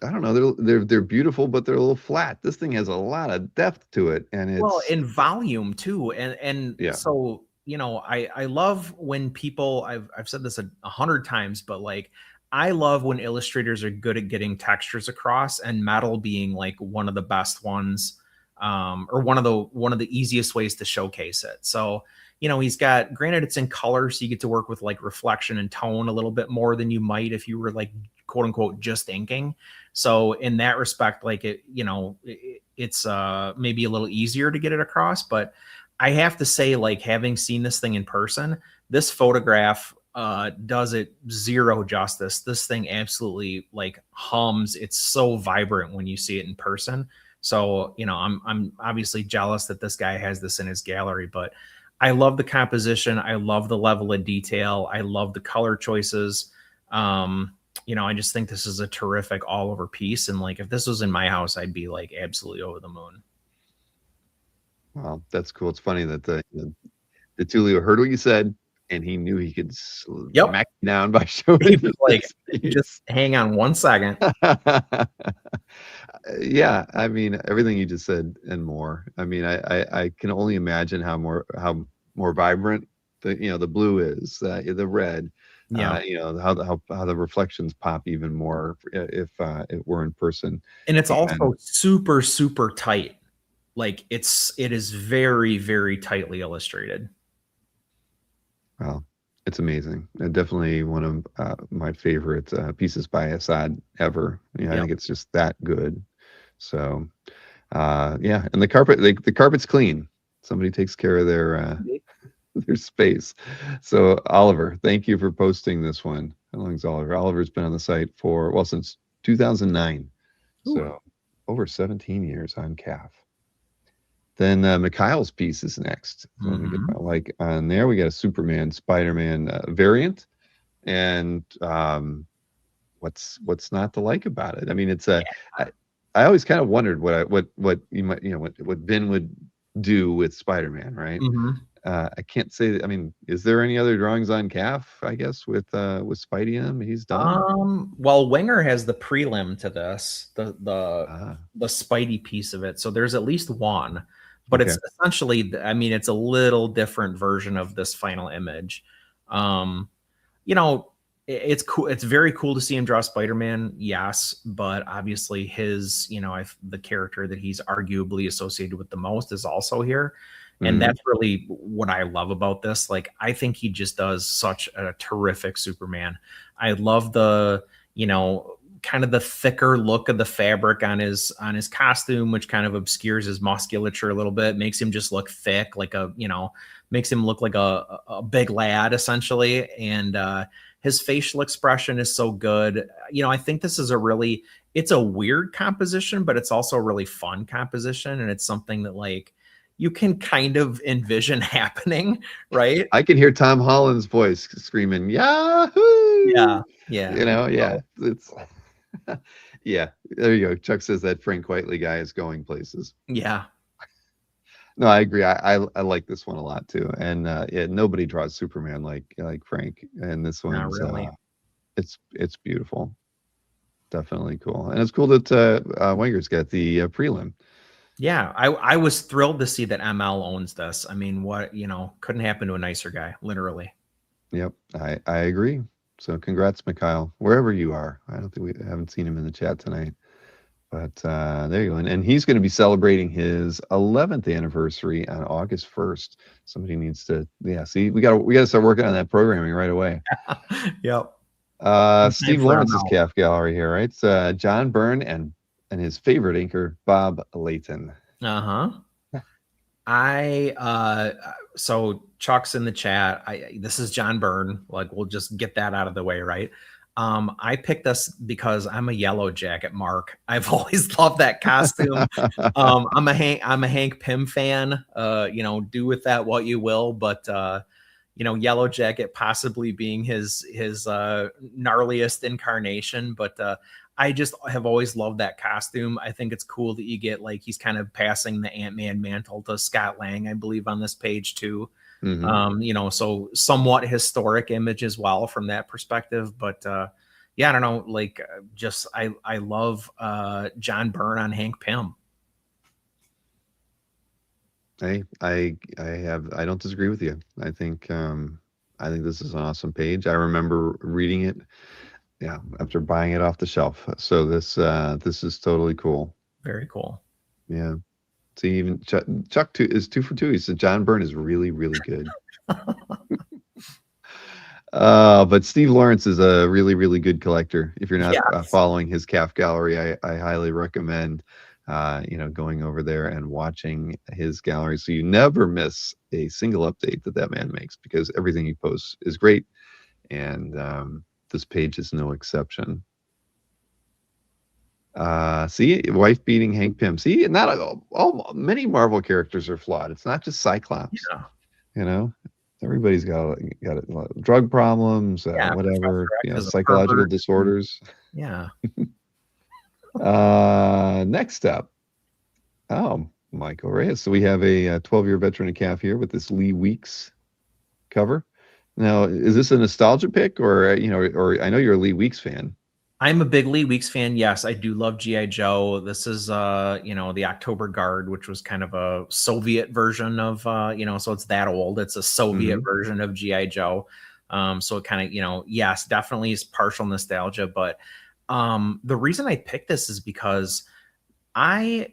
I don't know, they're beautiful, but they're a little flat. This thing has a lot of depth to it, and it's in volume too. And Yeah. so, I love when people, I've said this 100 times, but like, I love when illustrators are good at getting textures across, and metal being like one of the best ones, or one of the easiest ways to showcase it. So, he's got, granted it's in color, so you get to work with like reflection and tone a little bit more than you might if you were like quote unquote just inking. So in that respect, like it's maybe a little easier to get it across. But I have to say, like, having seen this thing in person, this photograph does it zero justice. This thing absolutely like hums. It's so vibrant when you see it in person. So, I'm obviously jealous that this guy has this in his gallery, but I love the composition. I love the level of detail. I love the color choices. I just think this is a terrific all over piece. And like, if this was in my house, I'd be like absolutely over the moon. Wow, that's cool. It's funny that the Tulio heard what you said, and he knew he could Yep. smack you down by showing He it. was like, just hang on 1 second. Yeah, I mean everything you just said and more. I mean, I can only imagine how more vibrant the blue is, the red. Yeah. How the reflections pop even more if it were in person. And it's also super, super tight. Like it is very, very tightly illustrated. Wow, it's amazing. And definitely one of my favorite pieces by Assad ever. I think it's just that good. So, yeah, and the carpet's clean. Somebody takes care of their space. So, Oliver, thank you for posting this one. How long is Oliver? Oliver's been on the site since 2009. Ooh. So, over 17 years on CAF. Then Mikhail's piece is next. So let me get my like on there. We got a Superman, Spider-Man variant, and what's not to like about it? I mean, it's I always kind of wondered what you might what Vin would do with Spider-Man, right? Mm-hmm. I can't say that. I mean, is there any other drawings on CAF? I guess with Spidey, he's done. Well, Winger has the prelim to this, the Spidey piece of it. So there's at least one. But it's essentially, I mean, it's a little different version of this final image. It's cool. It's very cool to see him draw Spider-Man. Yes. But obviously his, the character that he's arguably associated with the most is also here. And that's really what I love about this. Like, I think he just does such a terrific Superman. I love the, kind of the thicker look of the fabric on his costume, which kind of obscures his musculature a little bit, makes him just look thick, like makes him look like a big lad essentially. And his facial expression is so good. I think this is it's a weird composition, but it's also a really fun composition. And it's something that like you can kind of envision happening, right? I can hear Tom Holland's voice screaming, "Yahoo!" Yeah. It's yeah. There you go. Chuck says that Frank Whiteley guy is going places. Yeah. No, I agree. I like this one a lot too. And yeah, nobody draws Superman like Frank. And this Not one's really. it's beautiful. Definitely cool. And it's cool that Wenger's got the prelim. Yeah, I was thrilled to see that ML owns this. I mean, what, couldn't happen to a nicer guy, literally. Yep, I agree. So congrats, Mikhail, wherever you are. I don't think we haven't seen him in the chat tonight. But there you go. And he's going to be celebrating his 11th anniversary on August 1st. Somebody needs to, see, we got to start working on that programming right away. Yep. Steve for Lawrence's ML. calf gallery here, right? It's John Byrne and his favorite inker, Bob Layton. Uh-huh. So Chuck's in the chat. This is John Byrne. Like, we'll just get that out of the way, right? I picked this because I'm a Yellow Jacket mark. I've always loved that costume. I'm a Hank Pym fan. Do with that what you will, but Yellow Jacket possibly being his gnarliest incarnation, but I just have always loved that costume. I think it's cool that you get, like, he's kind of passing the Ant-Man mantle to Scott Lang, I believe, on this page too. Mhm. So somewhat historic image as well from that perspective. But yeah, I don't know, like, just I love John Byrne on Hank Pym. Hey, I don't disagree with you. I think this is an awesome page. I remember reading it, after buying it off the shelf. So this is totally cool. Very cool. Yeah. See, even Chuck is 2 for 2. He said John Byrne is really, really good. But Steve Lawrence is a really, really good collector. If you're not Yes. following his calf gallery, I highly recommend going over there and watching his gallery, so you never miss a single update that man makes, because everything he posts is great, and this page is no exception. See, wife beating Hank Pym. See, not many Marvel characters are flawed. It's not just Cyclops. Yeah. Everybody's got drug problems, whatever, Professor X is a psychological pervert. disorders. Yeah. Next up, Michael Reyes. So we have a 12-year veteran of calf here with this Lee Weeks cover. Now, is this a nostalgia pick, or or I know you're a Lee Weeks fan? I'm a big Lee Weeks fan. Yes, I do love G.I. Joe. This is, the October Guard, which was kind of a Soviet version of, so it's that old. It's a Soviet version of G.I. Joe. So it kind of, yes, definitely is partial nostalgia. But the reason I picked this is because I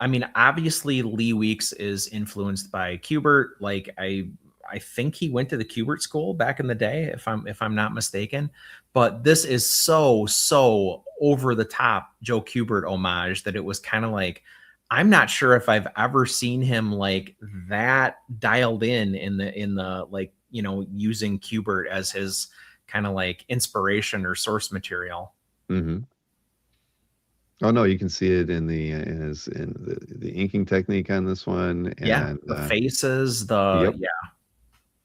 mean, obviously Lee Weeks is influenced by Kubert. Like, I think he went to the Kubert school back in the day, if I'm not mistaken. But this is so over the top Joe Kubert homage that it was kind of like, I'm not sure if I've ever seen him like that dialed in the like, using Kubert as his kind of like inspiration or source material. Mm-hmm. Oh no, you can see it in the inking technique on this one. And The faces, yep.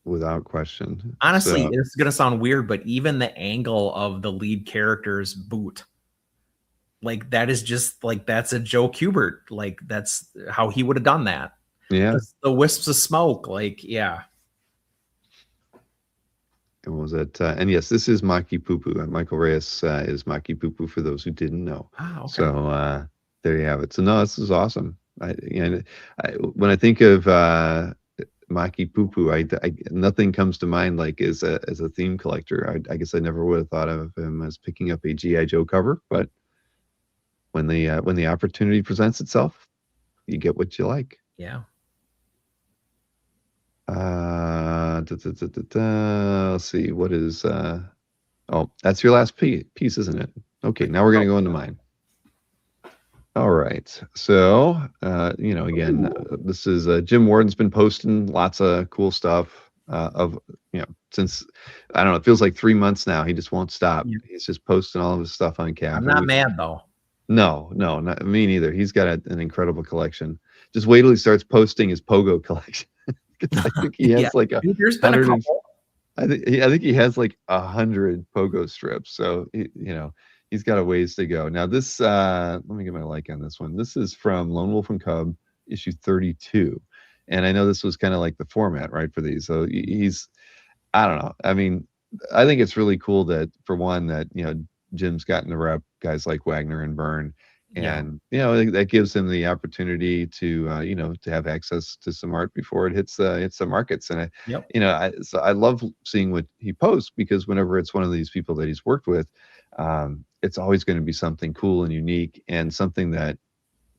Without question. Honestly, it's going to sound weird, but even the angle of the lead character's boot, like, that is just like, that's a Joe Kubert. Like, that's how he would have done that. Yeah. The wisps of smoke. Like, yeah. And was it? And yes, this is Maki Pupu. Michael Reyes is Maki Pupu, for those who didn't know. Oh, okay. So there you have it. So no, this is awesome. When I think of Maki Pupu, nothing comes to mind like as a theme collector. I guess I never would have thought of him as picking up a G.I. Joe cover, but when the opportunity presents itself, you get what you like. Yeah. Let's see, what is that's your last piece, isn't it? Okay, now we're gonna go into mine. All right, so again, this is Jim Warden's been posting lots of cool stuff since, I don't know, it feels like 3 months now. He just won't stop. Yeah. He's just posting all of his stuff on calf. I'm not mad though. No, not me neither. He's got an incredible collection. Just wait till he starts posting his Pogo collection. I think he has like there's been a couple. I think he has like 100 Pogo strips. So he's got a ways to go. Now this, let me get my like on this one. This is from Lone Wolf and Cub, issue 32. And I know this was kind of like the format, right, for these. So he's, I don't know. I mean, I think it's really cool that, for one, that Jim's gotten to rep guys like Wagner and Byrne, Yeah. and that gives him the opportunity to to have access to some art before it hits the markets. And Yep. I love seeing what he posts, because whenever it's one of these people that he's worked with, it's always going to be something cool and unique, and something that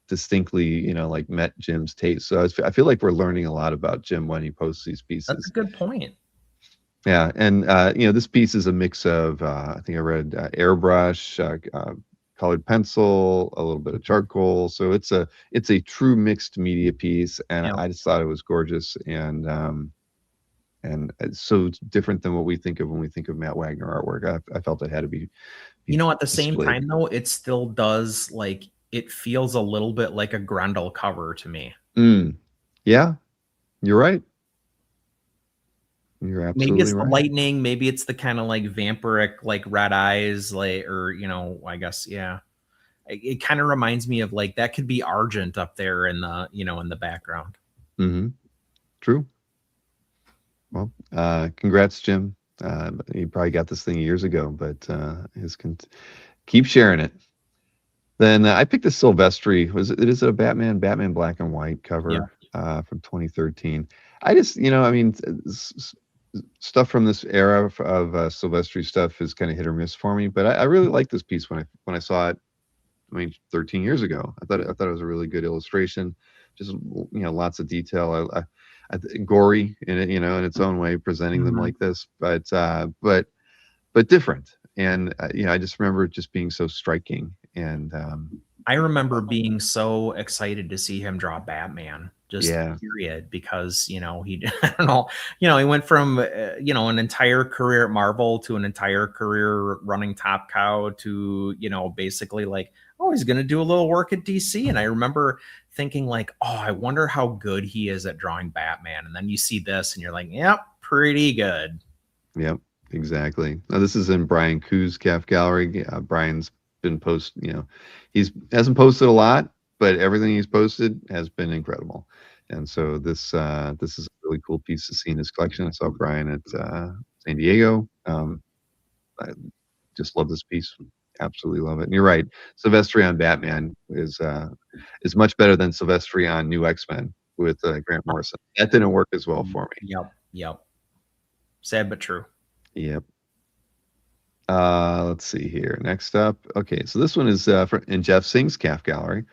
distinctly like met Jim's taste. So I feel like we're learning a lot about Jim when he posts these That's pieces. a good point. Yeah, and this piece is a mix of I think I read airbrush, colored pencil, a little bit of charcoal. So it's a true mixed media piece, and Yeah. I just thought it was gorgeous, and it's so different than what we think of when we think of Matt Wagner artwork. I felt it had to be At the same displayed. time though, it still does, like, it feels a little bit like a Grendel cover to me. Yeah, you're right. You're absolutely Maybe it's right. the lightning, maybe it's the kind of like vampiric, like red eyes, like, or I guess, yeah. It kind of reminds me of, like, that could be Argent up there in the in the background. True. Well, congrats, Jim. He probably got this thing years ago, but keep sharing it. Then I picked the Silvestri. Is it a Batman black and white cover from 2013? I just, I mean, stuff from this era of Silvestri stuff is kind of hit or miss for me, but I really liked this piece when I saw it. I mean, 13 years ago. I thought it was a really good illustration. Just lots of detail. I gory in it, in its own way, presenting them like this, but different. And I just remember it just being so striking. And I remember being so excited to see him draw Batman, just period, because he I don't know, he went from an entire career at Marvel to an entire career running Top Cow to basically like, oh, he's gonna do a little work at DC. And I remember thinking like, oh, I wonder how good he is at drawing Batman. And then you see this and you're like, yep, pretty good. Yep, exactly. Now this is in Brian Koo's CAF gallery. Brian's been he hasn't posted a lot, but everything he's posted has been incredible. And so this is a really cool piece to see in his collection. I saw Brian at San Diego. I just love this piece. Absolutely love it. And you're right. Silvestri on Batman is much better than Silvestri on New X-Men with Grant Morrison. That didn't work as well for me. Yep. Sad but true. Yep. Let's see here. Next up. Okay, so this one is in Jeff Singh's CAF gallery.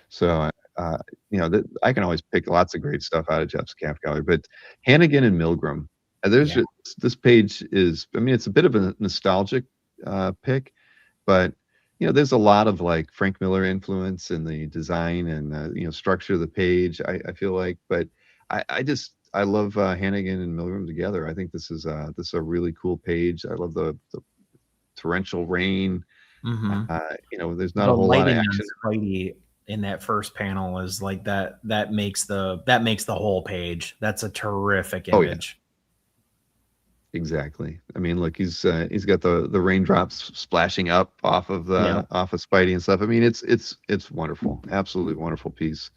So I can always pick lots of great stuff out of Jeff's CAF gallery, but Hannigan and Milgram. This page is, I mean, it's a bit of a nostalgic pick, but there's a lot of like Frank Miller influence in the design and structure of the page. I feel like, but I love Hannigan and Milgram together. I think this is a really cool page. I love the torrential rain. There's not a whole lot of action. Spidey in that first panel is like that makes the whole page. That's a terrific image. Yeah. Exactly. I mean, look, he's got the raindrops splashing up off of Spidey and stuff. I mean, it's wonderful, absolutely wonderful piece.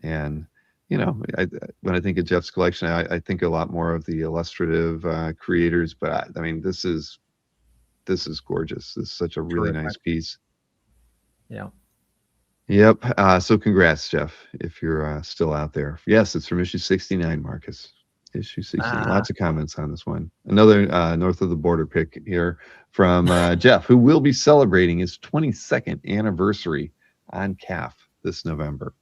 And when I think of Jeff's collection, I think a lot more of the illustrative creators. But I mean, this is gorgeous. This is such a really nice piece. Yeah. Yep. So congrats, Jeff, if you're still out there. Yes, it's from issue 69, Marcus. Issue 69. Lots of comments on this one. Another north of the border pick here from Jeff, who will be celebrating his 22nd anniversary on CAF this November.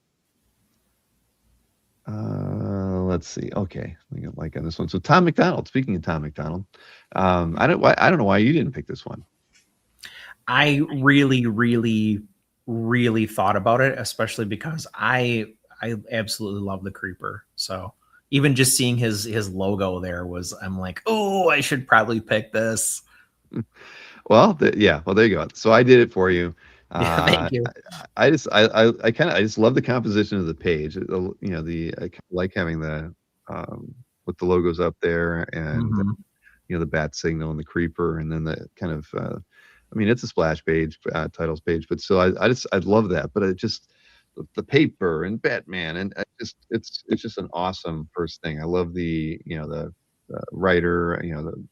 Let's see. Okay, I like on this one. So Tom McDonald. Speaking of Tom McDonald, I don't know why you didn't pick this one. I really, really, really thought about it, especially because I absolutely love the Creeper. So even just seeing his logo there I'm like, oh, I should probably pick this. Well, there you go. So I did it for you. Thank you. I just love the composition of the page. I like having the with the logos up there and the bat signal and the creeper, and then the kind of I mean, it's a splash page, titles page, but still I love that. But it just the paper and Batman and it's just an awesome first thing. I love the writer, the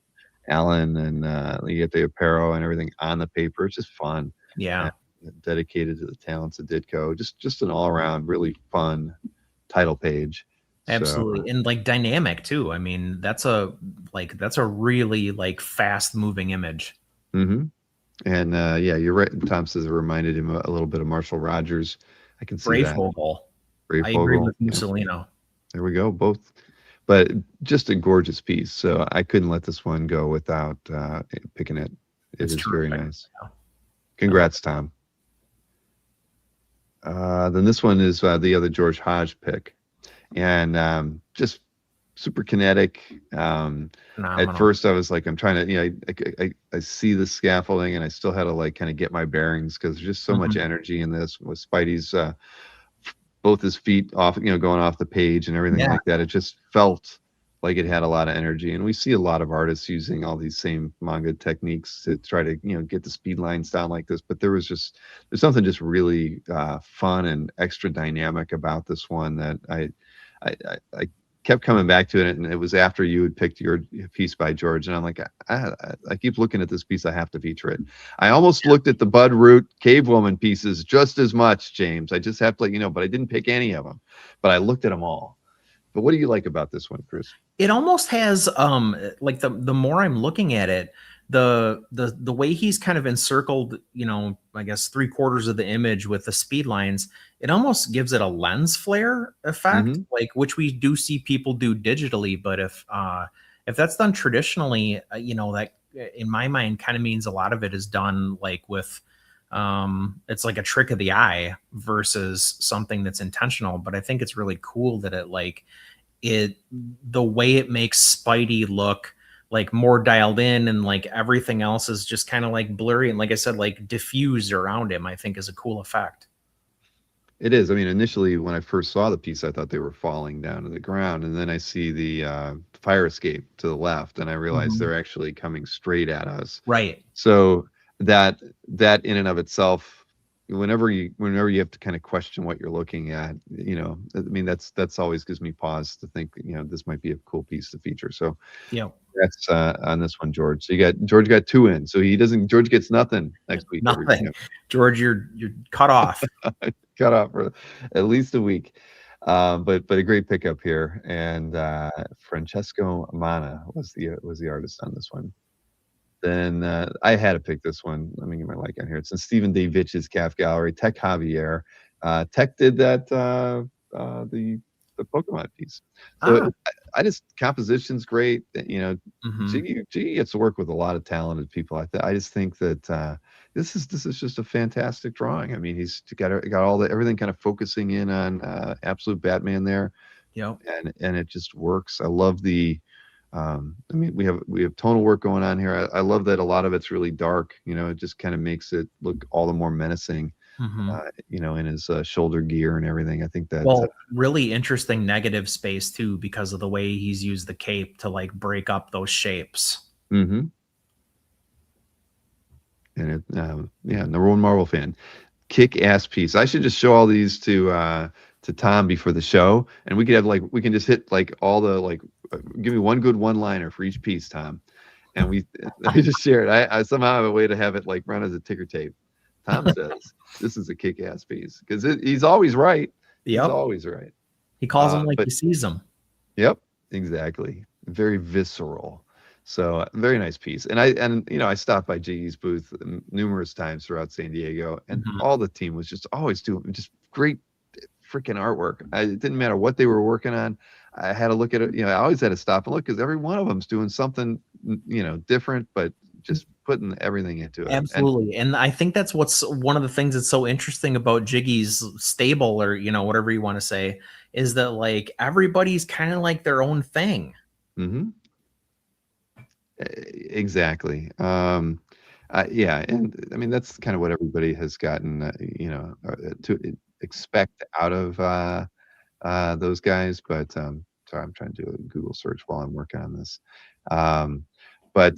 Alan, and you get the apparel and everything on the paper. It's just fun. Yeah. And dedicated to the talents of Ditko. Just an all around really fun title page. Absolutely. And like dynamic too. I mean, that's a really like fast moving image. Mm-hmm. And yeah, you're right. Tom says it reminded him a little bit of Marshall Rogers. I can see that. Breyfogle. Breyfogle. I agree with Yeah. Mussolino. There we go. Both, but just a gorgeous piece. So I couldn't let this one go without picking it. It It's is very terrific. nice. Congrats, Tom. Then this one is the other George Hodge pick, and just super kinetic. At first, I was like, I'm trying to, I see the scaffolding, and I still had to like kind of get my bearings because there's just so much energy in this with Spidey's both his feet off, going off the page and everything like that. It just felt like it had a lot of energy, and we see a lot of artists using all these same manga techniques to try to get the speed lines down like this. But there's something just really fun and extra dynamic about this one that I kept coming back to it, and it was after you had picked your piece by George, and I'm like, I keep looking at this piece. I have to feature it. I almost looked at the Bud Root Cave Woman pieces just as much, James. I just have to let you know, but I didn't pick any of them. But I looked at them all. But what do you like about this one, Chris? It almost has like the more I'm looking at it, the way he's kind of encircled, I guess 3/4 of the image with the speed lines, it almost gives it a lens flare effect, like which we do see people do digitally. But if that's done traditionally, that in my mind kind of means a lot of it is done like with it's like a trick of the eye versus something that's intentional. But I think it's really cool that the way it makes Spidey look like more dialed in, and like everything else is just kind of like blurry and, like I said, like diffused around him, I think is a cool effect. It is. I mean, initially when I first saw the piece, I thought they were falling down to the ground, and then I see the fire escape to the left, and I realized they're actually coming straight at us. Right. So that in and of itself, whenever you have to kind of question what you're looking at, I mean, that's always gives me pause to think, this might be a cool piece to feature. So that's on this one, George. So George got 2 in. So George gets nothing next week. Nothing. George, you're cut off. Cut off for at least a week. But a great pickup here. And Francesco Mana was the artist on this one. Then I had to pick this one. Let me get my like on here. It's in Stephen Davich's CAF Gallery. Tech Javier. Tech did that the Pokemon piece. So I just composition's great. Jiggy gets to work with a lot of talented people. I just think that this is just a fantastic drawing. I mean, he's got everything kind of focusing in on Absolute Batman there. Yeah. And it just works. I love the I mean, we have tonal work going on here. I love that a lot of it's really dark. It just kind of makes it look all the more menacing. In his shoulder gear and everything. I think that really interesting negative space too, because of the way he's used the cape to like break up those shapes. And it, number one Marvel fan, kick-ass piece. I should just show all these to Tom before the show, and we can just hit like all the give me one good one-liner for each piece, Tom, and we just share it. I somehow have a way to have it like run as a ticker tape. Tom says this is a kick-ass piece because he's always right. He's always right. He calls them like he sees them. Yep, exactly. Very visceral. So very nice piece. And I stopped by Jiggy's booth numerous times throughout San Diego, and all the team was just always doing just great freaking artwork. It didn't matter what they were working on. I had to look at it. I always had to stop and look because every one of them's doing something, different, but just putting everything into it. Absolutely. And I think that's what's one of the things that's so interesting about Jiggy's stable, or, whatever you want to say, is that like everybody's kind of like their own thing. Exactly. Yeah. And I mean, that's kind of what everybody has gotten, to expect out of those guys. But sorry, I'm trying to do a Google search while I'm working on this. But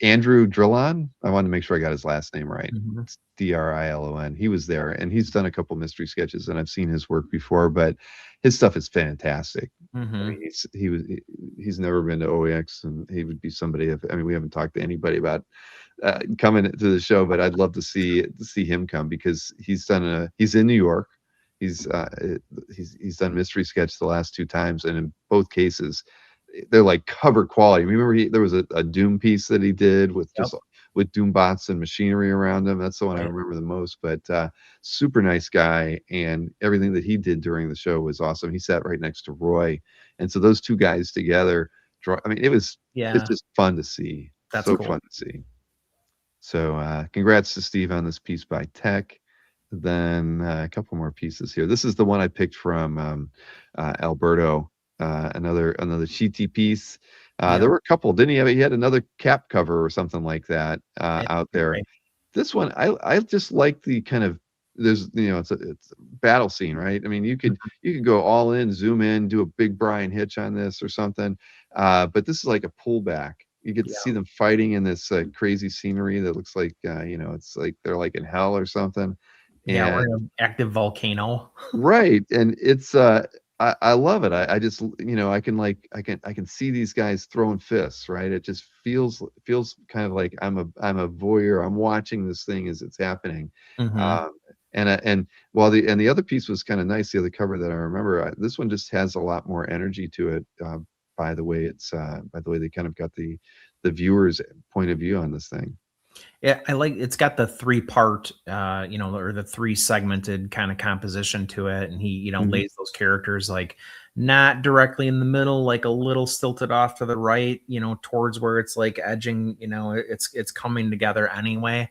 Andrew Drillon, I wanted to make sure I got his last name right. Mhm. It's Drilon. He was there, and he's done a couple mystery sketches, and I've seen his work before. But his stuff is fantastic. I Mhm. mean, he's never been to OEX, and he would be somebody. I mean, we haven't talked to anybody about coming to the show, but I'd love to see him come because he's in New York. He's done mystery sketch the last 2 times, and in both cases, they're like cover quality. Remember, there was a Doom piece that he did with Yep. just with Doom bots and machinery around him. That's the one I Right. remember the most. But super nice guy, and everything that he did during the show was awesome. He sat right next to Roy, and so those two guys together. I mean, it's Yeah, just fun to see. that's So cool. fun to see. So congrats to Steve on this piece by Tech. Then a couple more pieces here. This is the one I picked from Alberto. Another Sheety piece. Yep. There were a couple, didn't he have? He had another cap cover or something like that Yeah, out there. right. This one, I just like the kind of it's a battle scene, right? I mean, you could go all in, zoom in, do a big Brian Hitch on this or something, but this is like a pullback. You get to Yeah. see them fighting in this crazy scenery that looks like it's like they're like in hell or something. Yeah, we're And in an active volcano. right, and it's I love it. I just I can see these guys throwing fists, right? It just feels kind of like I'm a voyeur. I'm watching this thing as it's happening. Mhm. And while the other piece was kind of nice, the other cover that I remember, this one just has a lot more energy to it. By the way they kind of got the viewer's point of view on this thing. Yeah, I like it's got the 3-part, or the 3 segmented kind of composition to it. And he, Mhm. lays those characters like not directly in the middle, like a little stilted off to the right, towards where it's like edging, it's coming together anyway.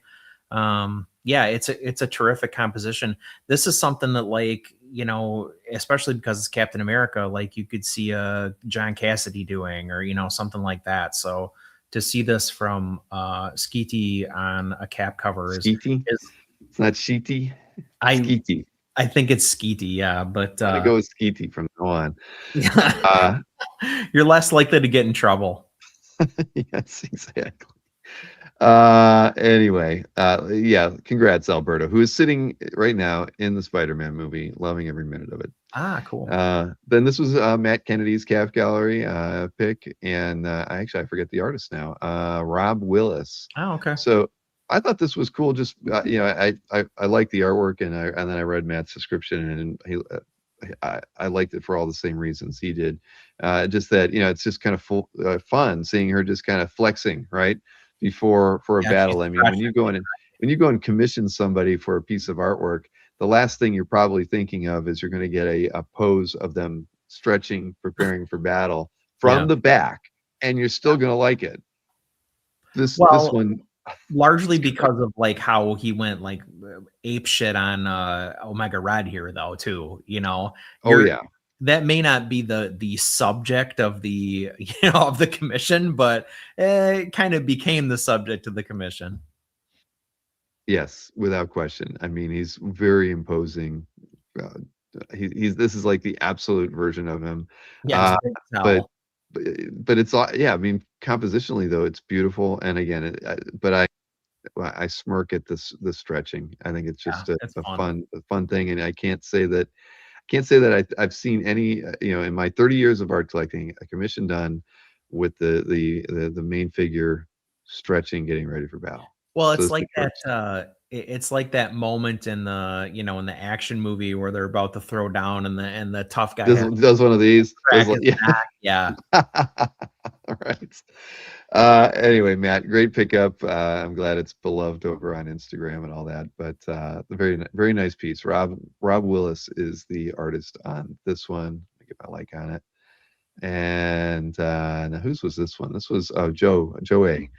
Yeah, it's a terrific composition. This is something that like, especially because it's Captain America, like you could see a John Cassidy doing or, something like that. So to see this from Skeety on a cap cover Skeety? It's not Sheety. Skeety. I think it's Skeety, yeah, but I'm gonna go with Skeety from now on. You're less likely to get in trouble. Yes, exactly. Anyway, yeah, congrats, Alberto, who is sitting right now in the Spider-Man movie, loving every minute of it. Cool. Then this was Matt Kennedy's Calf Gallery pick, and I forget the artist now. Rob Willis. Oh, okay. So I thought this was cool. Just I like the artwork, and then I read Matt's description, and I liked it for all the same reasons he did. Just that it's just kind of fun seeing her just kind of flexing right for a battle. I mean, when you go and commission somebody for a piece of artwork, the last thing you're probably thinking of is you're going to get a pose of them stretching, preparing for battle from the back, and you're still going to like it. This one. Largely because of like how he went like ape shit on Omega Red here though too, that may not be the subject of the of the commission, but it kind of became the subject of the commission. Yes, without question. I mean, he's very imposing. This is like the absolute version of him. Yeah, but it's yeah. I mean, compositionally though, it's beautiful. And again, I smirk at this stretching. I think it's just a fun thing, and I can't say that I've seen any in my 30 years of art collecting a commission done with the main figure stretching, getting ready for battle. Well, it's like that. It's like that moment in the in the action movie where they're about to throw down, and the tough guy does one of these. Yeah. All right. Anyway, Matt, great pickup. I'm glad it's beloved over on Instagram and all that. But the very nice piece. Rob Willis is the artist on this one. Let me get my like on it. And now whose was this one? This was Joe A.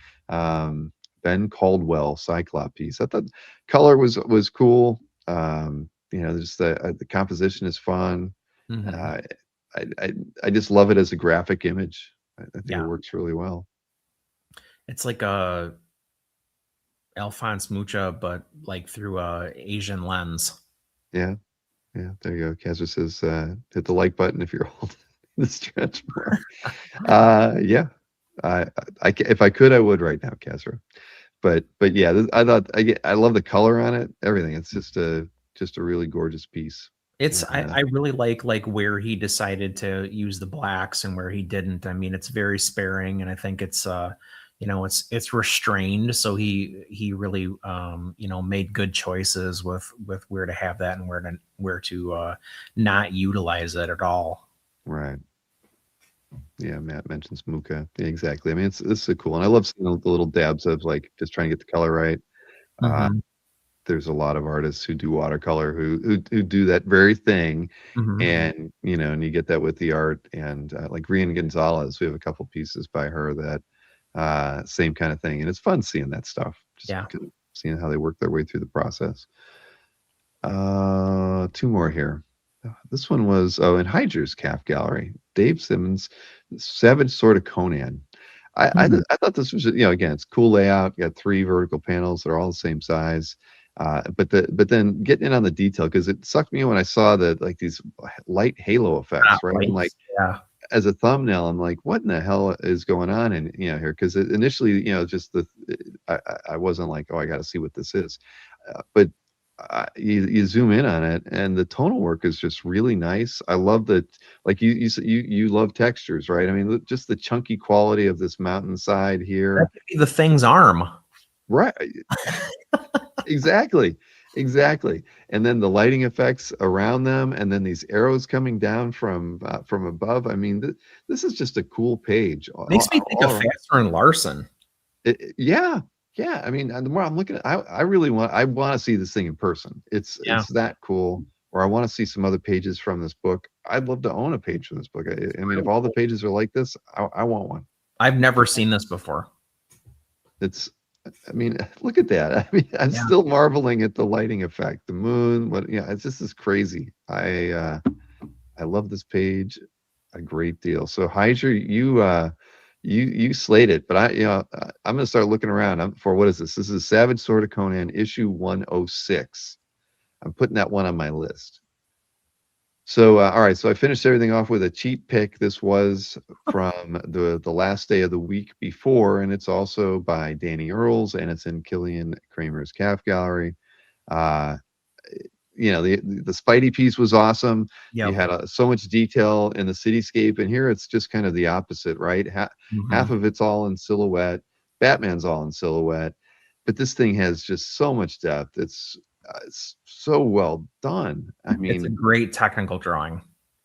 Ben Caldwell Cyclop piece. I thought color was cool. Just the composition is fun. Mm-hmm. I just love it as a graphic image. I think it works really well. It's like a Alphonse Mucha, but like through a Asian lens. Yeah. There you go. Kazra says, hit the like button if you're old. The stretch more. Yeah. If I could, I would right now, Casper. But yeah, I love the color on it, everything. It's just a really gorgeous piece. It's And, I really like where he decided to use the blacks and where he didn't. I mean, it's very sparing, and I think it's it's restrained. So he really made good choices with where to have that and where to not utilize it at all. right. Yeah, Matt mentions Muka. Yeah, exactly. I mean, it's a cool one. I love seeing the little dabs of like just trying to get the color right. Mhm. There's a lot of artists who do watercolor who do that very thing, Mhm. and and you get that with the art. And like Rian Gonzalez, we have a couple pieces by her that same kind of thing, and it's fun seeing that stuff. Just Yeah. kind of seeing how they work their way through the process. Two more here. This one was in Hydra's Calf Gallery. Dave Simmons, Savage Sword of Conan. I thought this was again, it's cool layout. You got 3 vertical panels. They're all the same size. But then getting in on the detail, because it sucked me in when I saw like these light halo effects, right? I'm like, Yeah. as a thumbnail, I'm like, what in the hell is going on in here? Because initially, just I wasn't like, oh, I got to see what this is, but you zoom in on it, and the tonal work is just really nice. I love that, like you love textures, right? I mean, just the chunky quality of this mountainside That here, could be the thing's arm. right? Exactly. Exactly. And then the lighting effects around them, and then these arrows coming down from above. I mean, this is just a cool page. Makes me think of around. Faster and Larson. Yeah. Yeah. I mean, and the more I'm looking at, I really want to see this thing in person. It's that cool. Or I want to see some other pages from this book. I'd love to own a page from this book. I mean, if all the pages are like this, I want one. I've never seen this before. I mean, look at that. I mean, I'm still marveling at the lighting effect, the moon. It's just this crazy. I love this page a great deal. So Hydra, you slayed it, but I'm gonna start looking around for what is this? This is Savage Sword of Conan issue 106. I'm putting that one on my list. So all right, so I finished everything off with a cheat pick. This was from the last day of the week before, and it's also by Danny Earls, and it's in Killian Kramer's Calf Gallery. The Spidey piece was awesome. Yep. You had so much detail in the cityscape, and here it's just kind of the opposite, right? Half of it's all in silhouette. Batman's all in silhouette, but this thing has just so much depth. It's so well done. I mean, it's a great technical drawing.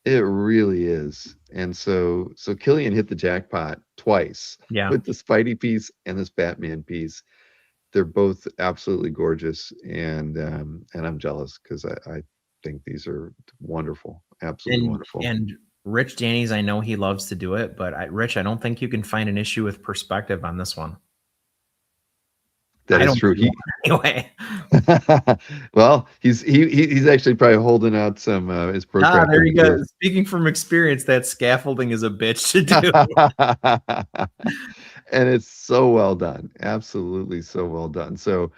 It really is. And so Killian hit the jackpot twice with the Spidey piece and this Batman piece. They're both absolutely gorgeous, and I'm jealous because I think these are wonderful, absolutely wonderful. And Rich Danny's, I know he loves to do it, but Rich, I don't think you can find an issue with perspective on this one. That is true. Anyway, well, he's actually probably holding out some his perspective. There you go. Speaking from experience, that scaffolding is a bitch to do. And it's so well done. Absolutely so well done. So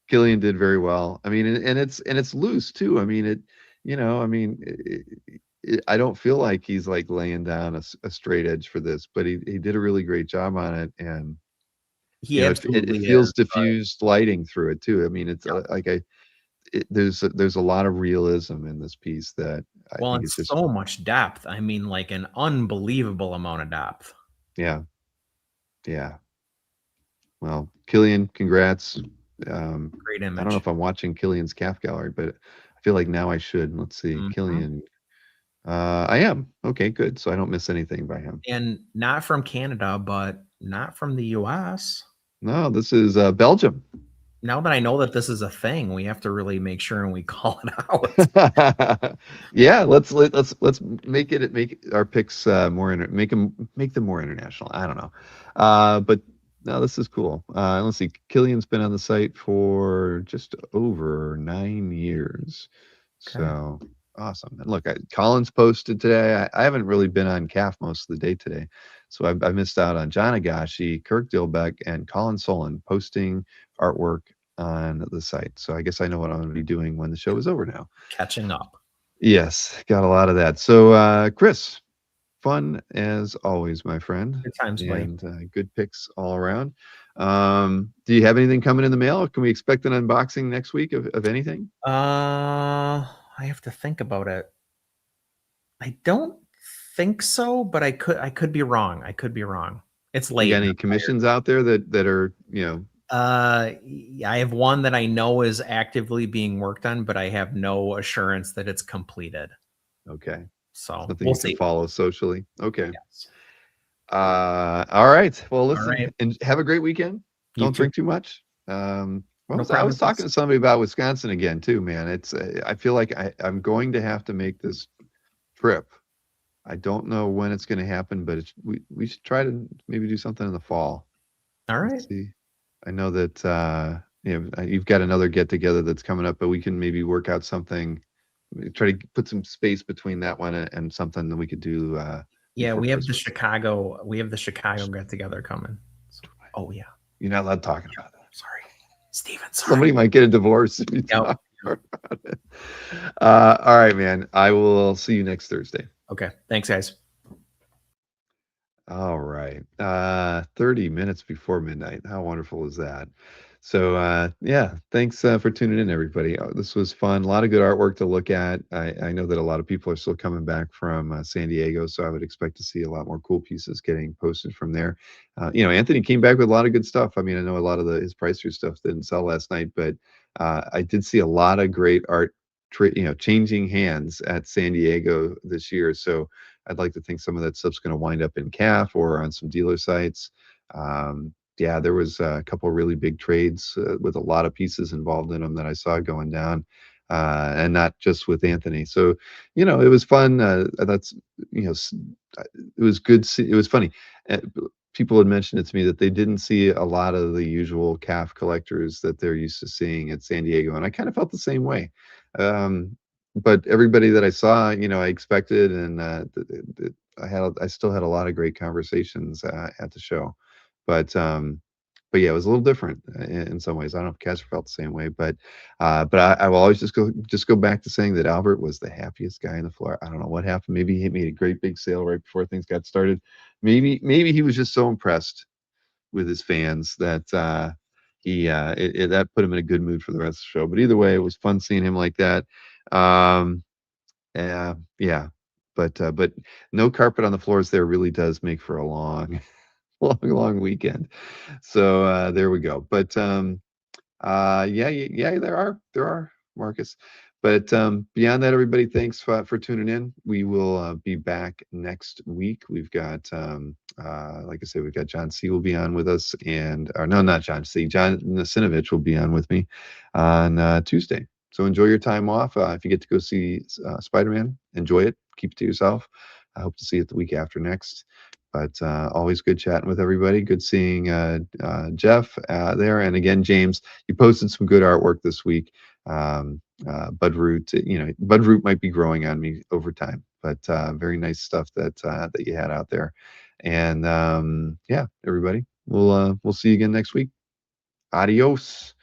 Killian did very well. I mean, and it's loose too. I mean, I don't feel like he's like laying down a straight edge for this, but he did a really great job on it, and it feels diffused lighting through it too. I mean, it's there's a lot of realism in this piece that I think it's just so much depth. I mean, like an unbelievable amount of depth. Yeah. Well, Killian, congrats. Great image. I don't know if I'm watching Killian's Calf Gallery, but I feel like now I should. Let's see, Killian. I am. Okay, good. So I don't miss anything by him. And not from Canada, but not from the US. No, this is Belgium. Now that I know that this is a thing, we have to really make sure and we call it out. Yeah, let's make our picks more make them more international. I don't know, but no, this is cool. Let's see. Killian's been on the site for just over 9 years, so awesome. And look, Colin's posted today. I haven't really been on Calf most of the day today, so I missed out on John Agashi, Kirk Dilbeck, and Colin Solon posting artwork on the site. So I guess I know what I'm going to be doing when the show is over now. Catching up. Yes, got a lot of that. So Chris, fun as always, my friend. Good times, buddy. And good picks all around. Do you have anything coming in the mail? Can we expect an unboxing next week of anything? I have to think about it. I don't think so, but I could be wrong. I could be wrong. It's You late. got any commissions out there that are, you know? I have one that I know is actively being worked on, but I have no assurance that it's completed. Okay. So Something we'll you see. can follow socially. Okay. Yes. All right. Well, listen, right. and have a great weekend. You Don't too. drink too much. I was problem. talking to somebody about Wisconsin again too, man. It's I feel like I'm going to have to make this trip. I don't know when it's going to happen, but we should try to maybe do something in the fall. All right. Let's see. I know that you've got another get together that's coming up, but we can maybe work out something. Try to put some space between that one and something that we could do. Yeah, before we have the Christmas. Chicago get together coming. Oh yeah. You're not allowed talking about that. Sorry. Steven, sorry. Somebody might get a divorce if you Yep. talk about it. All right, man. I will see you next Thursday. Okay. Thanks, guys. All right. 30 minutes before midnight. How wonderful is that? So yeah, thanks for tuning in, everybody. This was fun. A lot of good artwork to look at. I know that a lot of people are still coming back from San Diego, so I would expect to see a lot more cool pieces getting posted from there. Anthony came back with a lot of good stuff. I mean, I know a lot of his price through stuff didn't sell last night, but I did see a lot of great art changing hands at San Diego this year. So I'd like to think some of that stuff's going to wind up in CAF or on some dealer sites. Yeah, there was a couple really big trades with a lot of pieces involved in them that I saw going down, and not just with Anthony. So, it was fun. That's, it was good. It was funny. People had mentioned it to me that they didn't see a lot of the usual CAF collectors that they're used to seeing at San Diego, and I kind of felt the same way. But everybody that I saw, I expected, and I still had a lot of great conversations at the show. But yeah, it was a little different in some ways. I don't know if Casper felt the same way, but I will always just go back to saying that Albert was the happiest guy on the floor. I don't know what happened. Maybe he made a great big sale right before things got started. Maybe he was just so impressed with his fans that that put him in a good mood for the rest of the show. But either way, it was fun seeing him like that. Yeah, but no carpet on the floors there really does make for a long long weekend. So there we go. But yeah, there are, Marcus. But beyond that, everybody, thanks for tuning in. We will be back next week. We've got like I said, we've got John C will be on with us, or no, not John C. John Nasinovich will be on with me on Tuesday. So enjoy your time off. If you get to go see Spider-Man, enjoy it. Keep it to yourself. I hope to see it the week after next. But always good chatting with everybody. Good seeing Jeff there. And again, James, you posted some good artwork this week. Budroot, Budroot might be growing on me over time, but very nice stuff that you had out there. And yeah, everybody, we'll see you again next week. Adios.